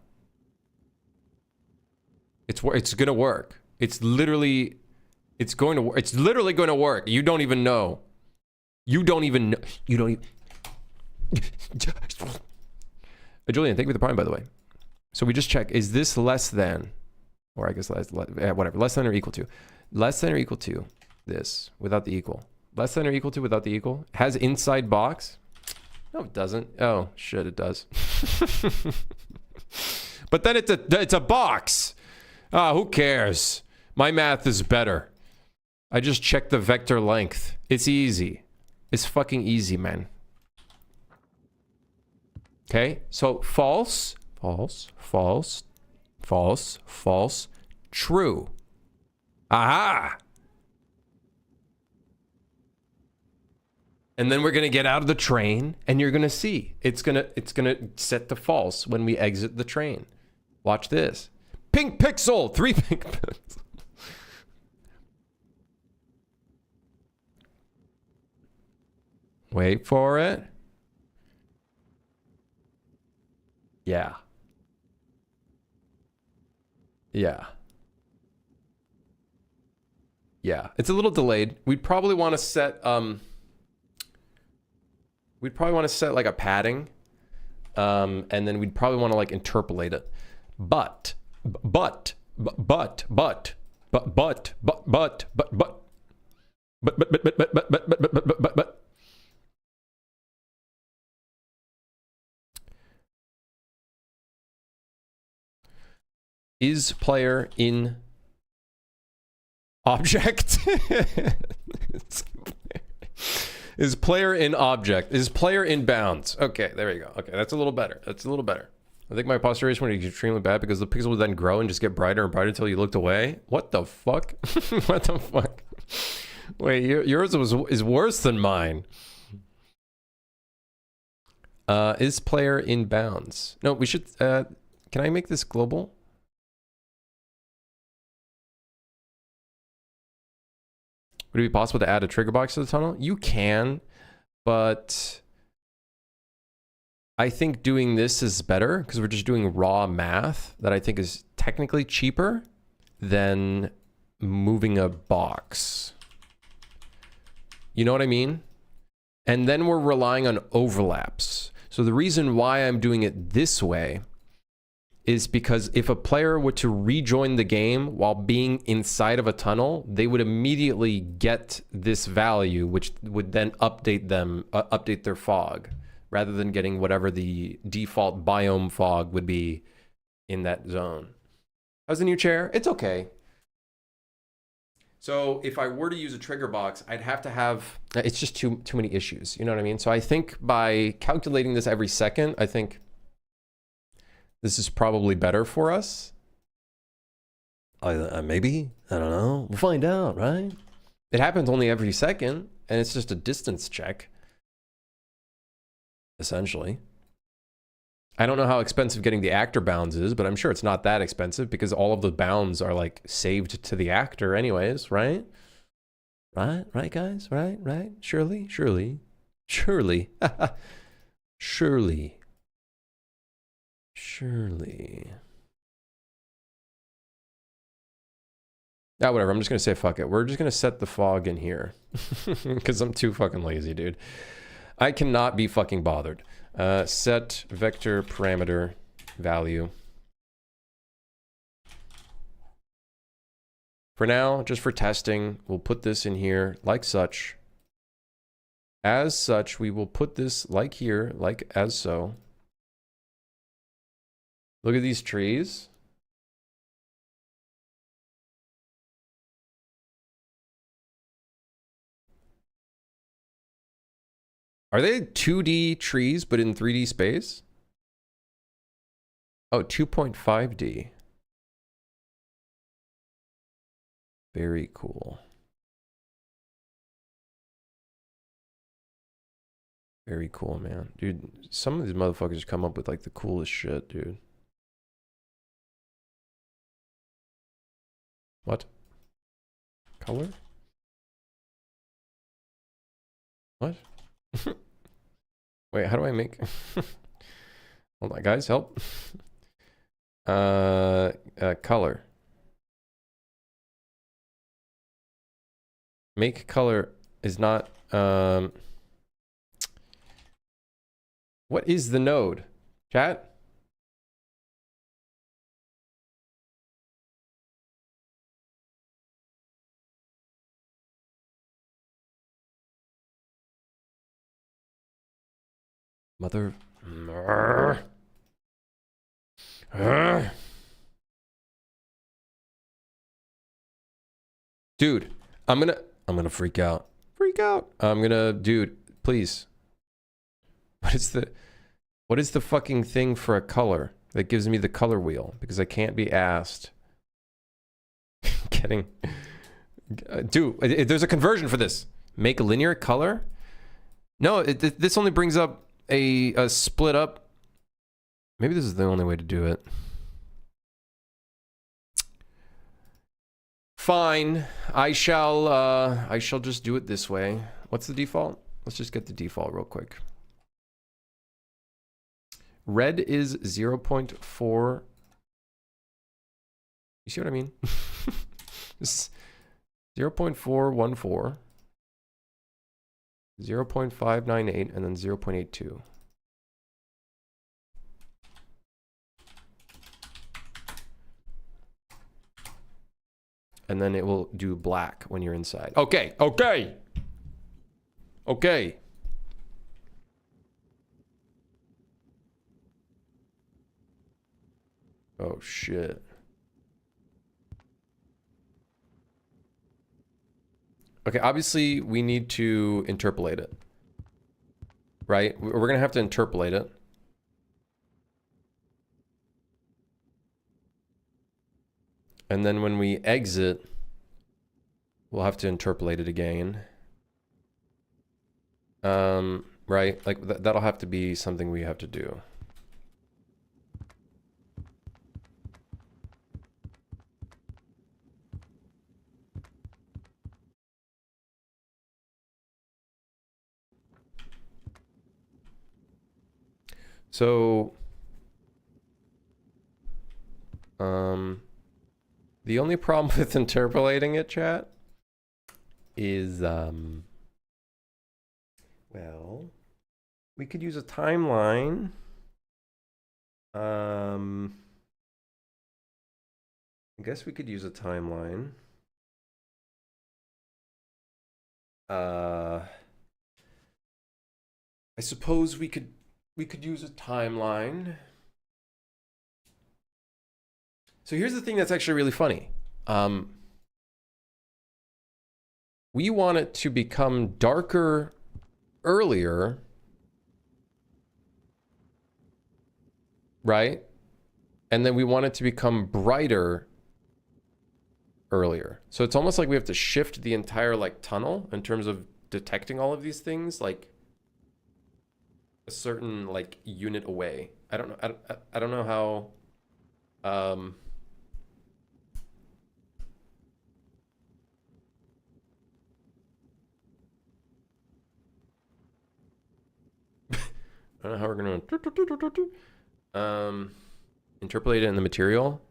Speaker 1: It's gonna work. It's literally going to work. It's literally going to work. You don't even know. You don't even know. You don't even. Julian, thank you for the prime, by the way. So we just check. Is this less than, or I guess whatever, less than or equal to? Less than or equal to this without the equal. Less than or equal to without the equal. Has inside box. No, it doesn't. Oh, shit, it does. But then it's a box. Ah, who cares? My math is better. I just checked the vector length. It's easy. It's fucking easy, man. Okay, so false, false, false, false, false, true. Aha! And then we're gonna get out of the train, and you're gonna see it's gonna set to false when we exit the train. Watch this. Pink pixel, 3 pink pixels. Wait for it. Yeah. Yeah. Yeah. It's a little delayed. We'd probably want to set like a padding. And then we'd probably want to like interpolate it. But is player in object? Is player in object? Is player in bounds? Okay, there you go. Okay, that's a little better. That's a little better. I think my posturation would be extremely bad because the pixel would then grow and just get brighter and brighter until you looked away. What the fuck? What the fuck? Wait, yours is worse than mine. Is player in bounds? No, we should. Can I make this global? Would it be possible to add a trigger box to the tunnel? You can, but I think doing this is better because we're just doing raw math that I think is technically cheaper than moving a box. You know what I mean? And then we're relying on overlaps. So the reason why I'm doing it this way is because if a player were to rejoin the game while being inside of a tunnel, they would immediately get this value, which would then update them, update their fog, rather than getting whatever the default biome fog would be in that zone. How's the new chair? It's okay. So if I were to use a trigger box, I'd have to have, it's just too many issues. You know what I mean? So I think by calculating this every second, I think this is probably better for us. Maybe, I don't know. We'll find out, right? It happens only every second, and it's just a distance check, essentially. I don't know how expensive getting the actor bounds is, but I'm sure it's not that expensive because all of the bounds are like saved to the actor anyways, right? Right, guys? Right? Surely. Surely. Ah, whatever. I'm just going to say fuck it. We're just going to set the fog in here because I'm too fucking lazy, dude. I cannot be fucking bothered. Set vector parameter value. For now, just for testing, we'll put this in here like such. As such, we will put this like here, like as so. Look at these trees. Are they 2D trees, but in 3D space? Oh, 2.5D. Very cool. Very cool, man. Dude, some of these motherfuckers come up with like the coolest shit, dude. What? Color? What? Wait, how do I make... Hold on, guys, help. Color. Make color is not... What is the node? Chat? Mother... Dude, I'm gonna freak out. Dude, please. What is the fucking thing for a color that gives me the color wheel? Because I can't be asked. Getting... Dude, there's a conversion for this. Make a linear color? No, this only brings up a split up. Maybe this is the only way to do it. Fine. I shall just do it this way. What's the default? Let's just get the default real quick. Red is 0.4. You see what I mean? This 0.414, 0.598, and then 0.82. And then it will do black when you're inside. Okay. Oh, shit. Okay, obviously, we need to interpolate it. Right? We're going to have to interpolate it. And then when we exit, we'll have to interpolate it again. Right? Like, that'll have to be something we have to do. So, the only problem with interpolating it, chat, is, Well, we could use a timeline. I guess we could use a timeline. I suppose we could use a timeline. So here's the thing that's actually really funny. We want it to become darker earlier, right? And then we want it to become brighter earlier. So it's almost like we have to shift the entire like tunnel in terms of detecting all of these things like a certain like unit away. I don't know. I don't know how. I don't know how we're gonna interpolate it in the material.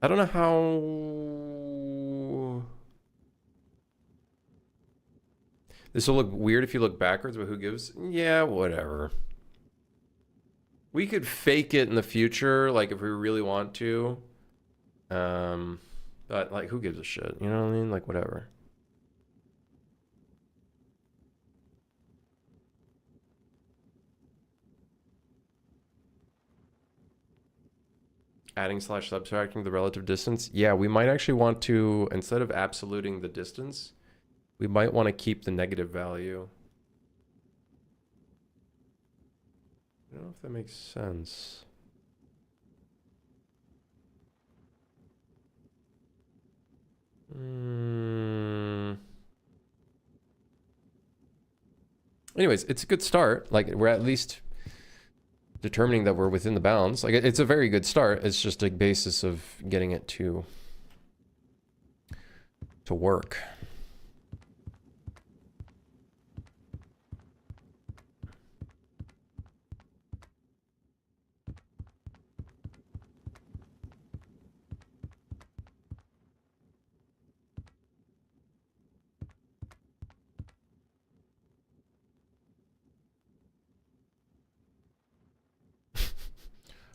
Speaker 1: I don't know how. This will look weird if you look backwards, but who gives? Yeah, whatever. We could fake it in the future, like if we really want to. But like, who gives a shit? You know what I mean? Like, whatever. Adding slash subtracting the relative distance. Yeah, we might actually want to, instead of absoluting the distance, we might want to keep the negative value. I don't know if that makes sense. Anyways, it's a good start. Like, we're at least determining that we're within the bounds. Like, it's a very good start. It's just a basis of getting it to work.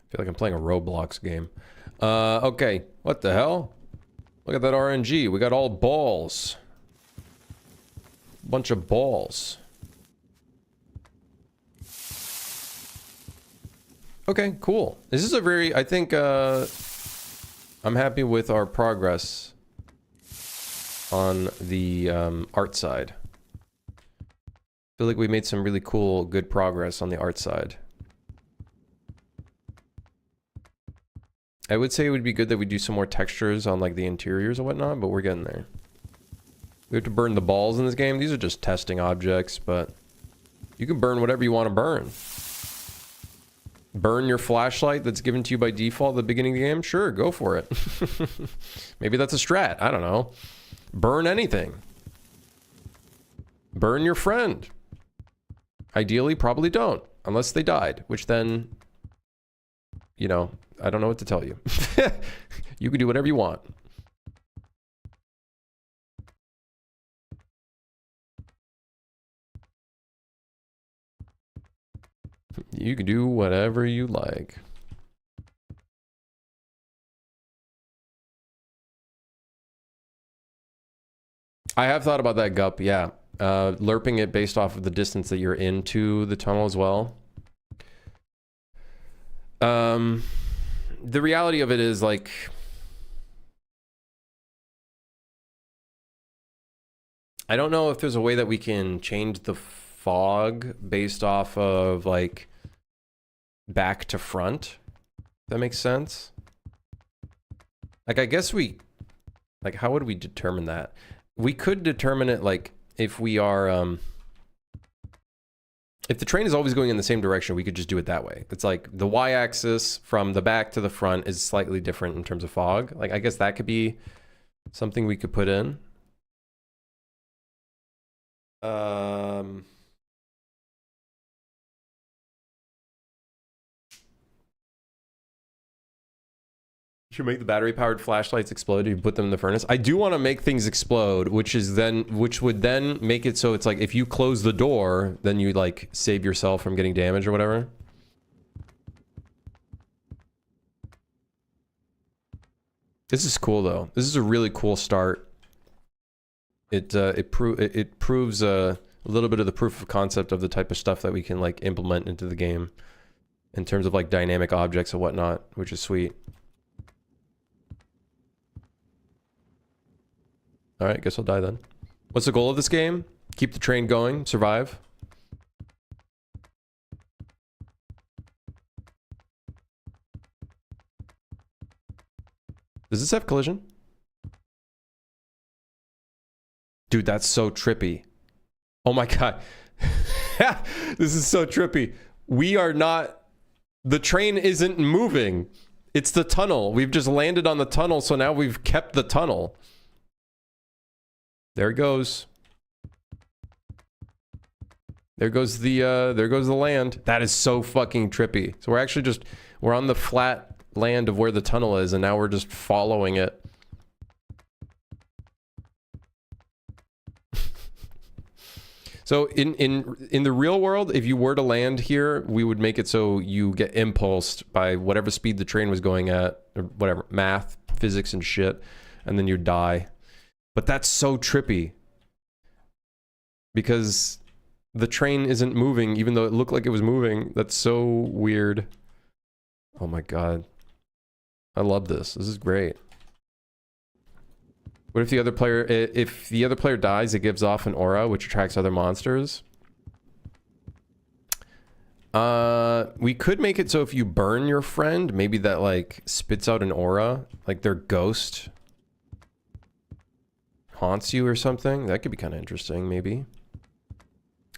Speaker 1: I feel like I'm playing a Roblox game. Okay. What the hell? Look at that RNG. We got all balls. Bunch of balls. Okay, cool. This is a very, I think, I'm happy with our progress on the art side. I feel like we made some really cool, good progress on the art side. I would say it would be good that we do some more textures on like the interiors and whatnot, but we're getting there. We have to burn the balls in this game. These are just testing objects, but you can burn whatever you want to burn. Burn your flashlight that's given to you by default at the beginning of the game? Sure, go for it. Maybe that's a strat. I don't know. Burn anything. Burn your friend. Ideally, probably don't. Unless they died, which then, you know, I don't know what to tell you. You can do whatever you want. You can do whatever you like. I have thought about that, Gup, yeah. Lerping it based off of the distance that you're into the tunnel as well. The reality of it is, like, I don't know if there's a way that we can change the fog based off of, like, back to front. That makes sense. Like, I guess we, like, how would we determine that? We could determine it, like, if we are, if the train is always going in the same direction, we could just do it that way. It's like the y-axis from the back to the front is slightly different in terms of fog. Like, I guess that could be something we could put in. You should make the battery-powered flashlights explode if you put them in the furnace. I do want to make things explode, which would then make it so it's like if you close the door, then you like save yourself from getting damaged or whatever. This is cool though. This is a really cool start. It proves a little bit of the proof of concept of the type of stuff that we can like implement into the game in terms of like dynamic objects and whatnot, which is sweet. All right, guess I'll die then. What's the goal of this game? Keep the train going, survive. Does this have collision? Dude, that's so trippy. Oh my god. This is so trippy. We are not... The train isn't moving. It's the tunnel. We've just landed on the tunnel, so now we've kept the tunnel. There it goes. There goes the land. That is so fucking trippy. So we're actually just... We're on the flat land of where the tunnel is, and now we're just following it. So in the real world, if you were to land here, we would make it so you get impulsed by whatever speed the train was going at, or whatever, math, physics and shit, and then you die. But that's so trippy. Because the train isn't moving, even though it looked like it was moving. That's so weird. Oh my god. I love this. This is great. What if the other player dies, it gives off an aura which attracts other monsters? We could make it so if you burn your friend, maybe that like spits out an aura, like their ghost haunts you or something. That could be kind of interesting, maybe.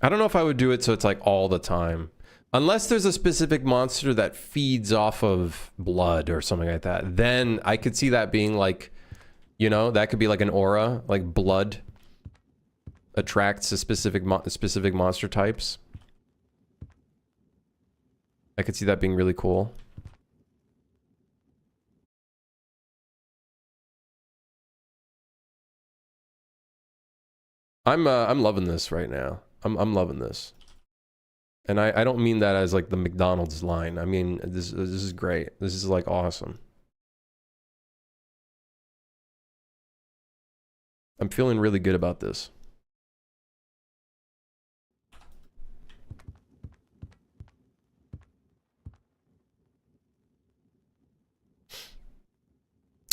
Speaker 1: I don't know if I would do it so it's like all the time. Unless there's a specific monster that feeds off of blood or something like that. Then I could see that being like, you know, that could be like an aura, like blood attracts a specific monster types. I could see that being really cool. I'm loving this right now. I'm loving this. And I don't mean that as like the McDonald's line. I mean, this is great. This is like awesome. I'm feeling really good about this.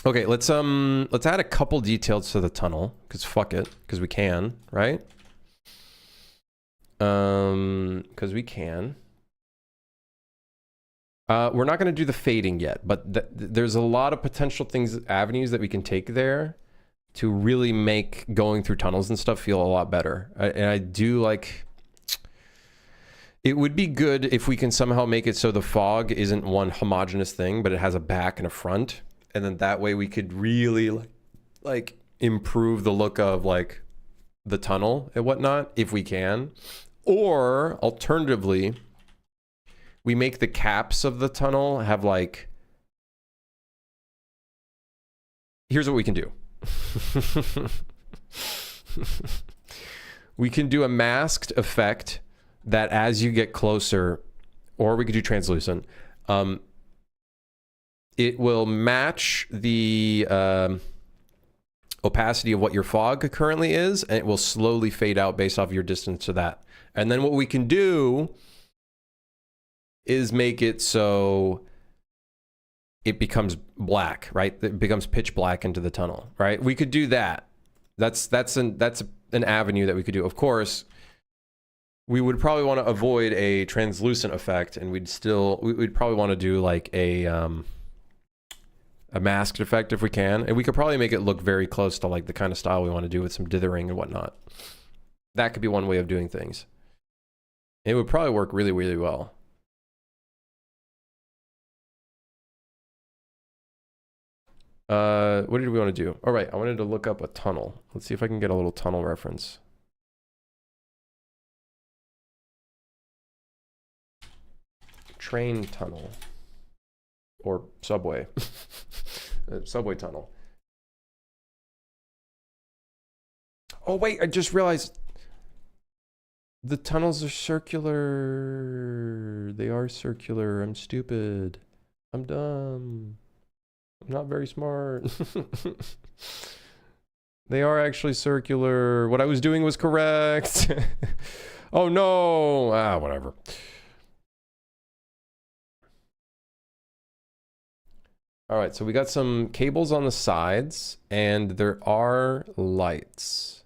Speaker 1: Okay, let's add a couple details to the tunnel, because fuck it, because we can, right? Because we can. We're not going to do the fading yet, but there's a lot of potential avenues that we can take there to really make going through tunnels and stuff feel a lot better. And I do like... It would be good if we can somehow make it so the fog isn't one homogeneous thing, but it has a back and a front. And then that way we could really like improve the look of like the tunnel and whatnot, if we can. Or alternatively, we make the caps of the tunnel have like... Here's what we can do. We can do a masked effect that as you get closer, or we could do translucent, it will match the opacity of what your fog currently is, and it will slowly fade out based off your distance to that. And then what we can do is make it so it becomes black, right? It becomes pitch black into the tunnel, right? We could do that. That's an avenue that we could do. Of course, we would probably want to avoid a translucent effect, and we'd probably want to do like a masked effect if we can, and we could probably make it look very close to like the kind of style we want to do with some dithering and whatnot. That could be one way of doing things. It would probably work really, really well. What did we want to do? All right, I wanted to look up a tunnel. Let's see if I can get a little tunnel reference. Train tunnel. Or subway. subway tunnel. Oh wait, I just realized the tunnels are circular. They are circular. I'm stupid. I'm dumb. I'm not very smart. They are actually circular. What I was doing was correct. Oh no. Ah, whatever. All right, so we got some cables on the sides, and there are lights.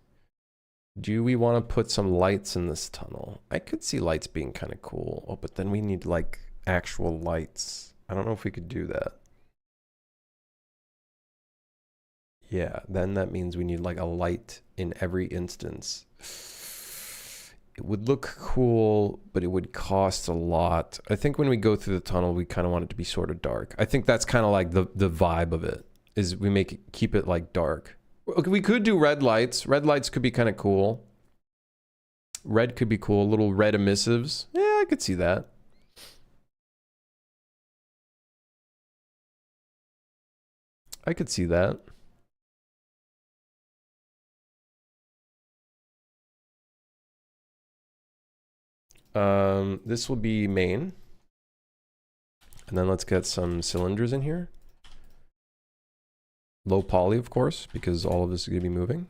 Speaker 1: Do we want to put some lights in this tunnel? I could see lights being kind of cool. Oh, but then we need like actual lights. I don't know if we could do that. Yeah, then that means we need like a light in every instance. It would look cool, but it would cost a lot. I think when we go through the tunnel, we kind of want it to be sort of dark. I think that's kind of like the vibe of it, is we make it, keep it like dark. We could do red lights. Red lights could be kind of cool. Red could be cool. Little red emissives. Yeah, I could see that. I could see that. This will be main. And then let's get some cylinders in here. Low poly, of course, because all of this is going to be moving.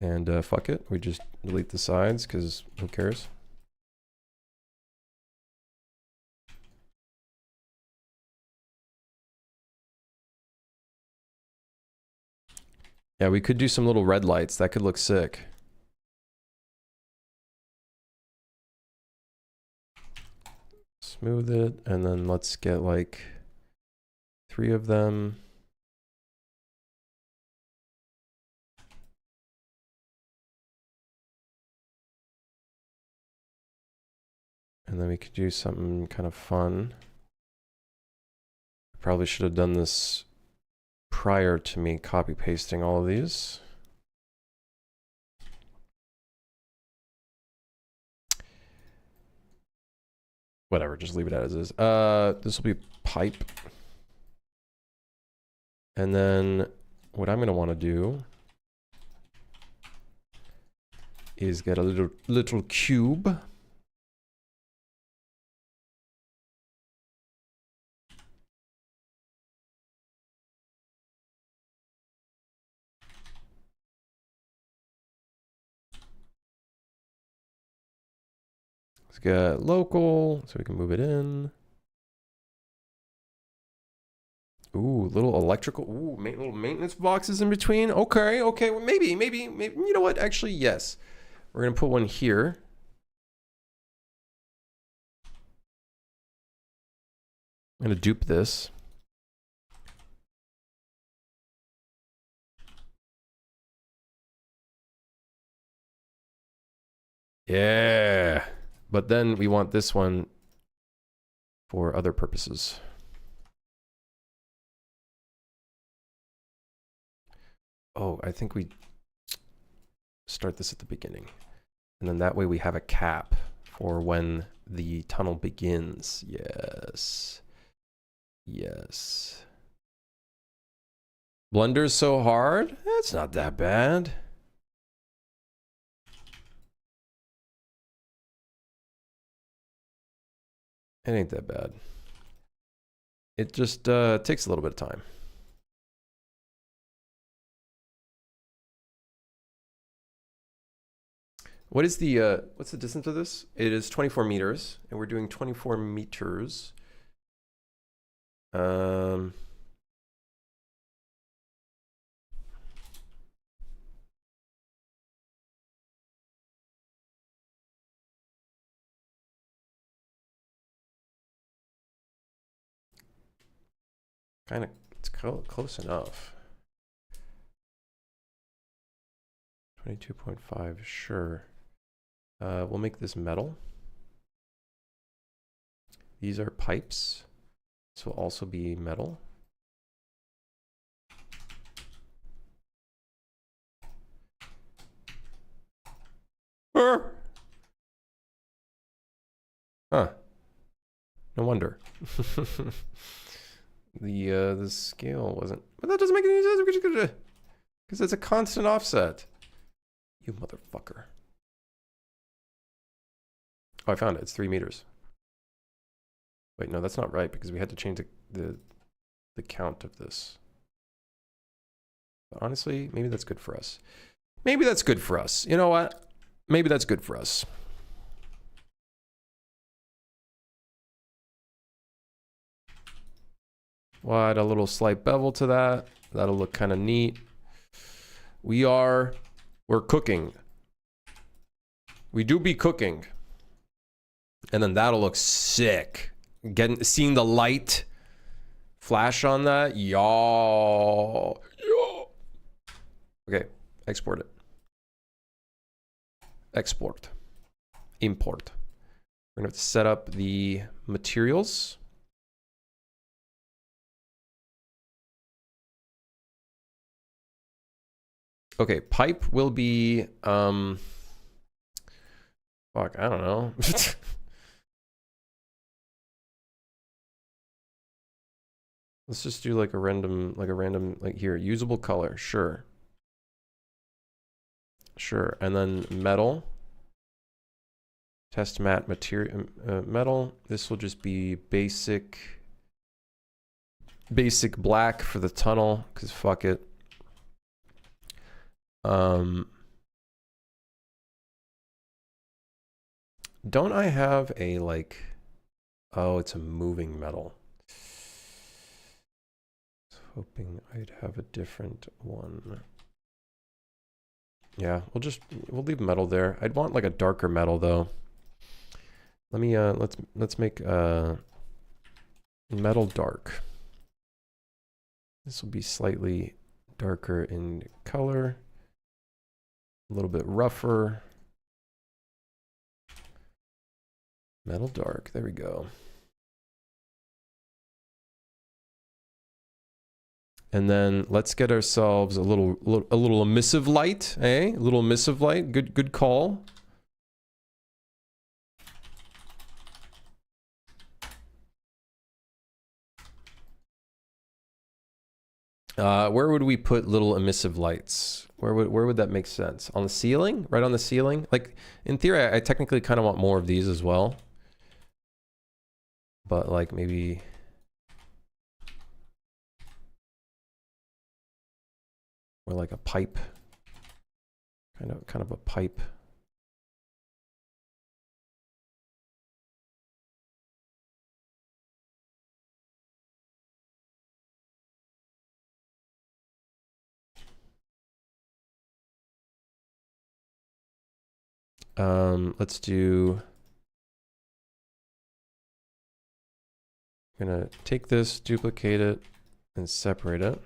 Speaker 1: And fuck it, we just delete the sides, because who cares? Yeah, we could do some little red lights. That could look sick. Smooth it, and then let's get like 3 of them. And then we could do something kind of fun. Probably should have done this prior to me copy pasting all of these. Whatever, just leave it as is. This will be pipe. And then what I'm going to want to do is get a little cube. Let's get local so we can move it in. Ooh, little electrical. Ooh, little maintenance boxes in between. Okay, okay. Well, maybe. You know what? Actually, yes. We're gonna put one here. I'm gonna dupe this. Yeah. But then we want this one for other purposes. Oh, I think we start this at the beginning. And then that way we have a cap for when the tunnel begins. Yes. Yes. Blender's so hard? It's not that bad. It ain't that bad. It just takes a little bit of time. What is the what's the distance of this? It is 24 meters, and we're doing 24 meters. Kind of, it's close enough. 22.5, sure. We'll make this metal. These are pipes. This will also be metal. Huh. No wonder. The scale wasn't. But that doesn't make any sense because it's a constant offset. You motherfucker. Oh, I found it. It's 3 meters. Wait, no, that's not right because we had to change the count of this. But honestly, maybe that's good for us. Maybe that's good for us. You know what? Maybe that's good for us. We'll add a little slight bevel to that. That'll look kind of neat. We're cooking. We do be cooking. And then that'll look sick. Seeing the light flash on that. Y'all. Okay, export it. Export. Import. We're gonna have to set up the materials. Okay, pipe will be fuck, I don't know. Let's just do like a random, like here, usable color, sure. Sure, and then metal. Test matte material, metal. This will just be basic black for the tunnel, because fuck it. Don't I have a like, oh, it's a moving metal. I was hoping I'd have a different one. Yeah, we'll leave metal there. I'd want like a darker metal though. Let me let's make metal dark. This will be slightly darker in color. A little bit rougher. Metal dark, there we go. And then let's get ourselves a little emissive light, eh? A little emissive light. Good call. Where would we put little emissive lights? Where would that make sense? On the ceiling? Right on the ceiling? Like, in theory, I technically kind of want more of these as well. But, like, maybe... or like a pipe. Kind of a pipe. Let's do... I'm gonna take this, duplicate it, and separate it.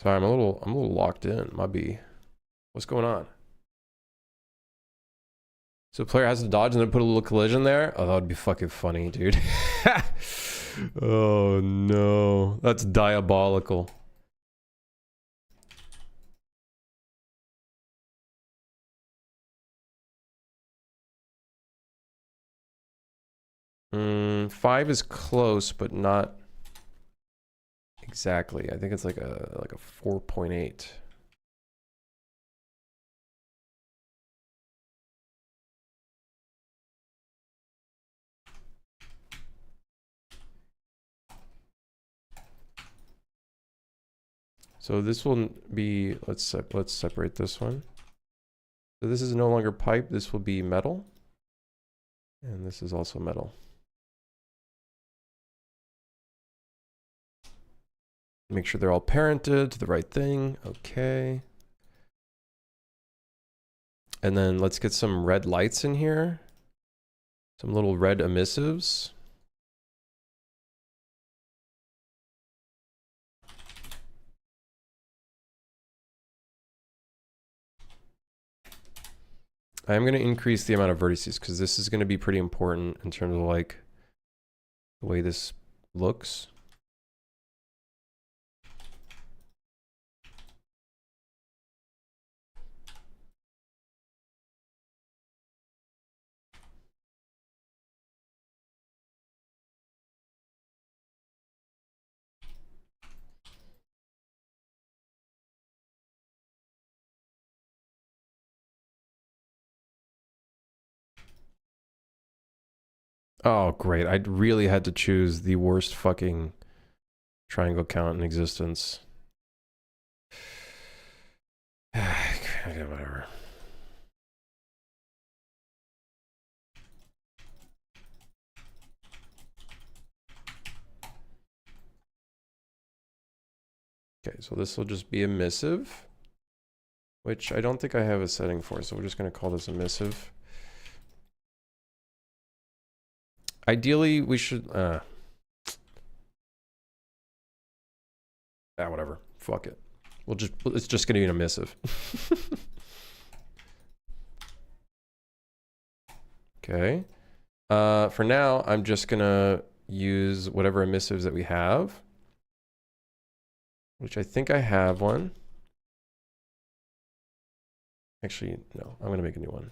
Speaker 1: Sorry, I'm a little locked in. Might be. What's going on? So the player has to dodge and then put a little collision there? Oh, that would be fucking funny, dude. Oh no. That's diabolical. Five is close, but not exactly. I think it's like a 4.8. So this will be, let's separate this one. So this is no longer pipe, this will be metal. And this is also metal. Make sure they're all parented to the right thing. Okay. And then let's get some red lights in here. Some little red emissives. I'm going to increase the amount of vertices because this is going to be pretty important in terms of like the way this looks. Oh, great. I really had to choose the worst fucking triangle count in existence. Okay, whatever. Okay, so this will just be emissive, which I don't think I have a setting for, so we're just going to call this emissive. Ideally, we should... whatever. Fuck it. It's just going to be an emissive. Okay. For now, I'm just going to use whatever emissives that we have, which I think I have one. Actually, no, I'm going to make a new one.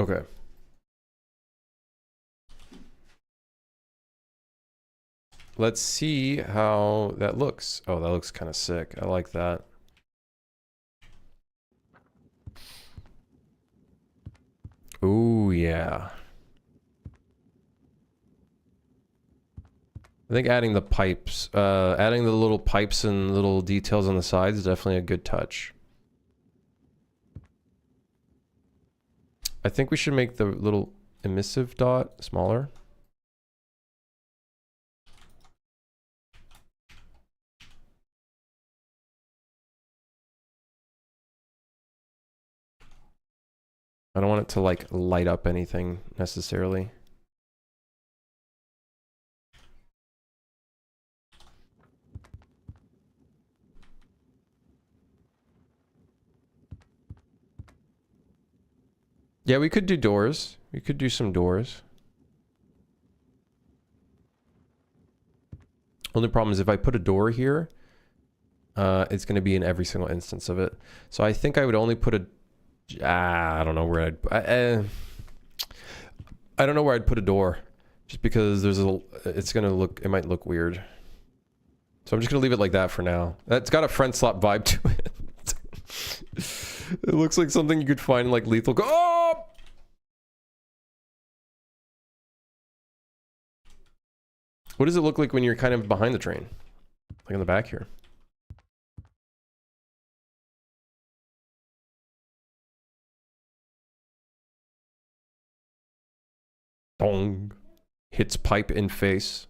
Speaker 1: Okay. Let's see how that looks. Oh, that looks kind of sick. I like that. Ooh, yeah. I think adding the pipes, adding the little pipes and little details on the sides is definitely a good touch. I think we should make the little emissive dot smaller. I don't want it to like light up anything necessarily. Yeah, we could do doors. We could do some doors. Only problem is if I put a door here, it's going to be in every single instance of it. So I think I would only put a... I don't know where I'd... I don't know where I'd put a door. Just because there's a... It's going to look... It might look weird. So I'm just going to leave it like that for now. That's got a friendslop vibe to it. It looks like something you could find in like Lethal... Oh! What does it look like when you're kind of behind the train? Like in the back here. Dong. Hits pipe in face.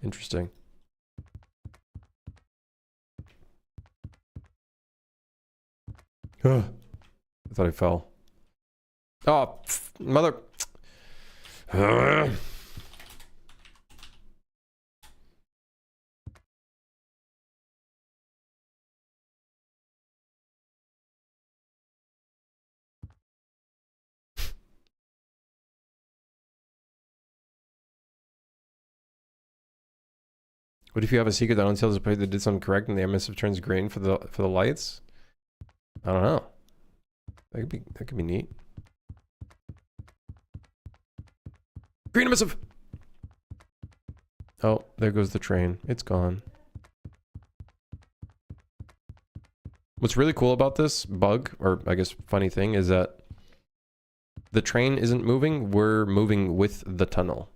Speaker 1: Interesting. I thought I fell. Oh, mother. What if you have a secret that only tells the player that did something correct and the emissive turns green for the lights? I don't know. That could be neat. Green emissive! Oh, there goes the train. It's gone. What's really cool about this bug, or I guess funny thing, is that the train isn't moving, we're moving with the tunnel.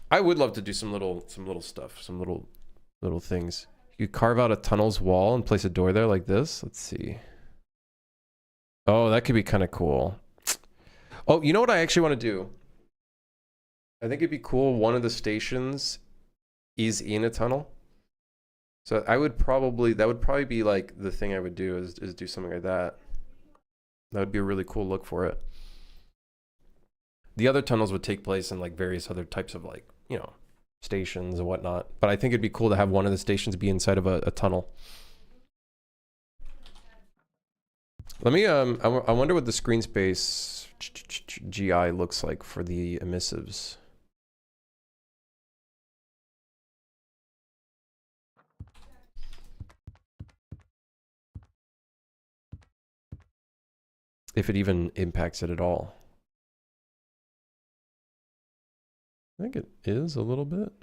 Speaker 1: I would love to do some little stuff, some little things. You could carve out a tunnel's wall and place a door there like this. Let's see. Oh, that could be kind of cool. Oh, you know what I actually want to do? I think it'd be cool. One of the stations is in a tunnel. So that would probably be like the thing I would do is do something like that. That would be a really cool look for it. The other tunnels would take place in like various other types of like, you know, stations and whatnot. But I think it'd be cool to have one of the stations be inside of a tunnel. Let me, I wonder what the screen space GI looks like for the emissives. If it even impacts it at all. I think it is a little bit.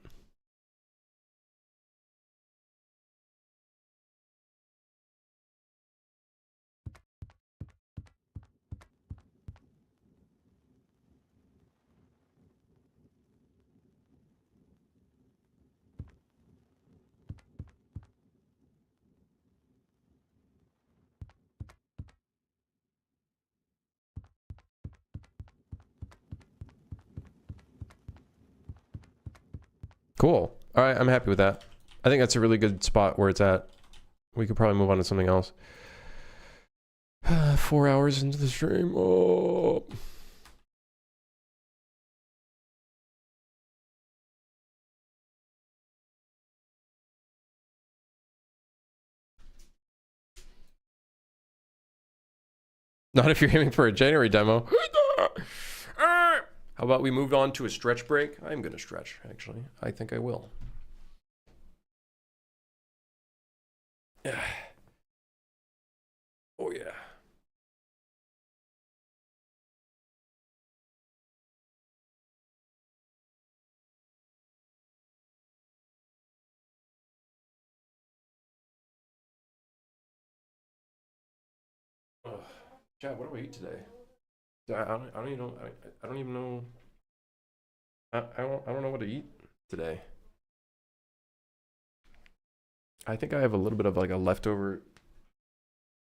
Speaker 1: Cool. All right, I'm happy with that. I think that's a really good spot where it's at. We could probably move on to something else. 4 hours into the stream. Oh. Not if you're aiming for a January demo. How about we moved on to a stretch break? I'm going to stretch, actually. I think I will. Oh, yeah. Chad, what do I eat today? I don't even know. I don't even know. I don't know what to eat today. I think I have a little bit of like a leftover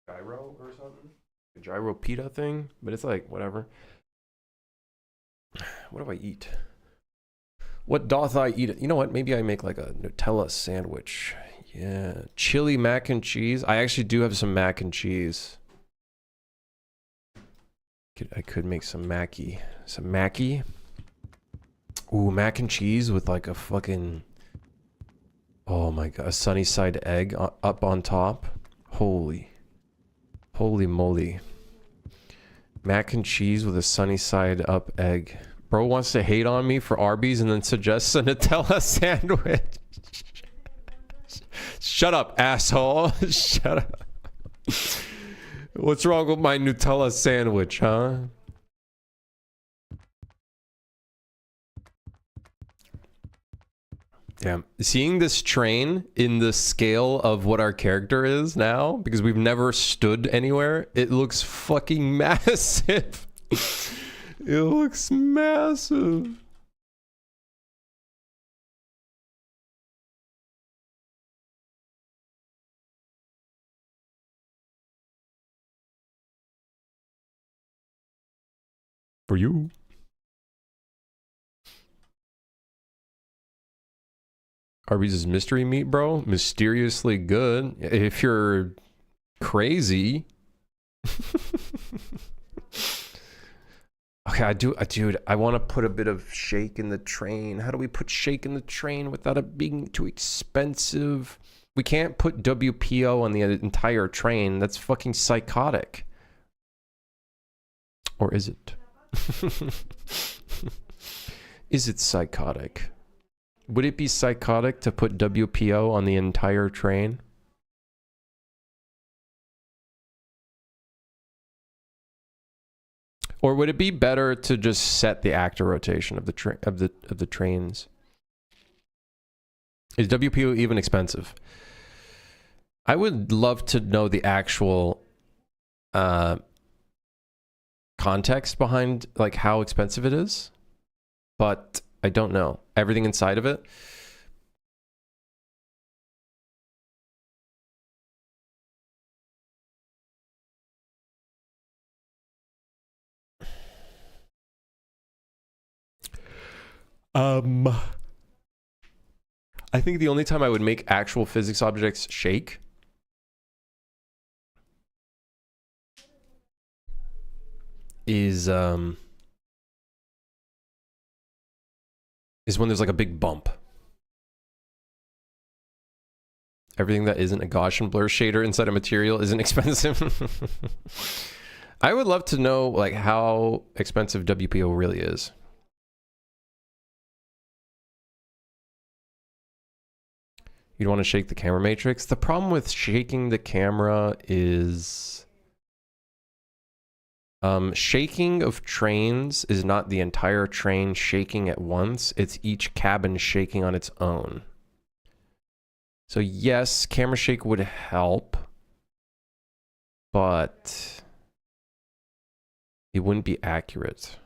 Speaker 1: gyro or something. A gyro pita thing, but it's like whatever. What do I eat? What doth I eat? You know what? Maybe I make like a Nutella sandwich. Yeah. Chili mac and cheese. I actually do have some mac and cheese. I could make some Mackie. Some Mackie. Ooh, mac and cheese with like a fucking... Oh my god, a sunny side egg up on top. Holy moly. Mac and cheese with a sunny side up egg. Bro wants to hate on me for Arby's and then suggests a Nutella sandwich. Shut up, asshole. Shut up. What's wrong with my Nutella sandwich, huh? Yeah, seeing this train in the scale of what our character is now, because we've never stood anywhere, it looks fucking massive. It looks massive. For you. Arby's is mystery meat, bro. Mysteriously good. If you're crazy. Okay, dude, I want to put a bit of shake in the train. How do we put shake in the train without it being too expensive? We can't put WPO on the entire train. That's fucking psychotic. Or is it? Is it psychotic? Would it be psychotic to put WPO on the entire train? Or would it be better to just set the actor rotation of the trains? Is WPO even expensive? I would love to know the actual context behind like how expensive it is, but I don't know everything inside of it. I think the only time I would make actual physics objects shake is when there's like a big bump. Everything that isn't a Gaussian blur shader inside a material isn't expensive. I would love to know like how expensive WPO really is. You'd want to shake the camera matrix. The problem with shaking the camera is shaking of trains is not the entire train shaking at once. It's each cabin shaking on its own. So yes, camera shake would help, but it wouldn't be accurate.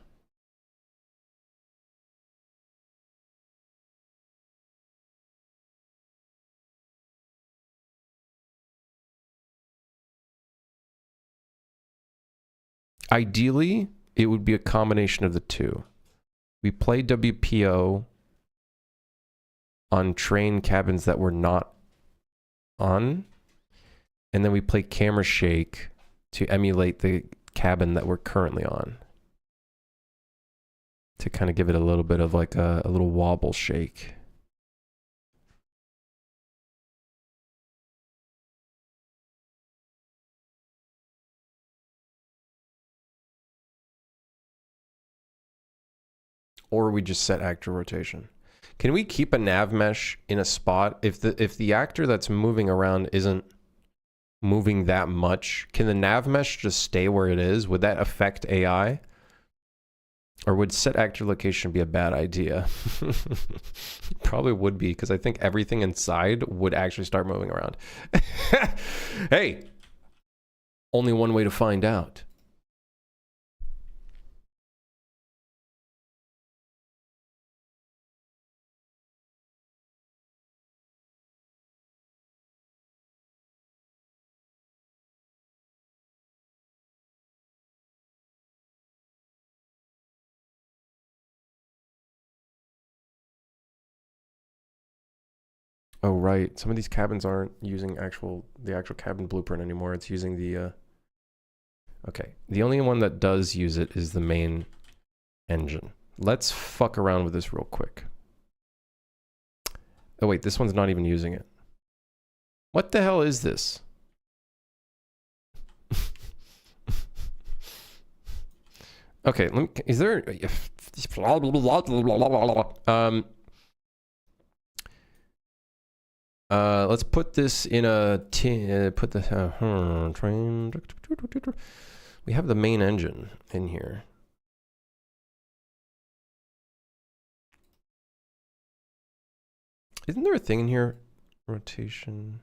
Speaker 1: Ideally, it would be a combination of the two. We play WPO on train cabins that we're not on, and then we play camera shake to emulate the cabin that we're currently on, to kind of give it a little bit of like a little wobble shake. Or we just set actor rotation. Can we keep a nav mesh in a spot if the actor that's moving around isn't moving that much? Can the nav mesh just stay where it is? Would that affect AI? Or would set actor location be a bad idea? Probably would be, because I think everything inside would actually start moving around. Hey, only one way to find out. Oh, right. Some of these cabins aren't using the actual cabin blueprint anymore. It's using the, okay. The only one that does use it is the main engine. Let's fuck around with this real quick. Oh, wait. This one's not even using it. What the hell is this? Okay. Is there... let's put this in a put the train. We have the main engine in here. Isn't there a thing in here? Rotation.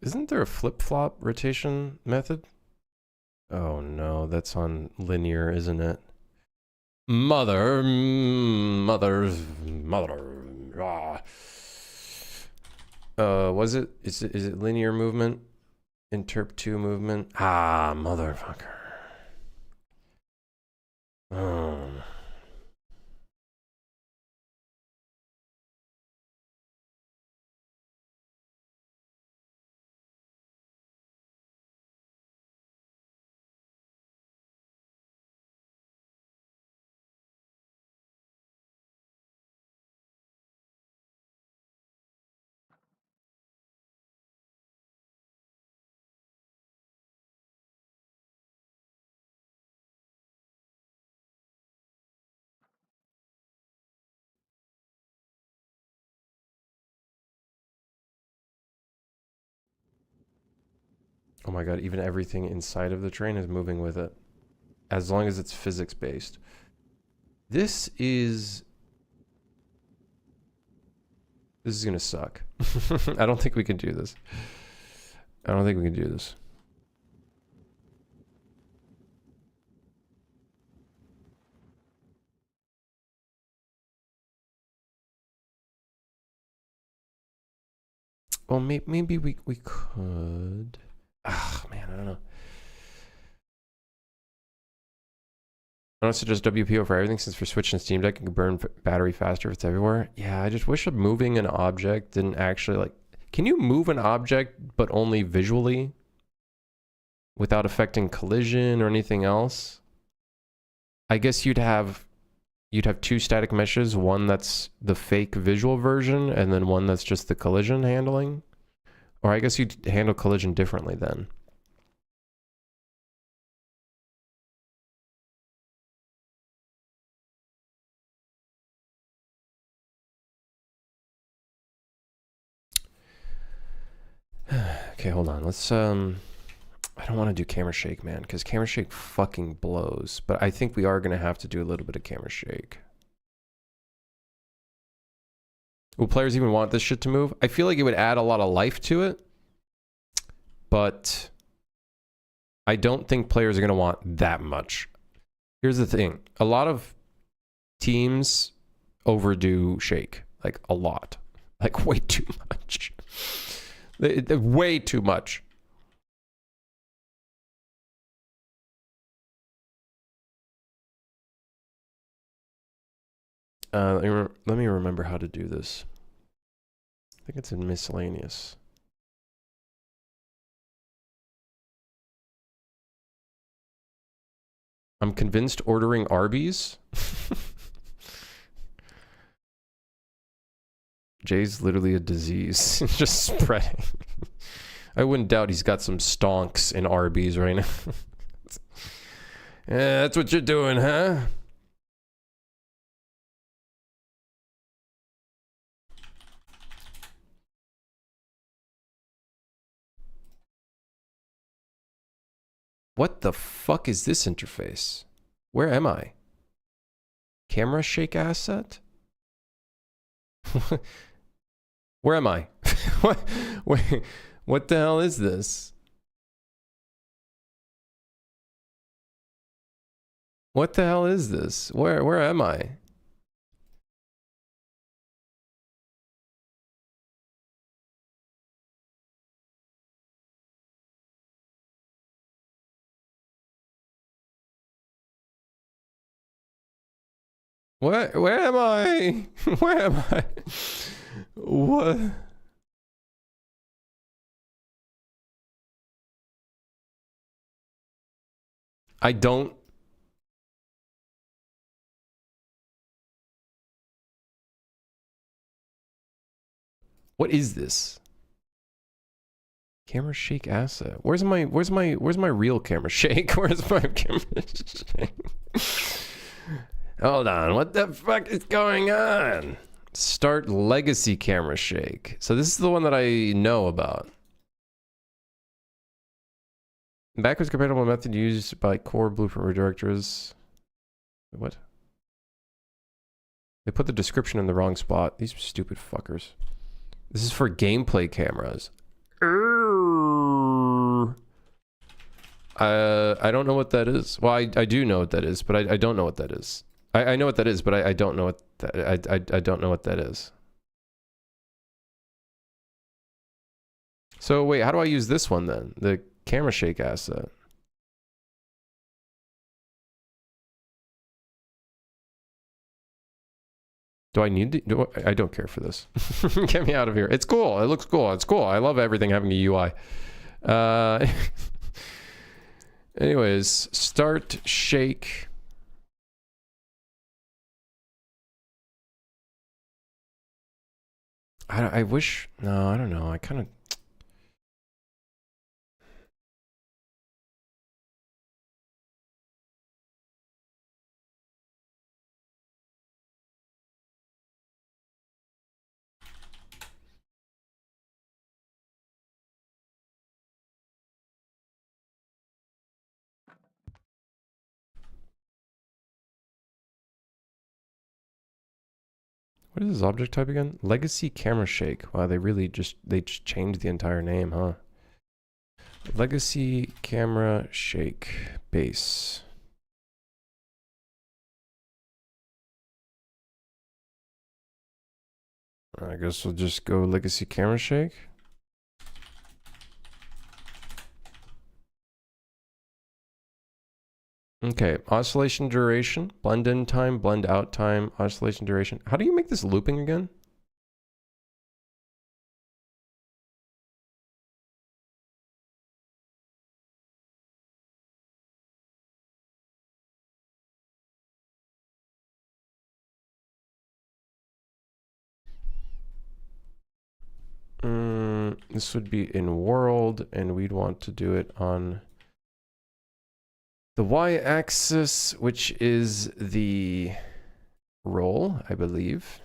Speaker 1: Isn't there a flip-flop rotation method? Oh no, that's on linear, isn't it? Mother. Was it? Is it linear movement? Interp 2 movement? Ah, motherfucker. Um, oh my god, even everything inside of the train is moving with it. As long as it's physics based. This is gonna suck. I don't think we can do this. I don't think we can do this. Well, maybe we could. Ah, man, I don't know. I don't suggest WPO for everything since for Switch and Steam Deck it can burn battery faster if it's everywhere. Yeah, I just wish that moving an object didn't actually like. Can you move an object but only visually without affecting collision or anything else? I guess you'd have two static meshes, one that's the fake visual version and then one that's just the collision handling. Or I guess you'd handle collision differently then. Okay, hold on. Let's I don't want to do camera shake, man, because camera shake fucking blows. But I think we are gonna have to do a little bit of camera shake. Will players even want this shit to move? I feel like it would add a lot of life to it, but I don't think players are gonna want that much. Here's the thing: a lot of teams overdo shake, like a lot, like way too much. Way too much. Let me remember how to do this. I think it's in miscellaneous. I'm convinced ordering Arby's. Jay's literally a disease. Just spreading. I wouldn't doubt he's got some stonks in Arby's right now. Yeah, that's what you're doing, huh? What the fuck is this interface? Where am I? Camera shake asset? Where am I? Wait, what the hell is this? What the hell is this? Where am I? Where am I? Where am I? What? I don't. What is this? Camera shake asset. Where's my real camera shake? Where's my camera shake? Hold on. What the fuck is going on? Start legacy camera shake. So this is the one that I know about. Backwards compatible method used by core blueprint redirectors. What? They put the description in the wrong spot. These stupid fuckers. This is for gameplay cameras. I don't know what that is. Well, I do know what that is, but I don't know what that is. I know what that is, but I don't know what that, I don't know what that is. So wait, how do I use this one then? The camera shake asset. Do I need to? I don't care for this. Get me out of here. It's cool. It looks cool. It's cool. I love everything having a UI. Anyways, start shake. I wish. No, I don't know. I kind of. What is this object type again? Legacy camera shake. Wow, they just changed the entire name, huh? Legacy camera shake base. I guess we'll just go legacy camera shake. Okay, oscillation duration, blend in time, blend out time, oscillation duration. How do you make this looping again? This would be in world, and we'd want to do it on the y-axis, which is the roll, I believe.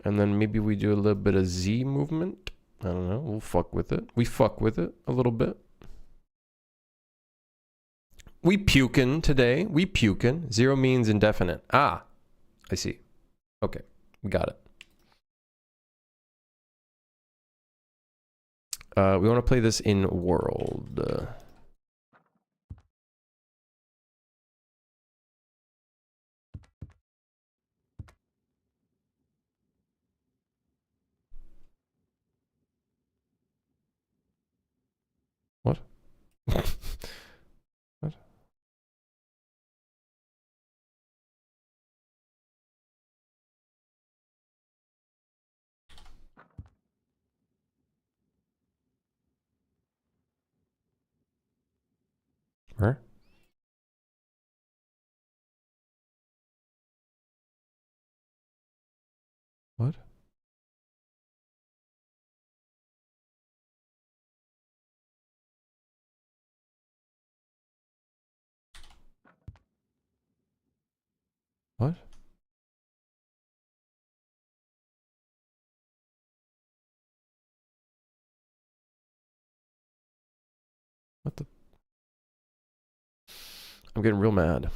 Speaker 1: And then maybe we do a little bit of Z movement. I don't know. We'll fuck with it. We fuck with it a little bit. We pukin' today. We pukin'. 0 means indefinite. Ah, I see. Okay, we got it. We want to play this in world. What? What? Where? What? What? What the? I'm getting real mad.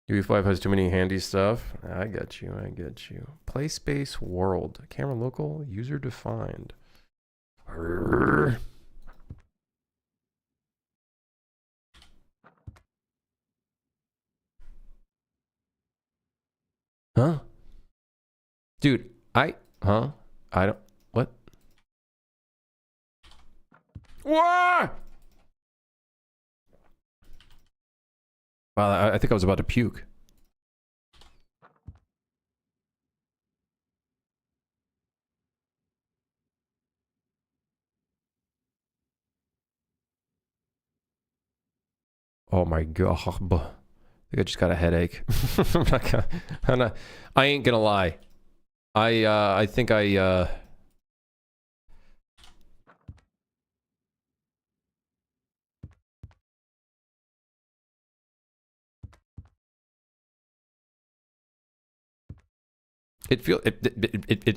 Speaker 1: UE5 has too many handy stuff. I get you. I get you. Play space world. Camera local. User defined. Arrgh. Huh? Dude, huh? I don't, what? Wah! Wow, I think I was about to puke. Oh my god. I think I just got a headache. I ain't gonna lie. I think it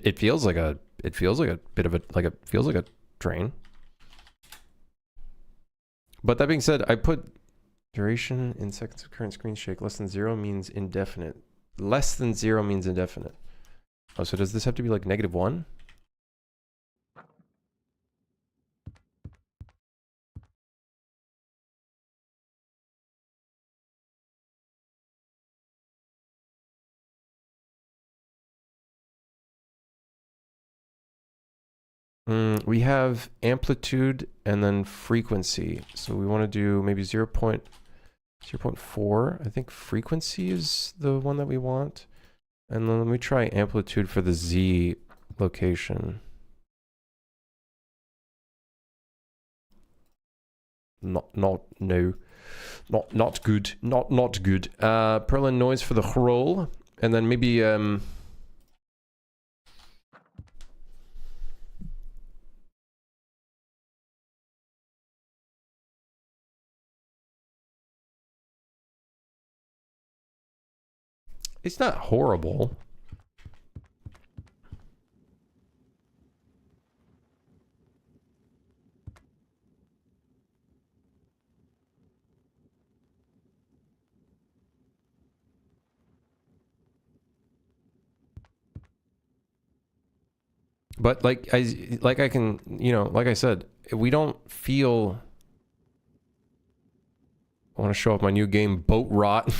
Speaker 1: feels like a bit of a feels like a drain. But that being said, I put duration in seconds of current screen shake. Less than 0 means indefinite. Less than 0 means indefinite. Oh, so does this have to be like -1? We have amplitude and then frequency. So we want to do maybe 0.4. I think frequency is the one that we want. And then let me try amplitude for the Z location. Not good. Not good. Perlin noise for the roll. And then maybe it's not horrible. But like I can, you know, like I said, we don't feel. I want to show off my new game, Boat Rot.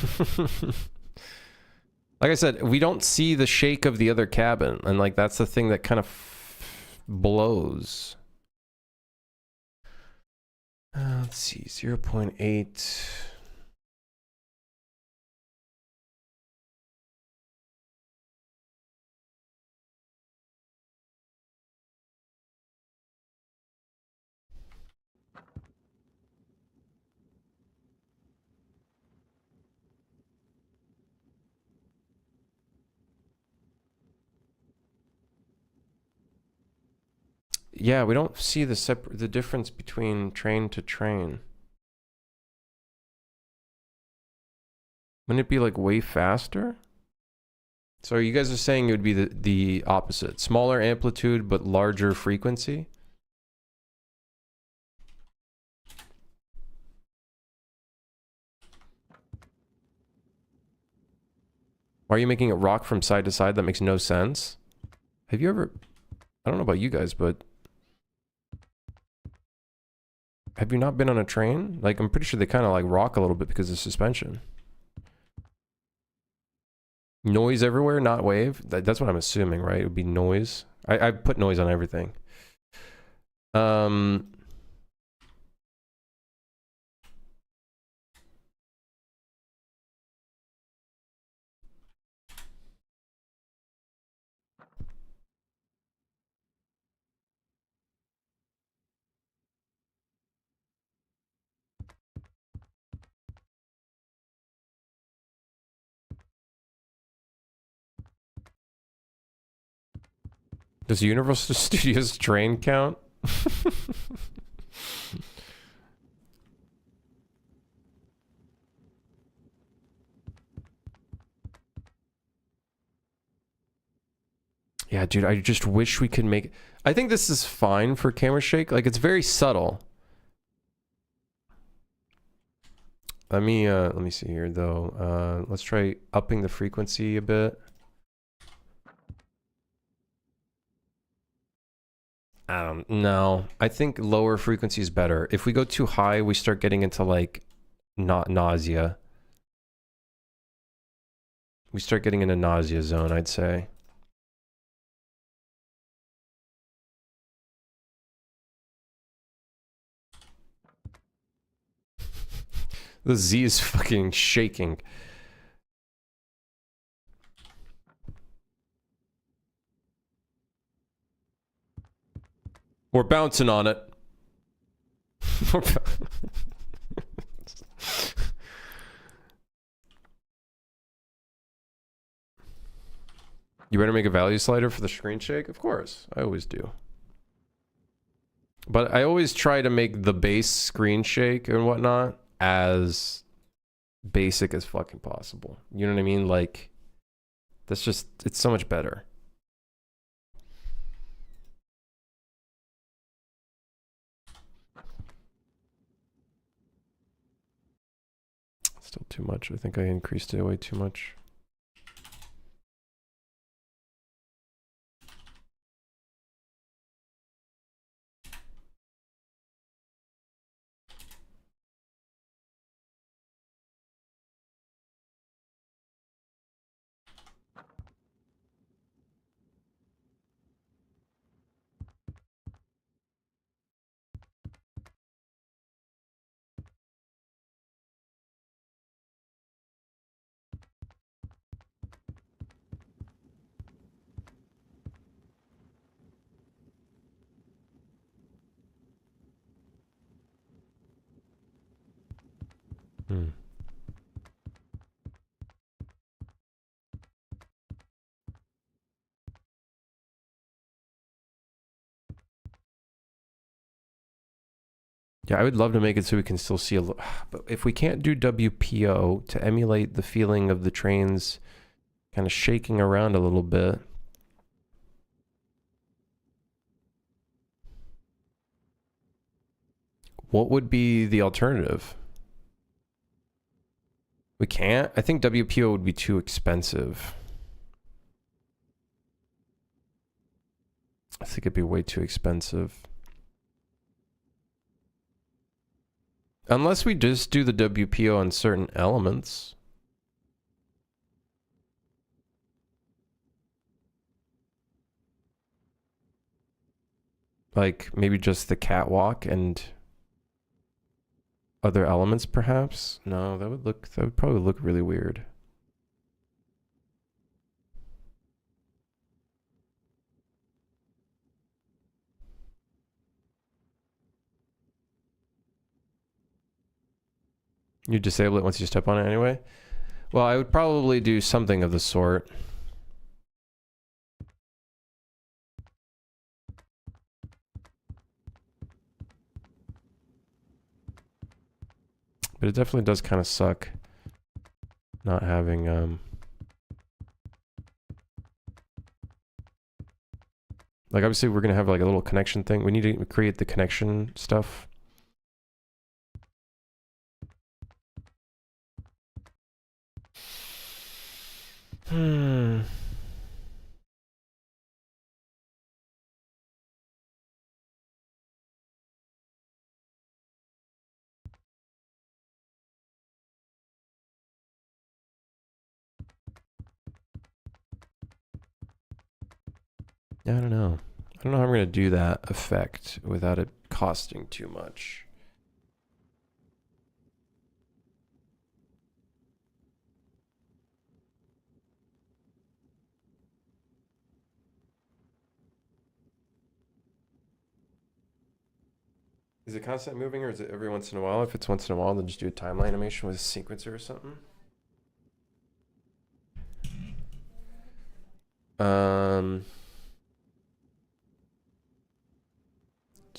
Speaker 1: Like I said, we don't see the shake of the other cabin, and like that's the thing that kind of blows. Let's see, 0.8. Yeah, we don't see the difference between train to train. Wouldn't it be like way faster? So you guys are saying it would be the opposite. Smaller amplitude, but larger frequency? Why are you making it rock from side to side? That makes no sense. Have you ever... I don't know about you guys, but... Have you not been on a train? Like, I'm pretty sure they kind of like rock a little bit because of suspension. Noise everywhere, not wave? That's what I'm assuming, right? It would be noise. I put noise on everything. Does Universal Studios train count? Yeah, dude, I just wish we could make... I think this is fine for camera shake. Like, it's very subtle. Let me see here, though. Let's try upping the frequency a bit. No. I think lower frequency is better. If we go too high, we start getting into, like, not nausea. We start getting into nausea zone, I'd say. The Z is fucking shaking. We're bouncing on it. You better make a value slider for the screen shake? Of course. I always do. But I always try to make the base screen shake and whatnot as basic as fucking possible. You know what I mean? Like, that's just, it's so much better. Still too much. I think I increased it way too much. Hmm. Yeah, I would love to make it so we can still see a little. But if we can't do WPO to emulate the feeling of the trains kind of shaking around a little bit. What would be the alternative? We can't? I think WPO would be too expensive. I think it'd be way too expensive. Unless we just do the WPO on certain elements. Like maybe just the catwalk and other elements perhaps? No, that would probably look really weird. You disable it once you step on it anyway? Well, I would probably do something of the sort. But it definitely does kind of suck not having like obviously we're gonna have like a little connection thing. We need to create the connection stuff. Hmm. I don't know. I don't know how I'm gonna do that effect without it costing too much. Is it constant moving or is it every once in a while? If it's once in a while, then just do a timeline animation with a sequencer or something.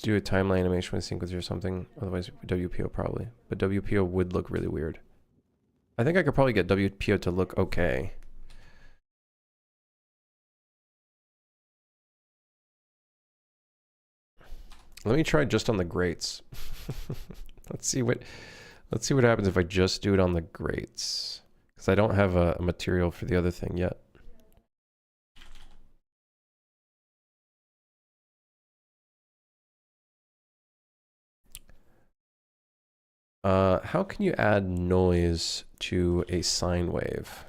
Speaker 1: Do a timeline animation with sequencer or something. Otherwise, WPO probably. But WPO would look really weird. I think I could probably get WPO to look okay. Let me try just on the grates. Let's see what happens if I just do it on the grates. Because I don't have a material for the other thing yet. How can you add noise to a sine wave?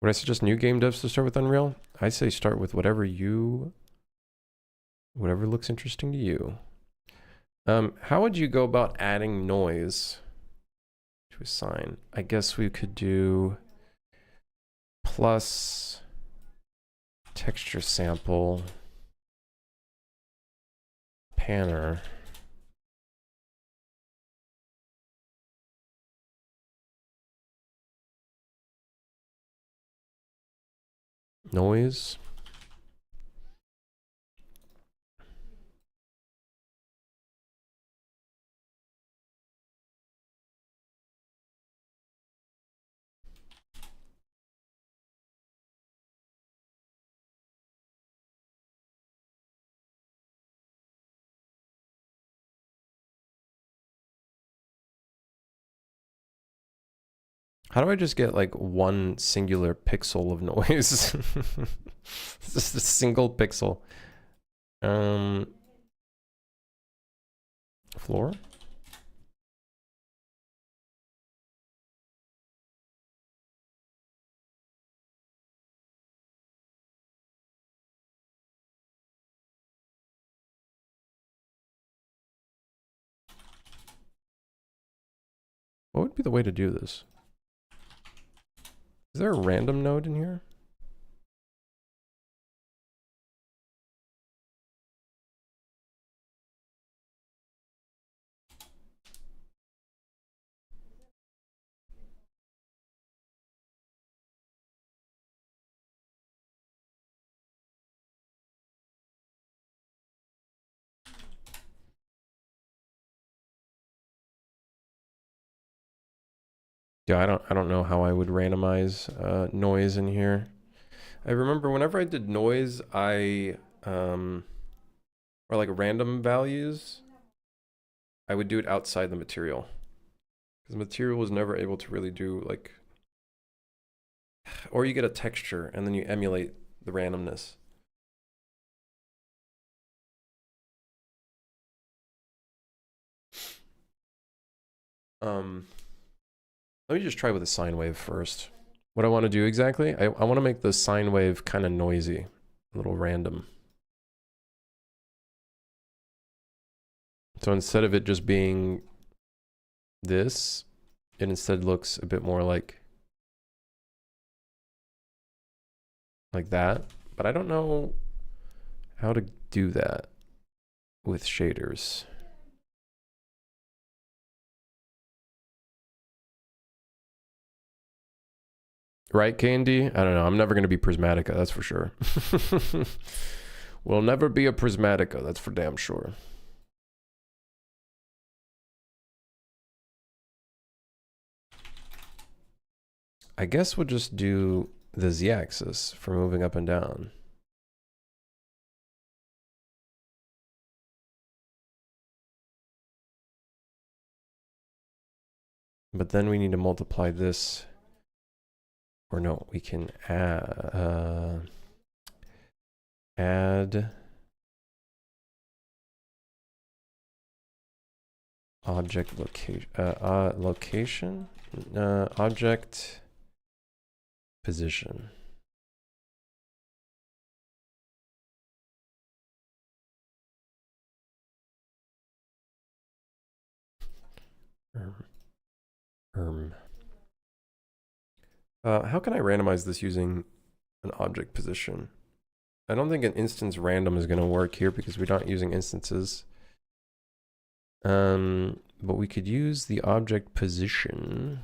Speaker 1: Would I suggest new game devs to start with Unreal? I say start with whatever looks interesting to you. How would you go about adding noise to a sine? I guess we could do plus texture sample panner. Noise. How do I just get like one singular pixel of noise? Just a single pixel. Floor? What would be the way to do this? Is there a random node in here? Yeah, I don't know how I would randomize noise in here. I remember whenever I did noise, or like random values, I would do it outside the material. Because the material was never able to really do like, or you get a texture and then you emulate the randomness. Let me just try with a sine wave first. What I want to do exactly, I want to make the sine wave kind of noisy, a little random. So instead of it just being this, it instead looks a bit more like that. But I don't know how to do that with shaders. Right, Candy? I don't know. I'm never going to be Prismatica, that's for sure. We'll never be a Prismatica, that's for damn sure. I guess we'll just do the z-axis for moving up and down. But then we need to multiply this. Or no, we can add object location, object position. How can I randomize this using an object position? I don't think an instance random is going to work here because we're not using instances. But we could use the object position.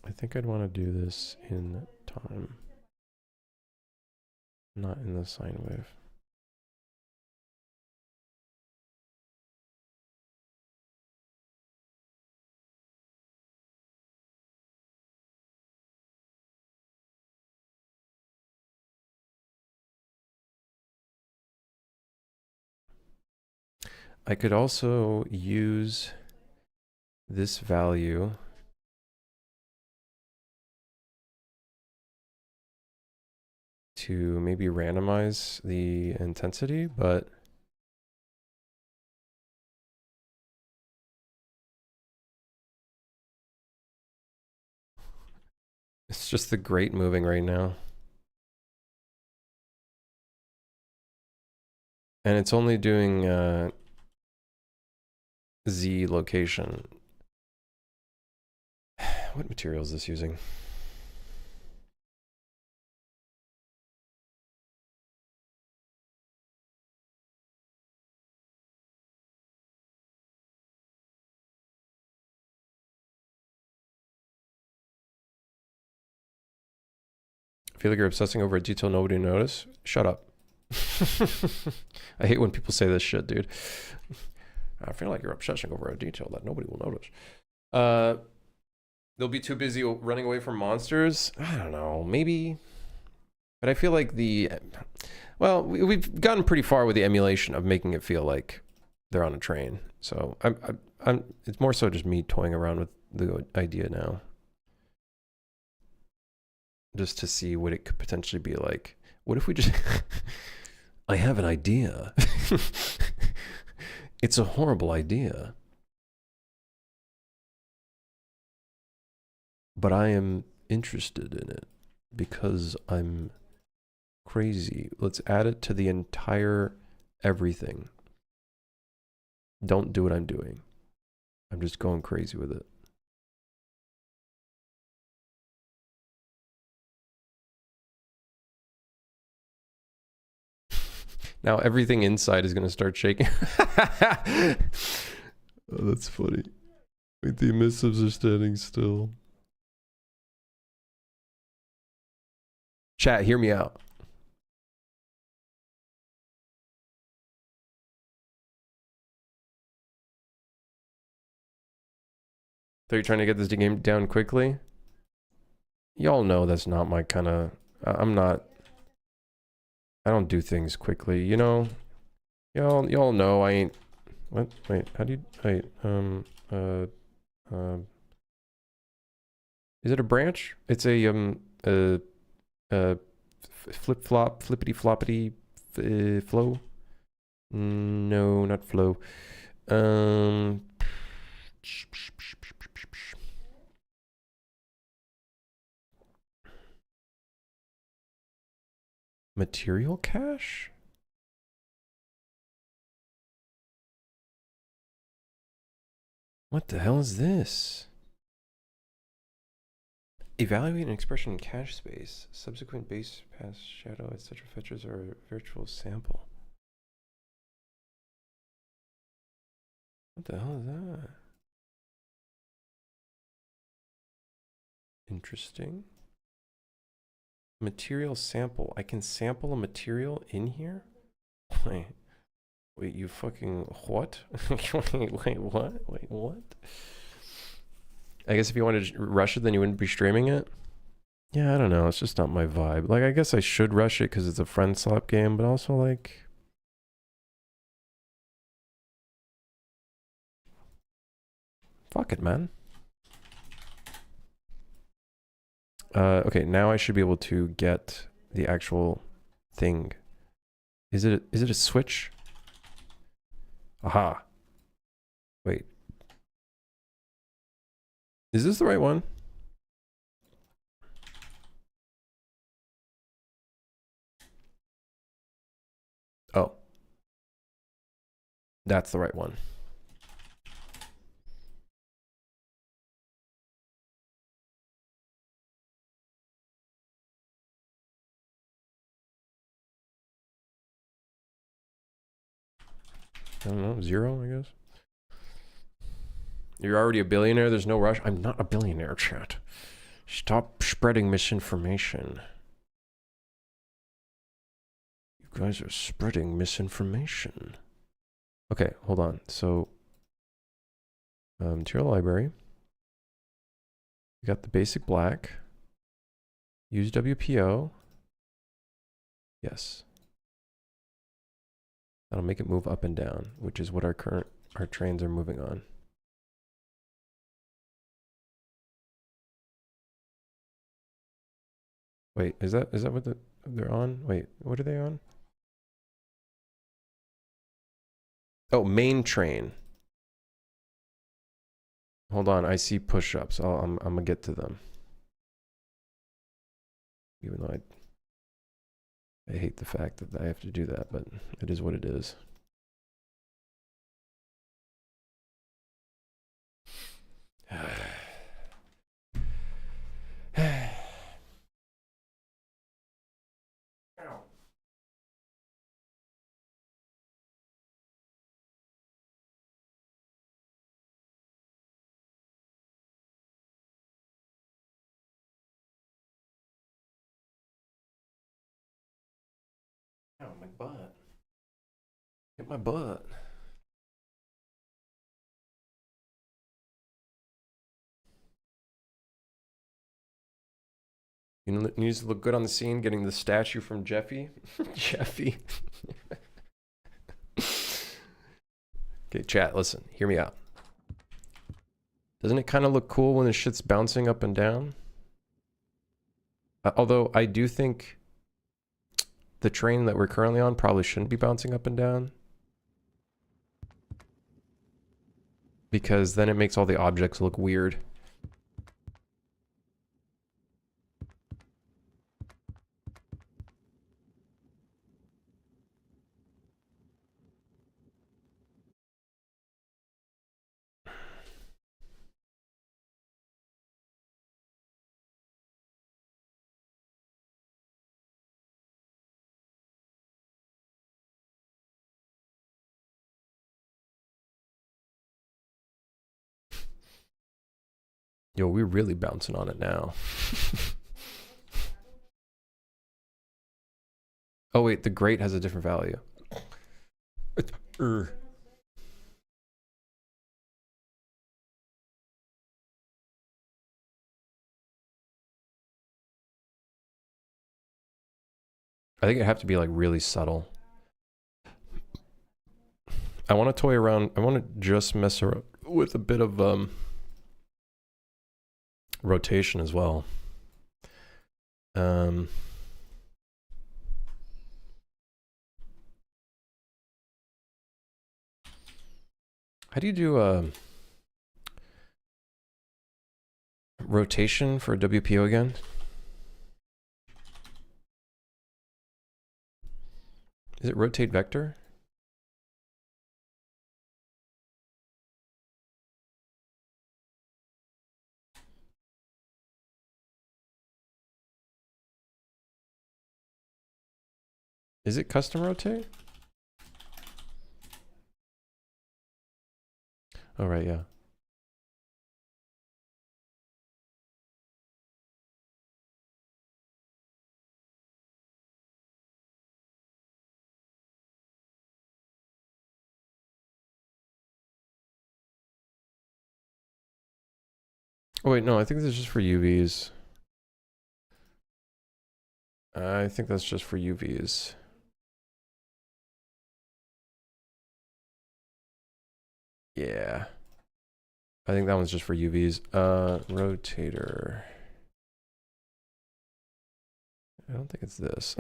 Speaker 1: I think I'd want to do this in time, not in the sine wave. I could also use this value to maybe randomize the intensity, but it's just the grate moving right now. And it's only doing Z location. What material is this using? I feel like you're obsessing over a detail nobody notice. Shut up. I hate when people say this shit, dude. I feel like you're obsessing over a detail that nobody will notice. They'll be too busy running away from monsters. I don't know, maybe. But I feel like well, we've gotten pretty far with the emulation of making it feel like they're on a train. So it's more so just me toying around with the idea now. Just to see what it could potentially be like. What if we just... I have an idea. It's a horrible idea. But I am interested in it because I'm crazy. Let's add it to the entire everything. Don't do what I'm doing. I'm just going crazy with it. Now everything inside is going to start shaking. Oh, that's funny. Wait, the emissives are standing still. Chat, hear me out. Thought you're trying to get this game down quickly? Y'all know that's not my kind of... I'm not... I don't do things quickly, you know? Y'all know I ain't... What? Wait, how do you... Wait, is it a branch? It's a, flip-flop, flippity-floppity flow? No, not flow. Material cache? What the hell is this? Evaluate an expression in cache space. Subsequent base, pass, shadow, etc. features are a virtual sample. What the hell is that? Interesting. Material sample. I can sample a material in here? Wait, you fucking what? wait, what? Wait, what? I guess if you wanted to rush it, then you wouldn't be streaming it? Yeah, I don't know. It's just not my vibe. Like, I guess I should rush it because it's a friendslop game, but also, like... Fuck it, man. Okay, now I should be able to get the actual thing. Is it a switch? Aha. Wait. Is this the right one? Oh. That's the right one. I don't know, 0, I guess. You're already a billionaire, there's no rush. I'm not a billionaire, chat. Stop spreading misinformation. You guys are spreading misinformation. Okay, hold on. So, material library. We got the basic black. Use WPO. Yes. That'll make it move up and down, which is what our trains are moving on. Wait, is that what they're on? Wait, what are they on? Oh, main train. Hold on, I see push-ups. I'm gonna get to them. Even though I hate the fact that I have to do that, but it is what it is. Oh, my butt. Hit my butt. You know, it needs to look good on the scene, getting the statue from Jeffy. Jeffy. Okay, chat, listen, hear me out. Doesn't it kind of look cool when the shit's bouncing up and down? Although I do think the train that we're currently on probably shouldn't be bouncing up and down. Because then it makes all the objects look weird. Yo, we're really bouncing on it now. Oh wait, the great has a different value. I think it'd have to be like really subtle. I want to toy around. I want to just mess around with a bit of rotation as well. How do you do rotation for WPO again? Is it rotate vector? Is it custom rotate? Oh, right, yeah. Oh, wait, no, I think this is just for UVs. I think that's just for UVs. Yeah. I think that one's just for UVs. Rotator. I don't think it's this.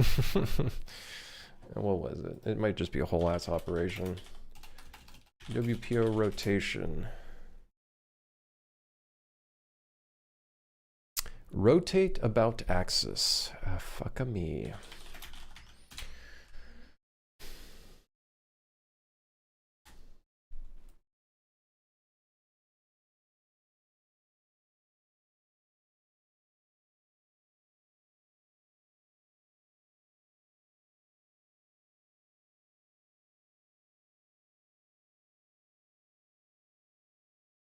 Speaker 1: What was it? It might just be a whole ass operation. WPO rotation. Rotate about axis. Fuck me.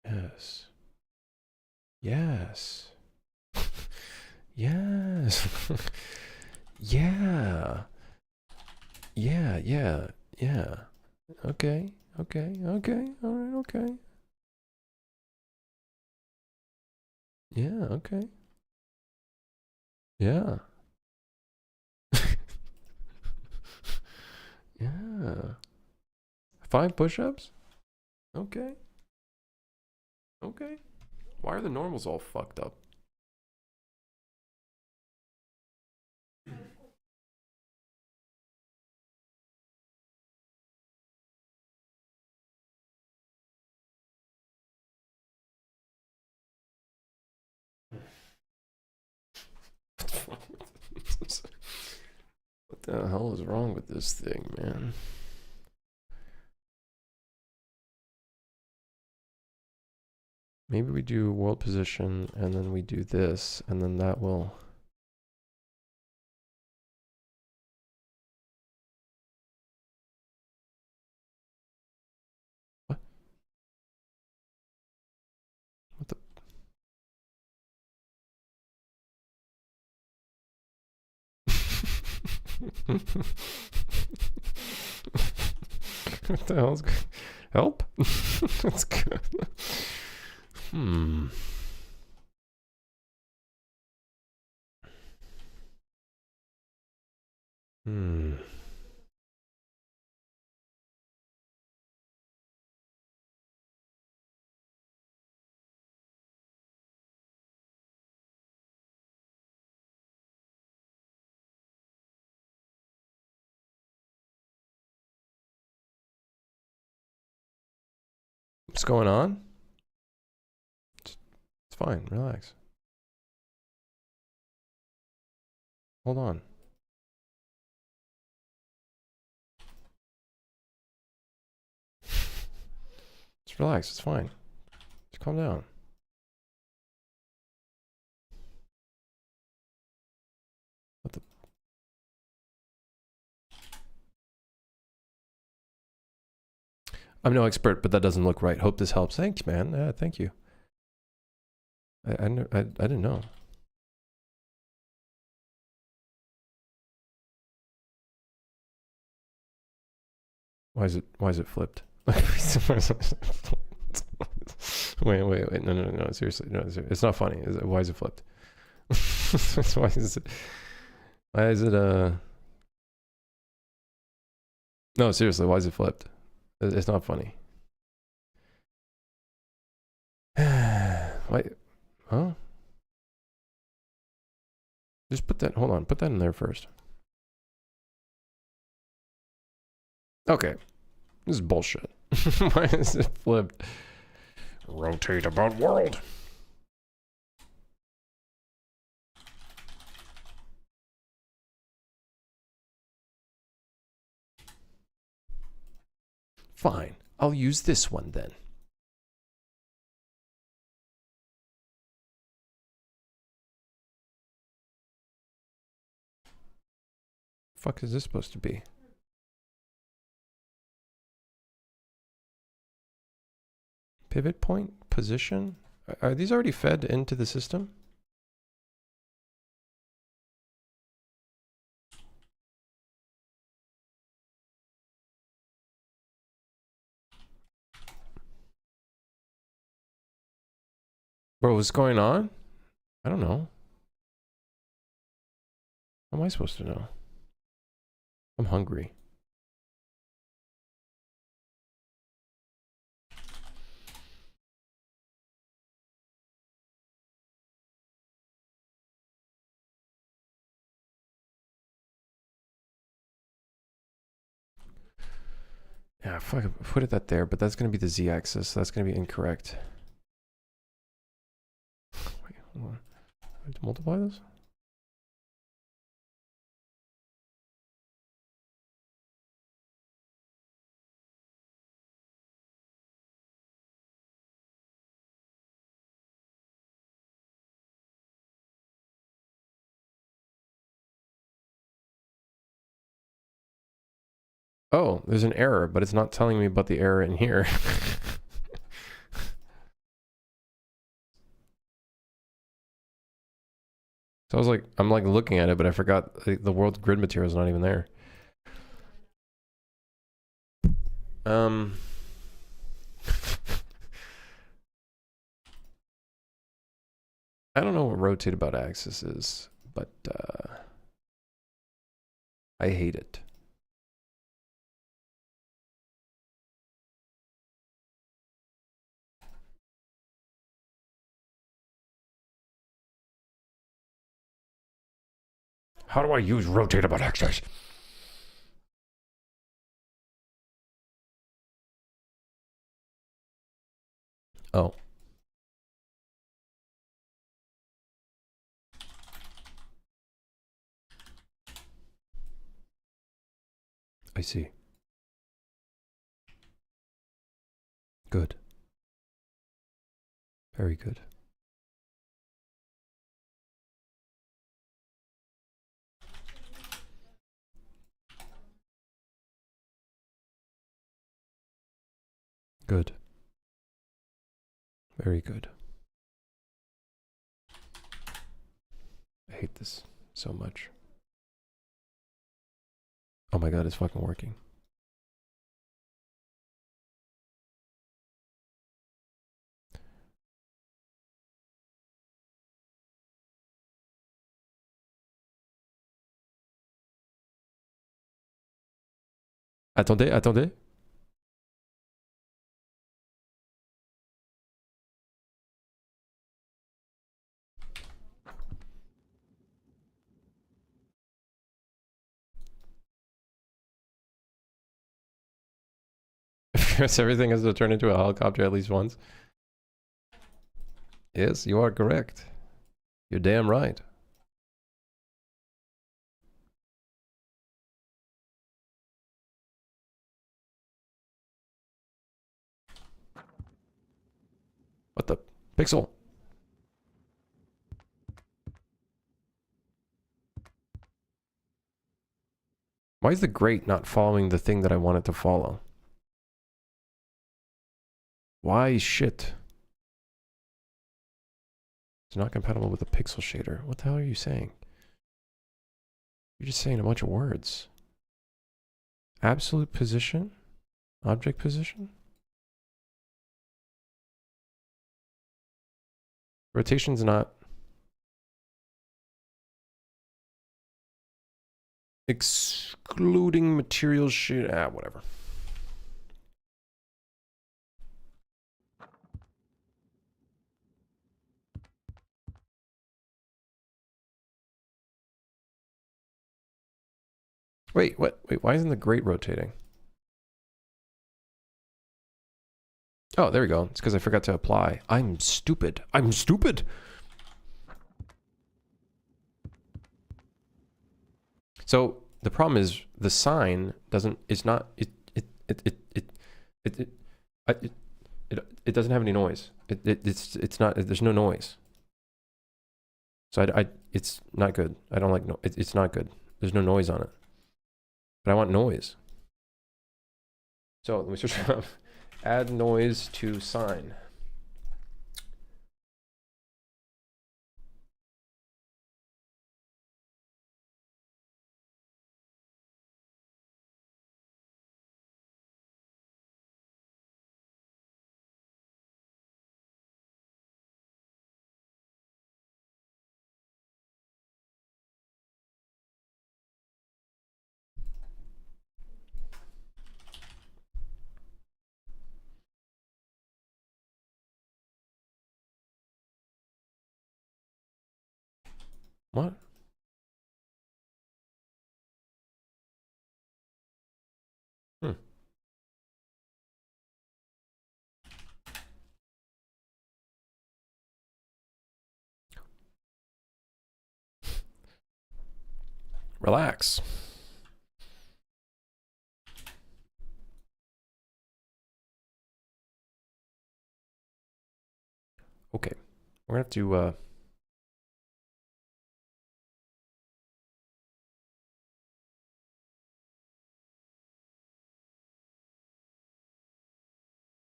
Speaker 1: Yes. Yes. Yes. Yeah. Yeah, yeah, yeah. Okay, okay, okay, alright, okay. Yeah, okay. Yeah. Yeah. 5 push-ups? Okay. Okay. Why are the normals all fucked up? What the hell is wrong with this thing, man? Maybe we do world position and then we do this and then that will... What? What the... What the hell's... Help? That's good. Hmm. Hmm. What's going on? It's fine. Relax. Hold on. Just relax. It's fine. Just calm down. What the... I'm no expert, but that doesn't look right. Hope this helps. Thanks, man. Thank you. I didn't know. Why is it flipped? Wait. No. Seriously, no. It's not funny. Why is it flipped? Why is it No, seriously, why is it flipped? It's not funny. Why? Huh? Just put that, hold on, put that in there first. Okay. This is bullshit. Why is it flipped? Rotate about world. Fine. I'll use this one then. Fuck is this supposed to be? Pivot point? Position? Are these already fed into the system? Bro, what's going on? I don't know. How am I supposed to know? I'm hungry. Yeah, fuck it. Put it that there, but that's going to be the z-axis. So that's going to be incorrect. Wait, hold on. I have to multiply this? Oh, there's an error, but it's not telling me about the error in here. So I was like, I'm like looking at it, but I forgot the world grid material is not even there. I don't know what rotate about axis is, but I hate it. How do I use rotate about axis? Oh. I see. Good. Very good. Good. Very good. I hate this so much. Oh my god, it's fucking working. Attendez. Yes, everything has to turn into a helicopter at least once. Yes, you are correct. You're damn right. What the? Pixel. Why is the grate not following the thing that I want it to follow? Why shit? It's not compatible with the pixel shader. What the hell are you saying? You're just saying a bunch of words. Absolute position? Object position? Rotation's not. Excluding material shade. Ah, whatever. Wait, what? Wait, why isn't the grate rotating? Oh, there we go. It's because I forgot to apply. I'm stupid. I'm stupid. So the problem is the sign doesn't. It's not. It doesn't have any noise. It's not. There's no noise. So it's not good. I don't like no. It's not good. There's no noise on it. But I want noise. So let me switch up. Add noise to sign. What? Hmm. Relax. Okay. We're gonna have to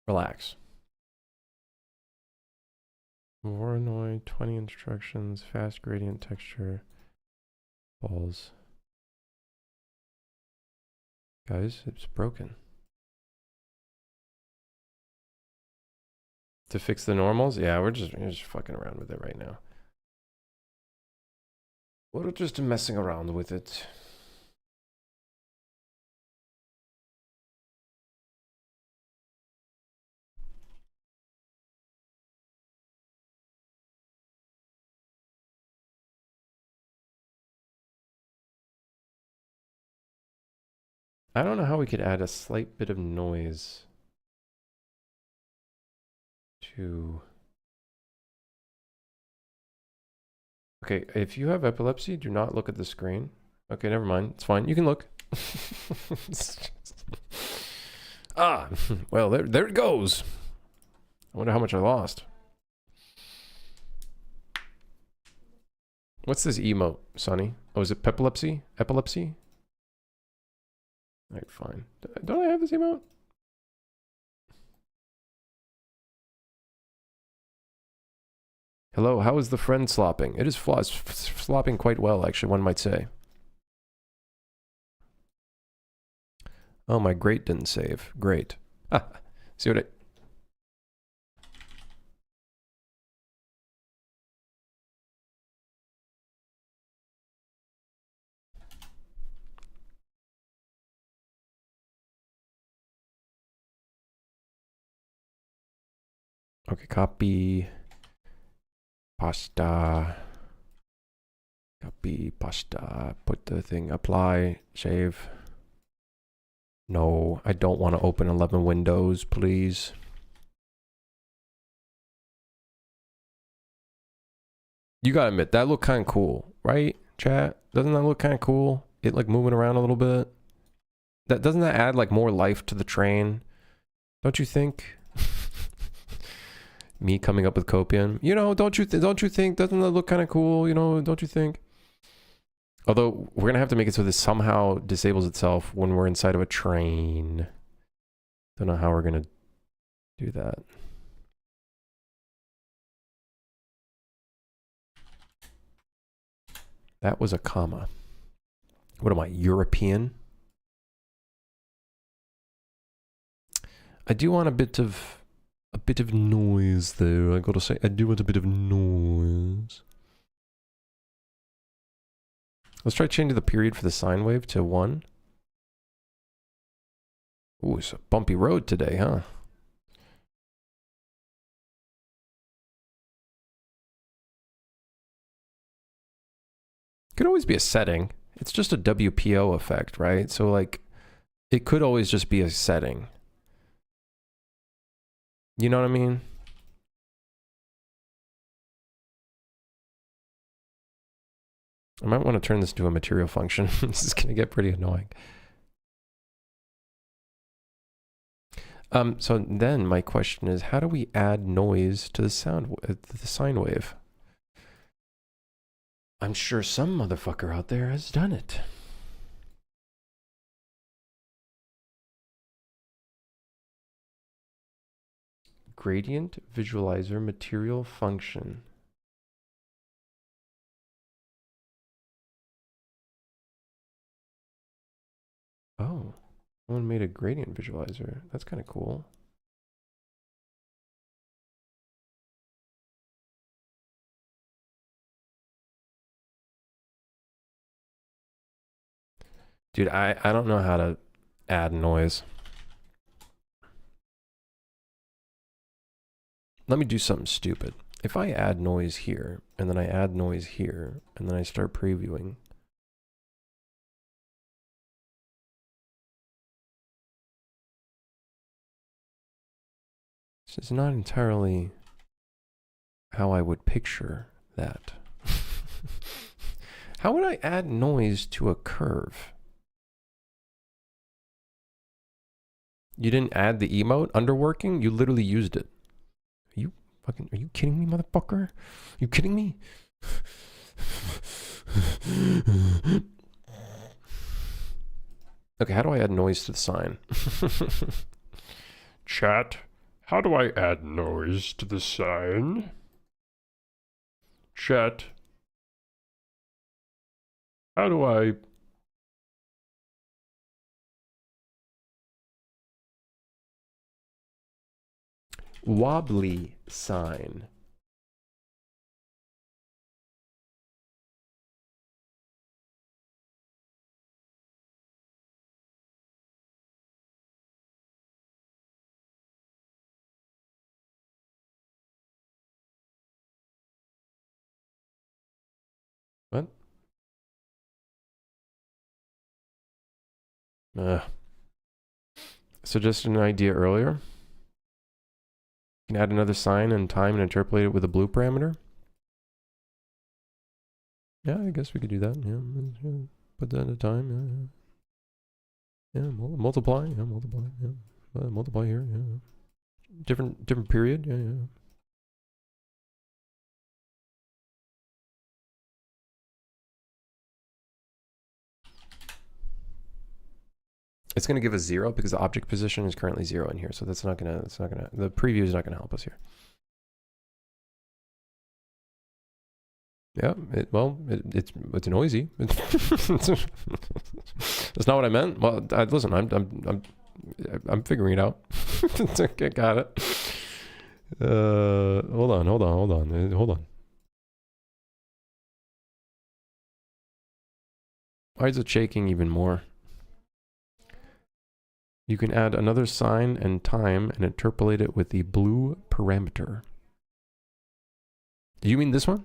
Speaker 1: relax. Voronoi, 20 instructions, fast gradient texture, balls. Guys, it's broken. To fix the normals? Yeah, we're just fucking around with it right now. We're just messing around with it. I don't know how we could add a slight bit of noise to... Okay, if you have epilepsy, do not look at the screen. Okay, never mind. It's fine. You can look. Ah, well, there it goes. I wonder how much I lost. What's this emote, Sonny? Oh, is it epilepsy? Epilepsy? Alright, fine. Don't I have this emote? Hello, how is the friend slopping? It is slopping quite well, actually, one might say. Oh, my great didn't save. Great. Ah, see what I... Okay, copy. Pasta. Copy, pasta. Put the thing, apply, save. No, I don't want to open 11 windows, please. You gotta admit, that looked kind of cool, right, chat? Doesn't that look kind of cool? It like moving around a little bit. Doesn't that add like more life to the train? Don't you think? Me coming up with Copian. You know, don't you think, doesn't that look kind of cool? You know, don't you think? Although, we're going to have to make it so this somehow disables itself when we're inside of a train. Don't know how we're going to do that. That was a comma. What am I, European? I do want a bit of noise though. I gotta say, I do want a bit of noise. Let's try changing the period for the sine wave to 1. Ooh, it's a bumpy road today, huh? Could always be a setting. It's just a WPO effect, right? So like, it could always just be a setting. You know what I mean? I might want to turn this into a material function. This is going to get pretty annoying. So then my question is, how do we add noise to the the sine wave? I'm sure some motherfucker out there has done it. Gradient visualizer material function. Oh, someone made a gradient visualizer. That's kind of cool. Dude, I don't know how to add noise. Let me do something stupid. If I add noise here, and then I add noise here, and then I start previewing. This is not entirely how I would picture that. How would I add noise to a curve? You didn't add the emote underworking? You literally used it. Are you kidding me, motherfucker? You kidding me? Okay, how do I add noise to the sign? Chat, how do I add noise to the sign? Chat, how do I... Wobbly sign. What? Suggested an idea earlier. You can add another sign and time and interpolate it with a blue parameter. Yeah, I guess we could do that. Yeah, put that in time. Yeah, multiply. Yeah, multiply. Yeah, multiply here. Yeah, different period. Yeah. It's going to give us 0 because the object position is currently 0 in here. So that's not going to, the preview is not going to help us here. Yeah, it's noisy. That's not what I meant. Well, listen, I'm figuring it out. Okay, got it. Hold on. Why is it shaking even more? You can add another sign and time and interpolate it with the blue parameter. Do you mean this one?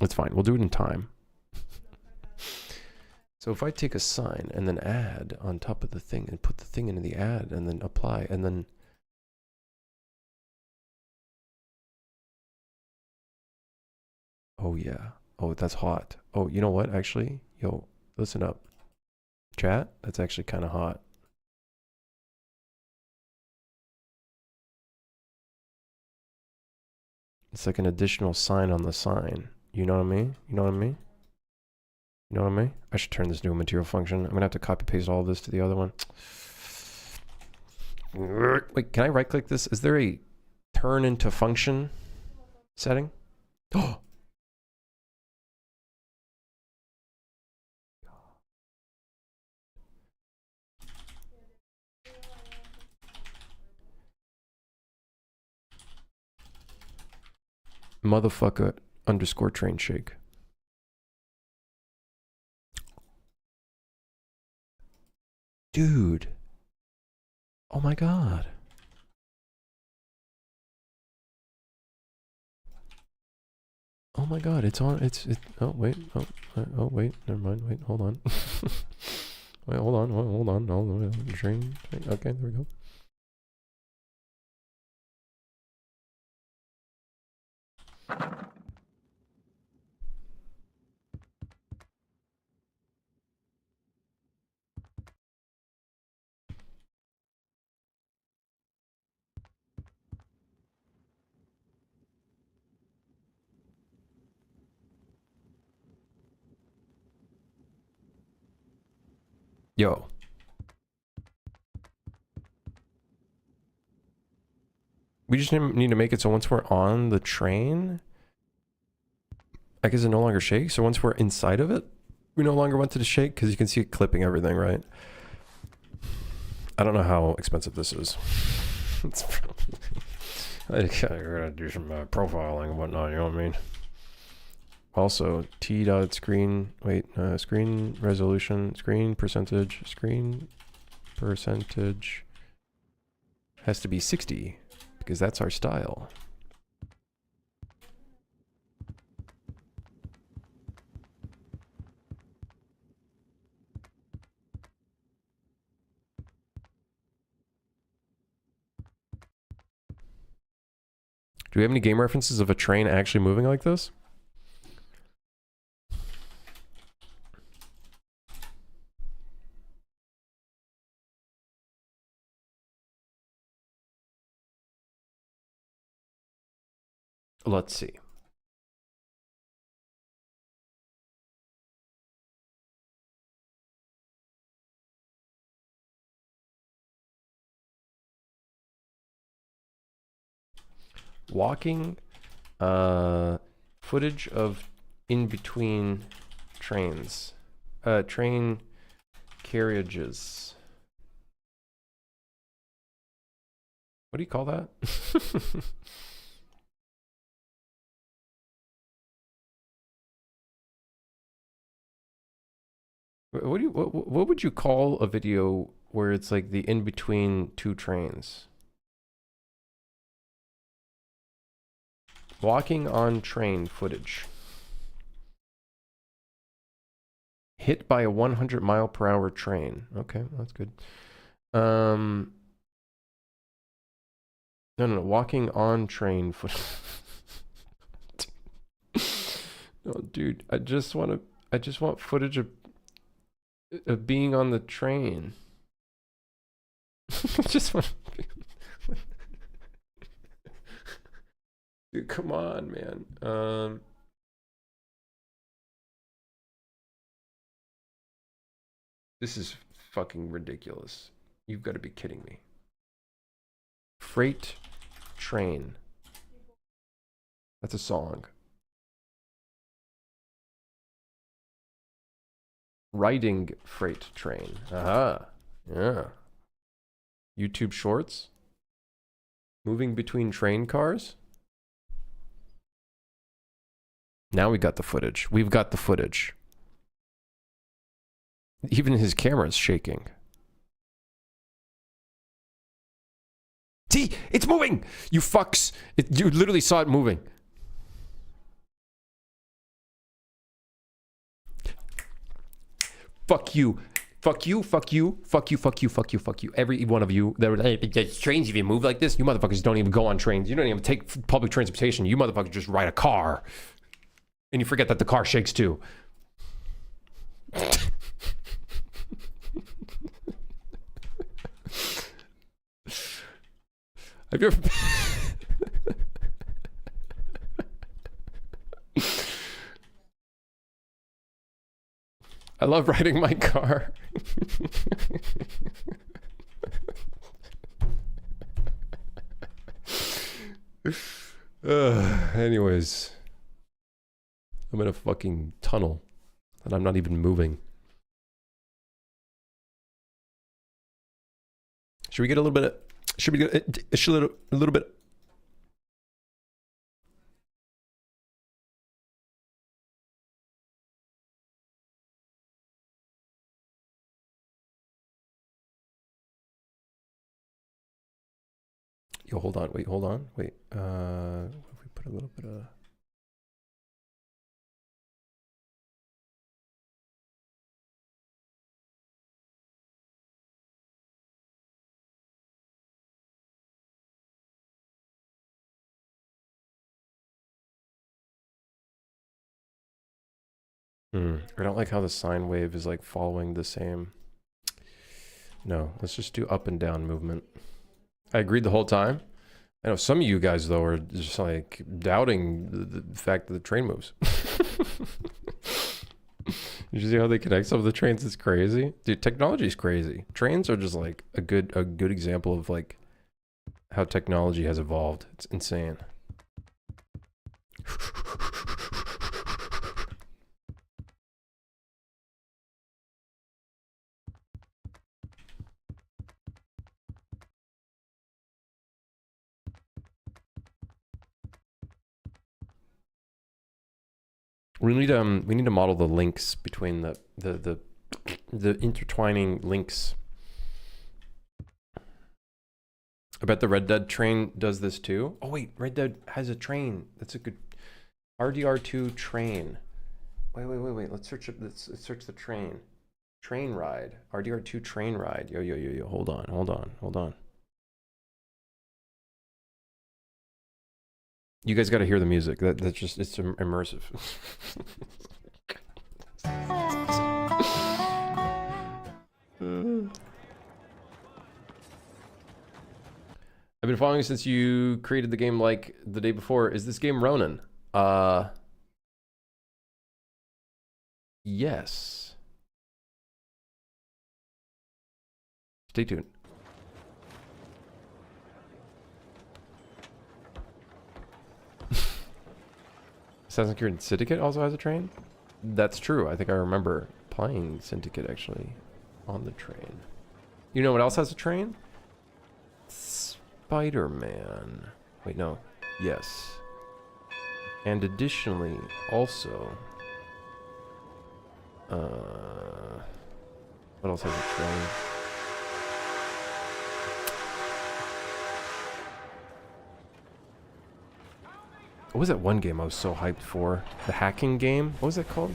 Speaker 1: That's fine. We'll do it in time. So if I take a sign and then add on top of the thing and put the thing into the add and then apply and then... Oh yeah. Oh, that's hot. Oh, you know what, actually? Yo, listen up. Chat, that's actually kind of hot. It's like an additional sign on the sign. You know what I mean? You know what I mean? You know what I mean? I should turn this into a material function. I'm gonna have to copy paste all of this to the other one. Wait, can I right click this? Is there a turn into function setting? Oh, Motherfucker underscore train shake. Dude. Oh my god. Oh my god, it's on. Oh wait. Oh wait. Never mind. Wait. Hold on. Wait. Hold on. Hold on. Hold on. Train. Okay. There we go. Yo. We just need to make it so once we're on the train, I guess it no longer shakes. So once we're inside of it, we no longer want it to shake because you can see it clipping everything, right? I don't know how expensive this is. It's probably, I gotta do some profiling and whatnot, you know what I mean? Also, screen resolution, screen percentage has to be 60 because that's our style. Do we have any game references of a train actually moving like this? Let's see. Walking, footage of in between trains, train carriages. What do you call that? What would you call a video where it's like the in between two trains? Walking on train footage. Hit by a 100-mile-per-hour train. Okay, that's good. No. Walking on train footage. No, dude. I just want footage of being on the train. I just want. Dude, come on, man. This is fucking ridiculous. You've got to be kidding me. Freight train. That's a song. Riding freight train. Aha. Yeah. YouTube shorts. Moving between train cars. Now we got the footage. We've got the footage. Even his camera is shaking. See, it's moving. You fucks. You literally saw it moving. Fuck you. Fuck you, fuck you, fuck you, fuck you, fuck you, fuck you. Every one of you that were like, trains even move like this. You motherfuckers don't even go on trains. You don't even take public transportation. You motherfuckers just ride a car. And you forget that the car shakes too. Have you ever... I love riding my car. Anyways, I'm in a fucking tunnel and I'm not even moving. Should we get a little bit of, should we get a little bit Yo, hold on. Wait, hold on. Wait. If we put a little bit of... I don't like how the sine wave is like following the same. No, let's just do up and down movement. I agreed the whole time. I know some of you guys though are just like doubting the fact that the train moves. You see how they connect some of the trains? It's crazy, dude. Technology is crazy. Trains are just like a good example of like how technology has evolved. It's insane. We need to model the links between the intertwining links. I bet the Red Dead train does this too. Oh wait, Red Dead has a train. That's a good RDR2 train. Wait. Let's search it. Let's search the train. Train ride. RDR2 train ride. Yo. Hold on. You guys got to hear the music. That's just, it's immersive. I've been following you since you created the game like the day before. Is this game Ronin? Yes. Stay tuned. Assassin's Creed Syndicate also has a train? That's true. I think I remember playing Syndicate actually on the train. You know what else has a train? Spider-Man. Wait, no. Yes. And additionally, also... what else has a train? What was that one game I was so hyped for? The hacking game? What was that called?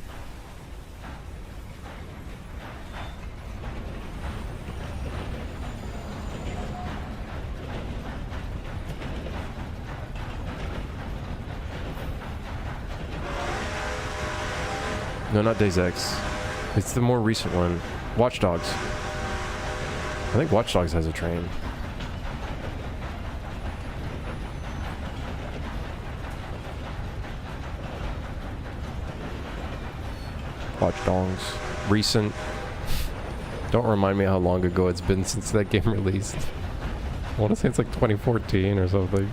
Speaker 1: No, not Days X. It's the more recent one. Watch Dogs. I think Watch Dogs has a train. Watch Dogs. Recent. Don't remind me how long ago it's been since that game released. I want to say it's like 2014 or something.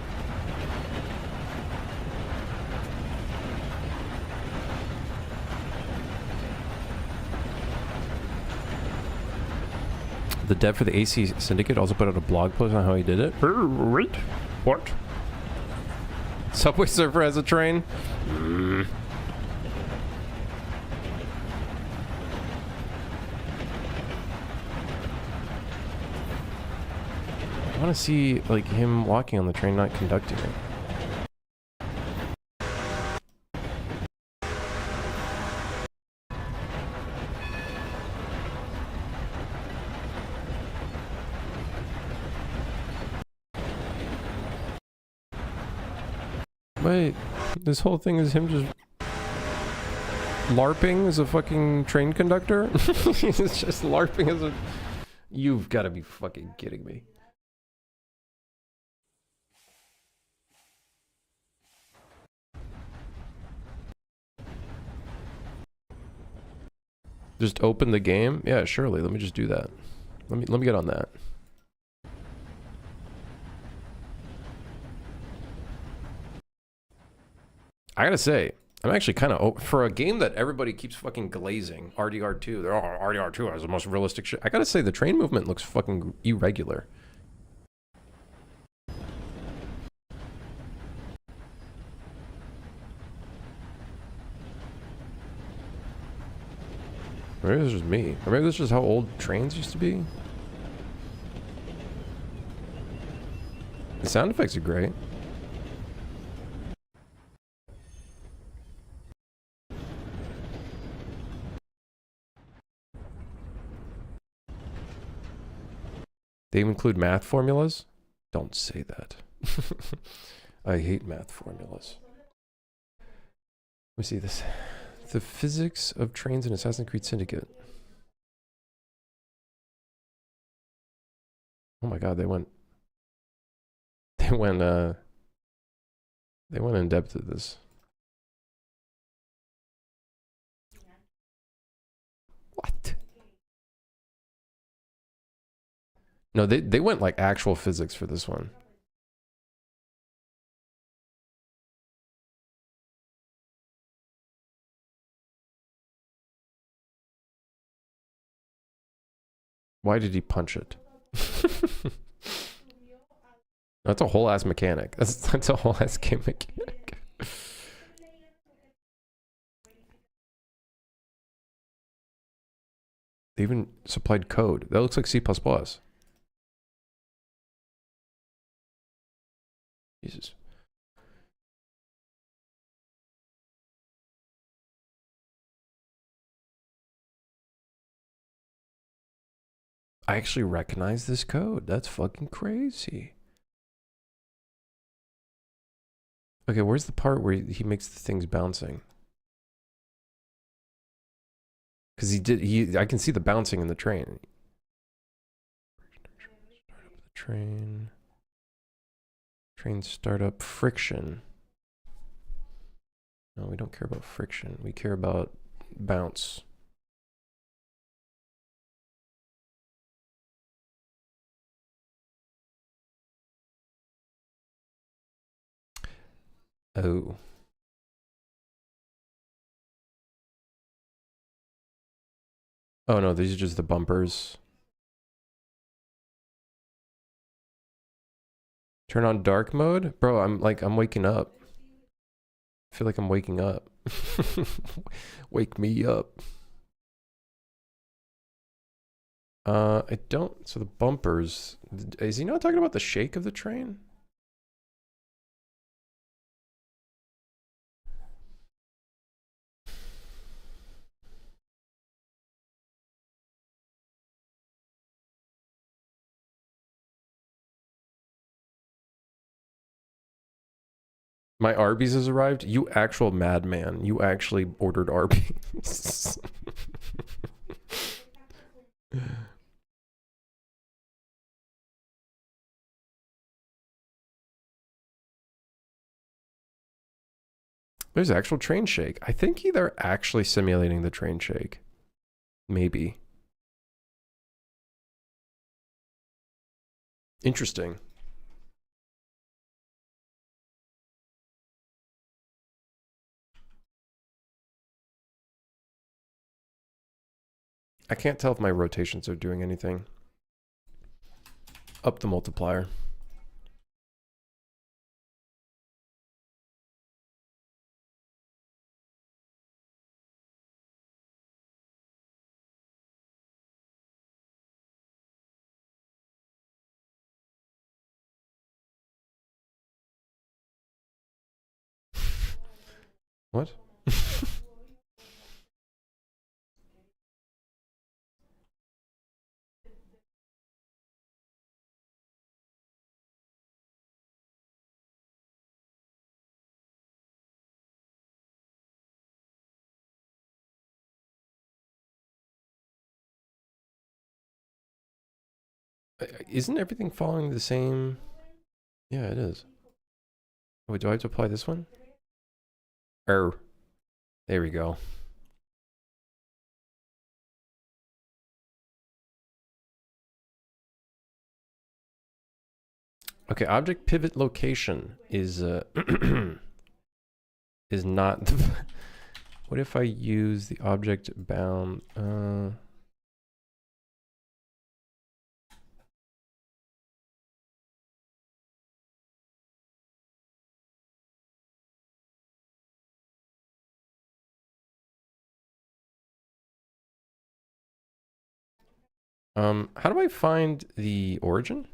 Speaker 1: The dev for the AC Syndicate also put out a blog post on how he did it. Right? What? Subway Surfer has a train? I want to see like him walking on the train, not conducting it. Wait, this whole thing is him just LARPing as a fucking train conductor? He's just LARPing as a... You've got to be fucking kidding me. Just open the game? Yeah, surely. Let me just do that. Let me get on that. I gotta say, I'm actually kind of for a game that everybody keeps fucking glazing. RDR2, they're all RDR2 has the most realistic shit. I gotta say, the train movement looks fucking irregular. Maybe this is just me. Or maybe this is just how old trains used to be. The sound effects are great. They include math formulas? Don't say that. I hate math formulas. Let me see this. The physics of trains in Assassin's Creed Syndicate. Oh my god, they went in depth with this. What? No, they went like actual physics for this one. Why did he punch it? That's a whole ass mechanic. That's a whole ass game mechanic. They even supplied code. That looks like C++. Jesus. I actually recognize this code. That's fucking crazy. Okay, where's the part where he makes the things bouncing? Because I can see the bouncing in the train. Start up the train. Train startup friction. No, we don't care about friction. We care about bounce. Oh. Oh no, these are just the bumpers. Turn on dark mode? Bro, I'm waking up. I feel like I'm waking up. Wake me up. I don't, so the bumpers, is he not talking about the shake of the train? My Arby's has arrived. You actual madman. You actually ordered Arby's. There's actual train shake. I think they're actually simulating the train shake. Maybe. Interesting. I can't tell if my rotations are doing anything. Up the multiplier. What? Isn't everything following the same? Yeah, it is. Wait, do I have to apply this one? There we go. Okay, object pivot location is is not. What if I use the object bound? How do I find the origin?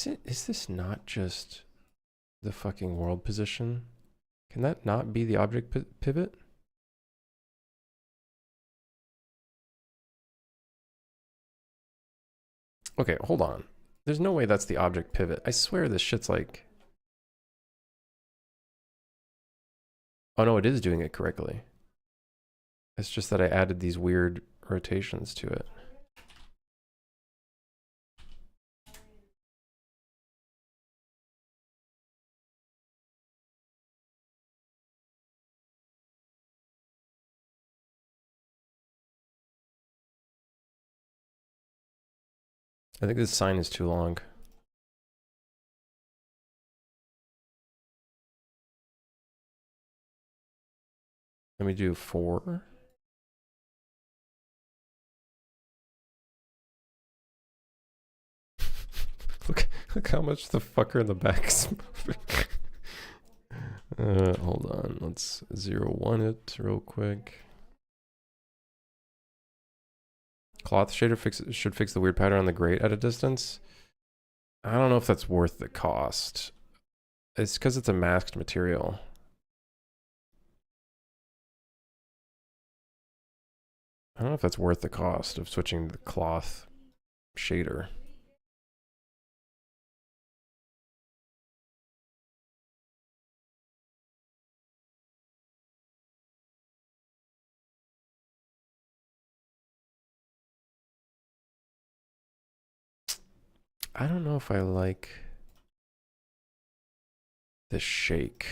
Speaker 1: Is this not just the fucking world position? Can that not be the object pivot? Okay, hold on. There's no way that's the object pivot. I swear this shit's like... Oh no, it is doing it correctly. It's just that I added these weird rotations to it. I think this sign is too long. Let me do 4. Look how much the fucker in the back's moving. Hold on, let's 0-1 it real quick. Cloth shader should fix the weird pattern on the grate at a distance. I don't know if that's worth the cost. It's because it's a masked material. I don't know if that's worth the cost of switching to the cloth shader. I don't know if I like the shake.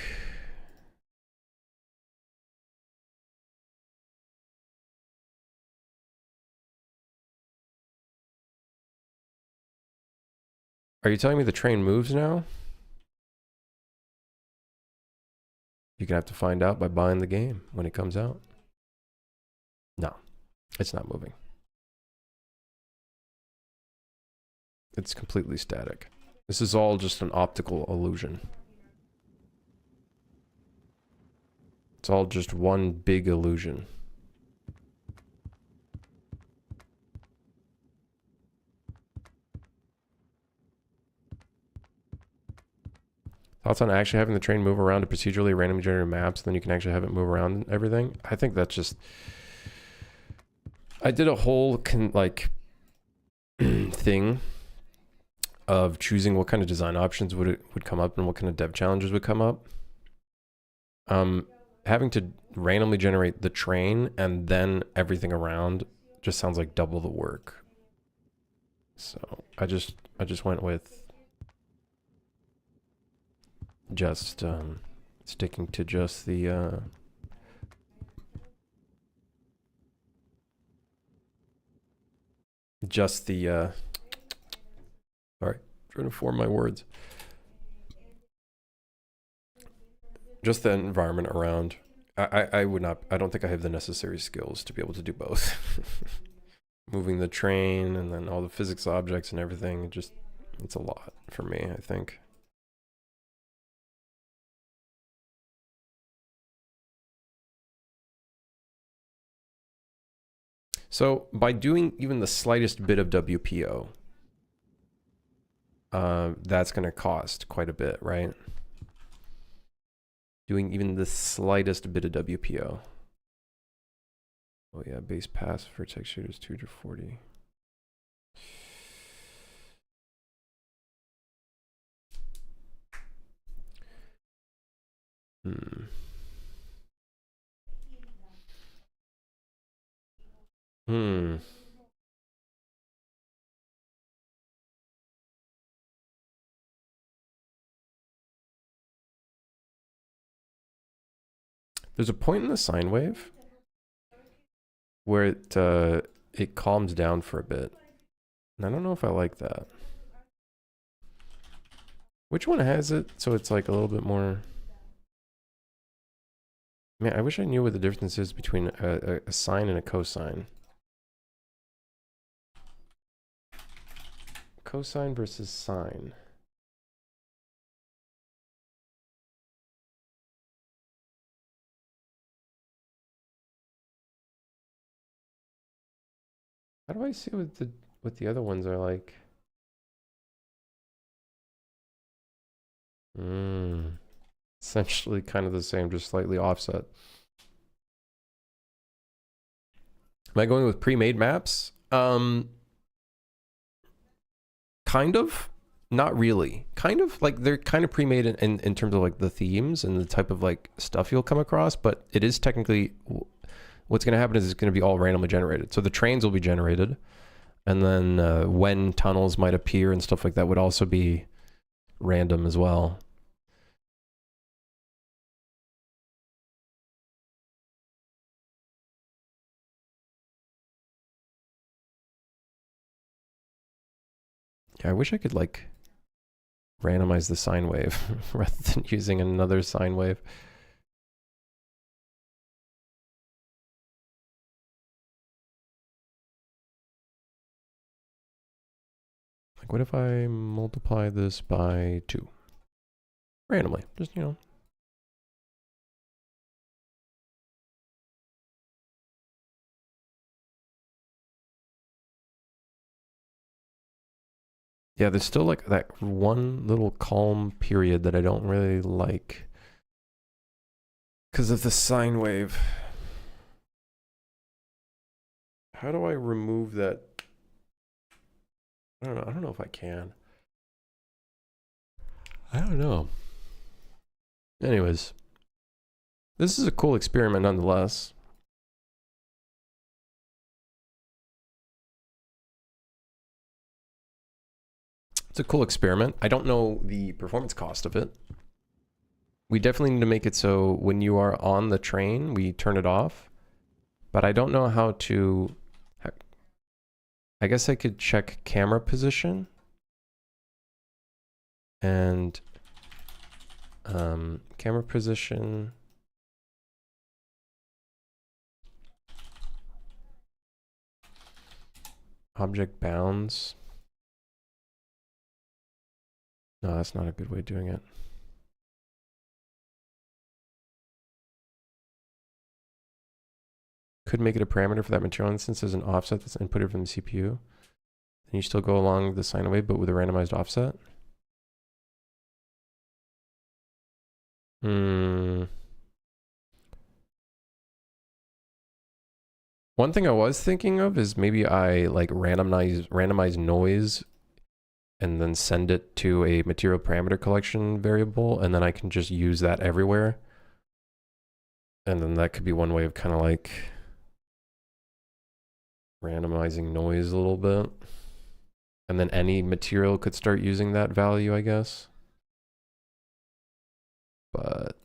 Speaker 1: Are you telling me the train moves now? You're gonna have to find out by buying the game when it comes out. No, it's not moving. It's completely static. This is all just an optical illusion. It's all just one big illusion. Thoughts on actually having the train move around to procedurally randomly generate maps, then you can actually have it move around and everything? I think that's just... I did a whole thing of choosing what kind of design options would come up and what kind of dev challenges would come up. Having to randomly generate the train and then everything around just sounds like double the work. So I just went with just sticking to just the all right, trying to form my words. Just the environment around. I would not, I don't think I have the necessary skills to be able to do both. Moving the train and then all the physics objects and everything, it's a lot for me, I think. So by doing even the slightest bit of WPO, that's going to cost quite a bit, right? Doing even the slightest bit of WPO. Oh yeah, base pass for text shaders 2 to 40. There's a point in the sine wave where it calms down for a bit. And I don't know if I like that. Which one has it? So it's like a little bit more... Man, I wish I knew what the difference is between a sine and a cosine. Cosine versus sine. How do I see what the other ones are like? Essentially kind of the same, just slightly offset. Am I going with pre-made maps? Kind of. Not really. Kind of. Like, they're kind of pre-made in terms of, like, the themes and the type of, like, stuff you'll come across, but it is technically... What's going to happen is it's going to be all randomly generated. So the trains will be generated, and then when tunnels might appear and stuff like that would also be random as well. Yeah, I wish I could, like, randomize the sine wave rather than using another sine wave. Like, what if I multiply this by 2? Randomly, just, you know. Yeah, there's still, like, that one little calm period that I don't really like. Because of the sine wave. How do I remove that? I don't know. I don't know if I can. I don't know. Anyways. This is a cool experiment nonetheless. It's a cool experiment. I don't know the performance cost of it. We definitely need to make it so when you are on the train, we turn it off. But I don't know how to... I guess I could check camera position. And... camera position... Object bounds. No, that's not a good way of doing it. Could make it a parameter for that material instance as an offset that's inputted from the CPU. Then you still go along the sine wave, but with a randomized offset. One thing I was thinking of is maybe I like randomize noise and then send it to a material parameter collection variable, and then I can just use that everywhere. And then that could be one way of kind of like randomizing noise a little bit. And then any material could start using that value, I guess. But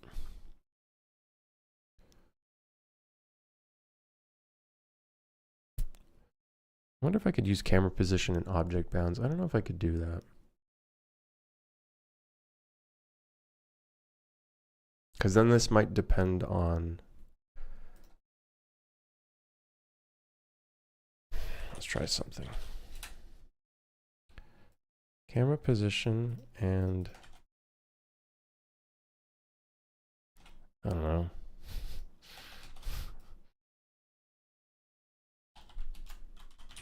Speaker 1: I wonder if I could use camera position and object bounds. I don't know if I could do that. Because then this might depend on... Let's try something. Camera position and... I don't know.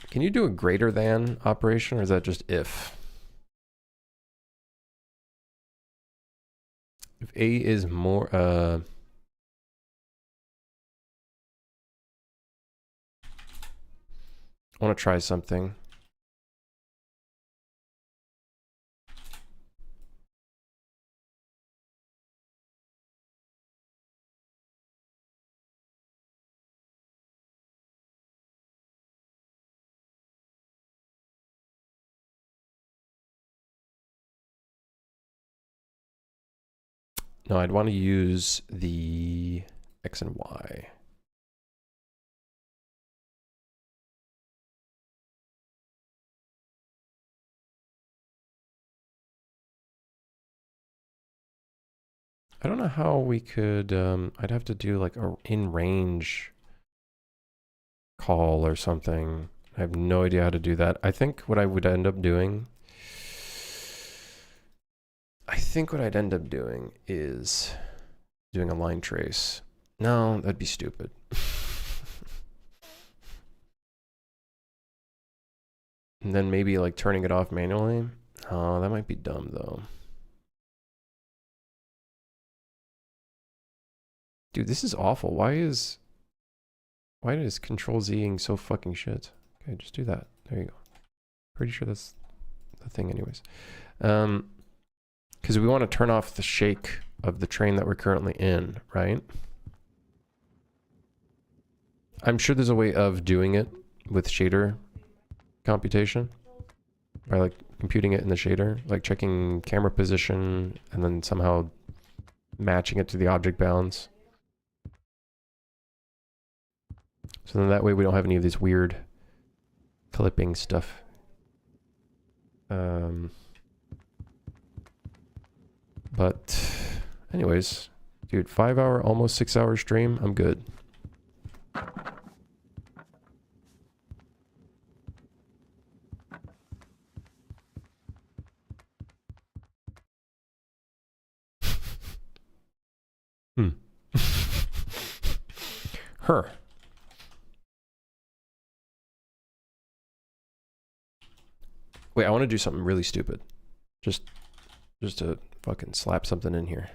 Speaker 1: Can you do a greater than operation, or is that just if? If A is more, I want to try something. No, I'd want to use the X and Y. I don't know how we could, I'd have to do like a in range call or something. I have no idea how to do that. I think what I would end up doing, is doing a line trace. No, that'd be stupid. And then maybe like turning it off manually. Oh, that might be dumb though. Dude, this is awful. Why is Control Zing so fucking shit? Okay, just do that. There you go. Pretty sure that's the thing anyways. Because we want to turn off the shake of the train that we're currently in, right? I'm sure there's a way of doing it with shader computation. By like computing it in the shader, like checking camera position and then somehow matching it to the object bounds. So then that way we don't have any of this weird clipping stuff. But anyways, dude, 5-hour, almost 6-hour stream. I'm good. Her. Wait, I want to do something really stupid. Just to fucking slap something in here.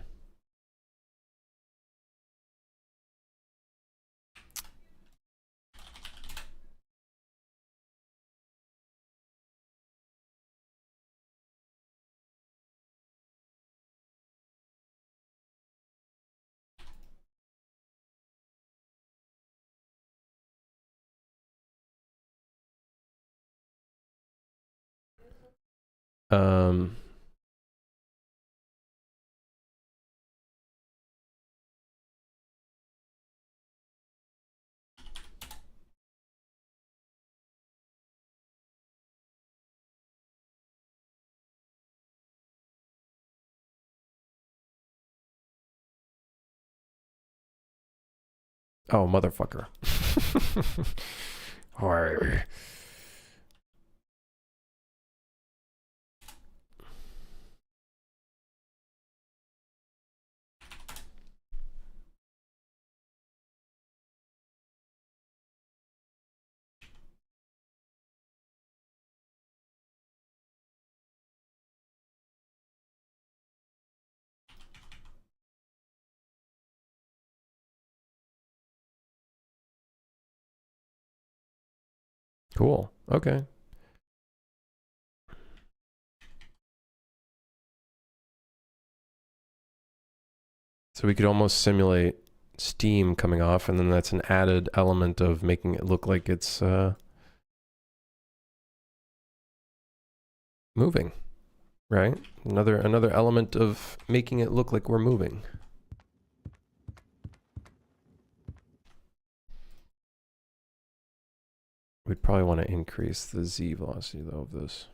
Speaker 1: Oh, motherfucker. Alright. Cool. Okay. So we could almost simulate steam coming off, and then that's an added element of making it look like it's moving, right? Another element of making it look like we're moving. We'd probably want to increase the Z velocity though of this.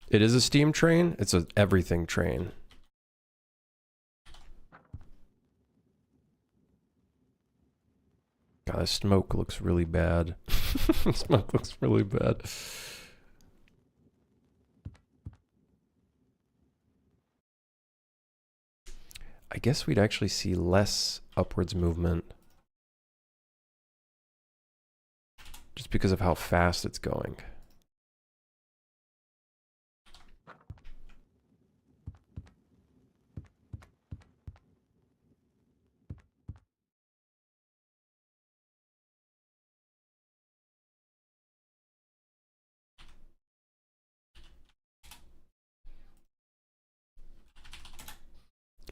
Speaker 1: It is a steam train. It's a everything train. God, the smoke looks really bad. Smoke looks really bad. I guess we'd actually see less upwards movement just because of how fast it's going.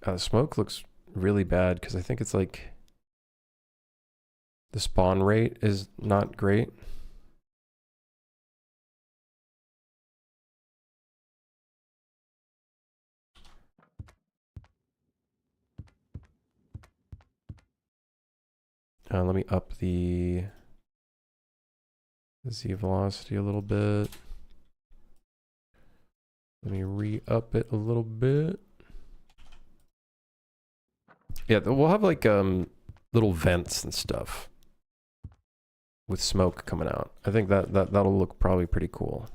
Speaker 1: The smoke looks really bad because I think it's like the spawn rate is not great. Let me up the Z velocity a little bit. Let me re-up it a little bit. Yeah, we'll have like little vents and stuff with smoke coming out. I think that'll look probably pretty cool.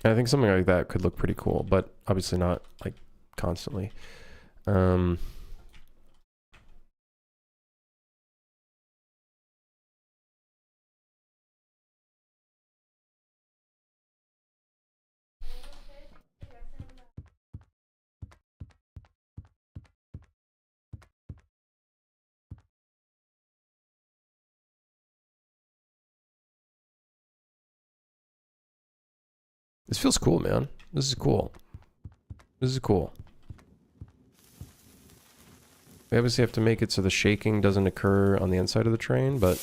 Speaker 1: I think something like that could look pretty cool, but obviously not like constantly. This feels cool, man. This is cool. This is cool. We obviously have to make it so the shaking doesn't occur on the inside of the train, but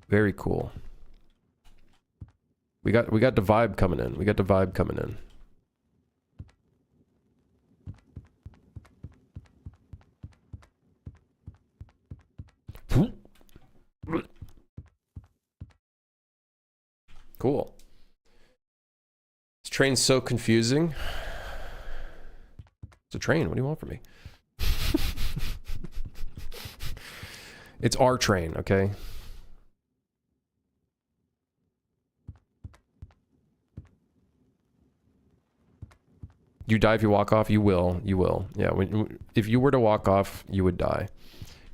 Speaker 1: very cool. We got the vibe coming in. We got the vibe coming in. Cool. This train's so confusing. It's a train. What do you want from me? It's our train, okay? You die if you walk off. You will. You will. Yeah. If you were to walk off, you would die.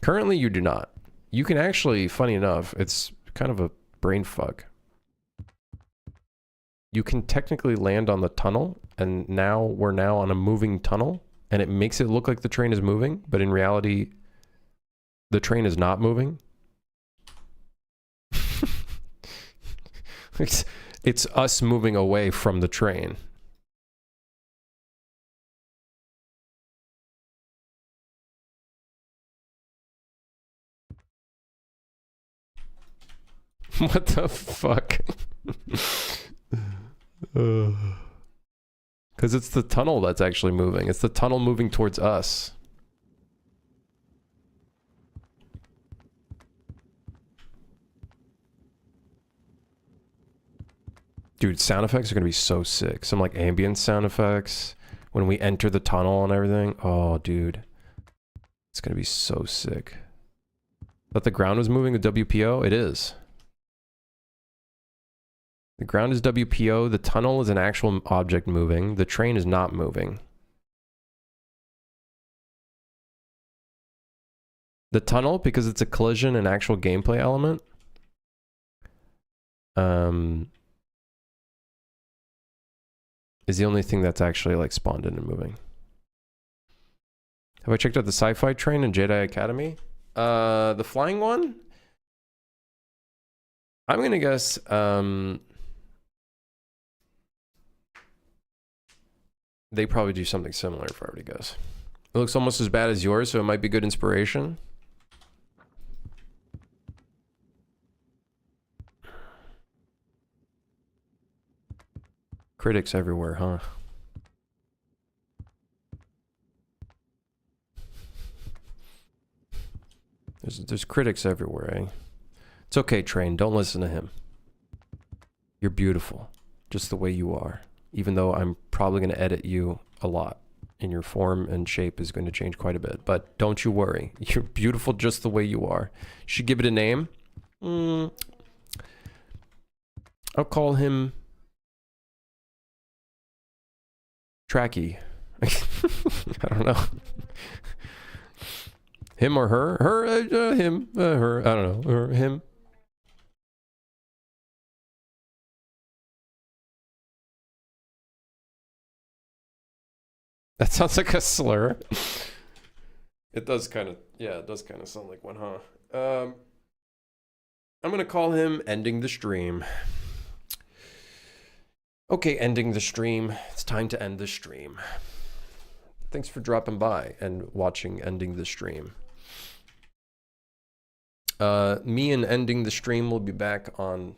Speaker 1: Currently, you do not. You can actually, funny enough, it's kind of a brain fuck. You can technically land on the tunnel, and now we're now on a moving tunnel, and it makes it look like the train is moving, but in reality, the train is not moving. It's us moving away from the train. What the fuck? Because it's the tunnel that's actually moving. It's the tunnel moving towards us. Dude, sound effects are going to be so sick. Some like ambient sound effects when we enter the tunnel and everything. Oh, dude. It's going to be so sick. Thought the ground was moving with WPO? It is. The ground is WPO. The tunnel is an actual object moving. The train is not moving. The tunnel, because it's a collision and actual gameplay element. Is the only thing that's actually like spawned in and moving. Have I checked out the sci-fi train in Jedi Academy? The flying one? I'm gonna guess, they probably do something similar if I were to guess. It looks almost as bad as yours, so it might be good inspiration. Critics everywhere, huh? There's critics everywhere, eh? It's okay, Train. Don't listen to him. You're beautiful, just the way you are. Even though I'm probably going to edit you a lot. And your form and shape is going to change quite a bit. But don't you worry. You're beautiful just the way you are. Should give it a name? I'll call him... Tracky. I don't know. Him or her? Her, him, her. I don't know. Her, him. That sounds like a slur. It does kind of, yeah, it does kind of sound like one, huh? I'm going to call him Ending the Stream. Okay, ending the stream. It's time to end the stream. Thanks for dropping by and watching Ending the Stream. Me and Ending the Stream will be back on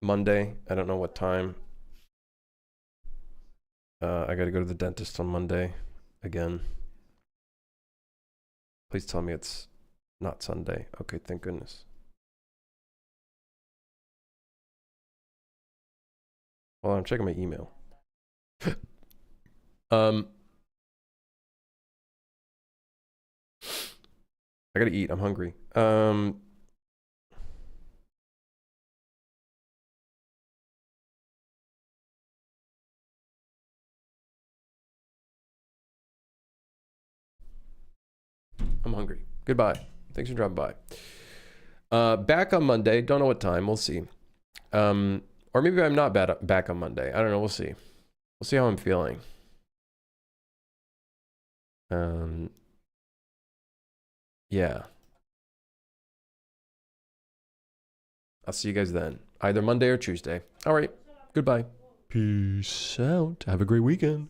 Speaker 1: Monday. I don't know what time. I gotta go to the dentist on Monday again. Please tell me it's not Sunday. Okay, thank goodness. Well, I'm checking my email. I gotta eat. I'm hungry. I'm hungry. Goodbye. Thanks for dropping by. Back on Monday. Don't know what time. We'll see. Or maybe I'm not back on Monday. I don't know. We'll see. We'll see how I'm feeling. Yeah. I'll see you guys then. Either Monday or Tuesday. All right. Goodbye. Peace out. Have a great weekend.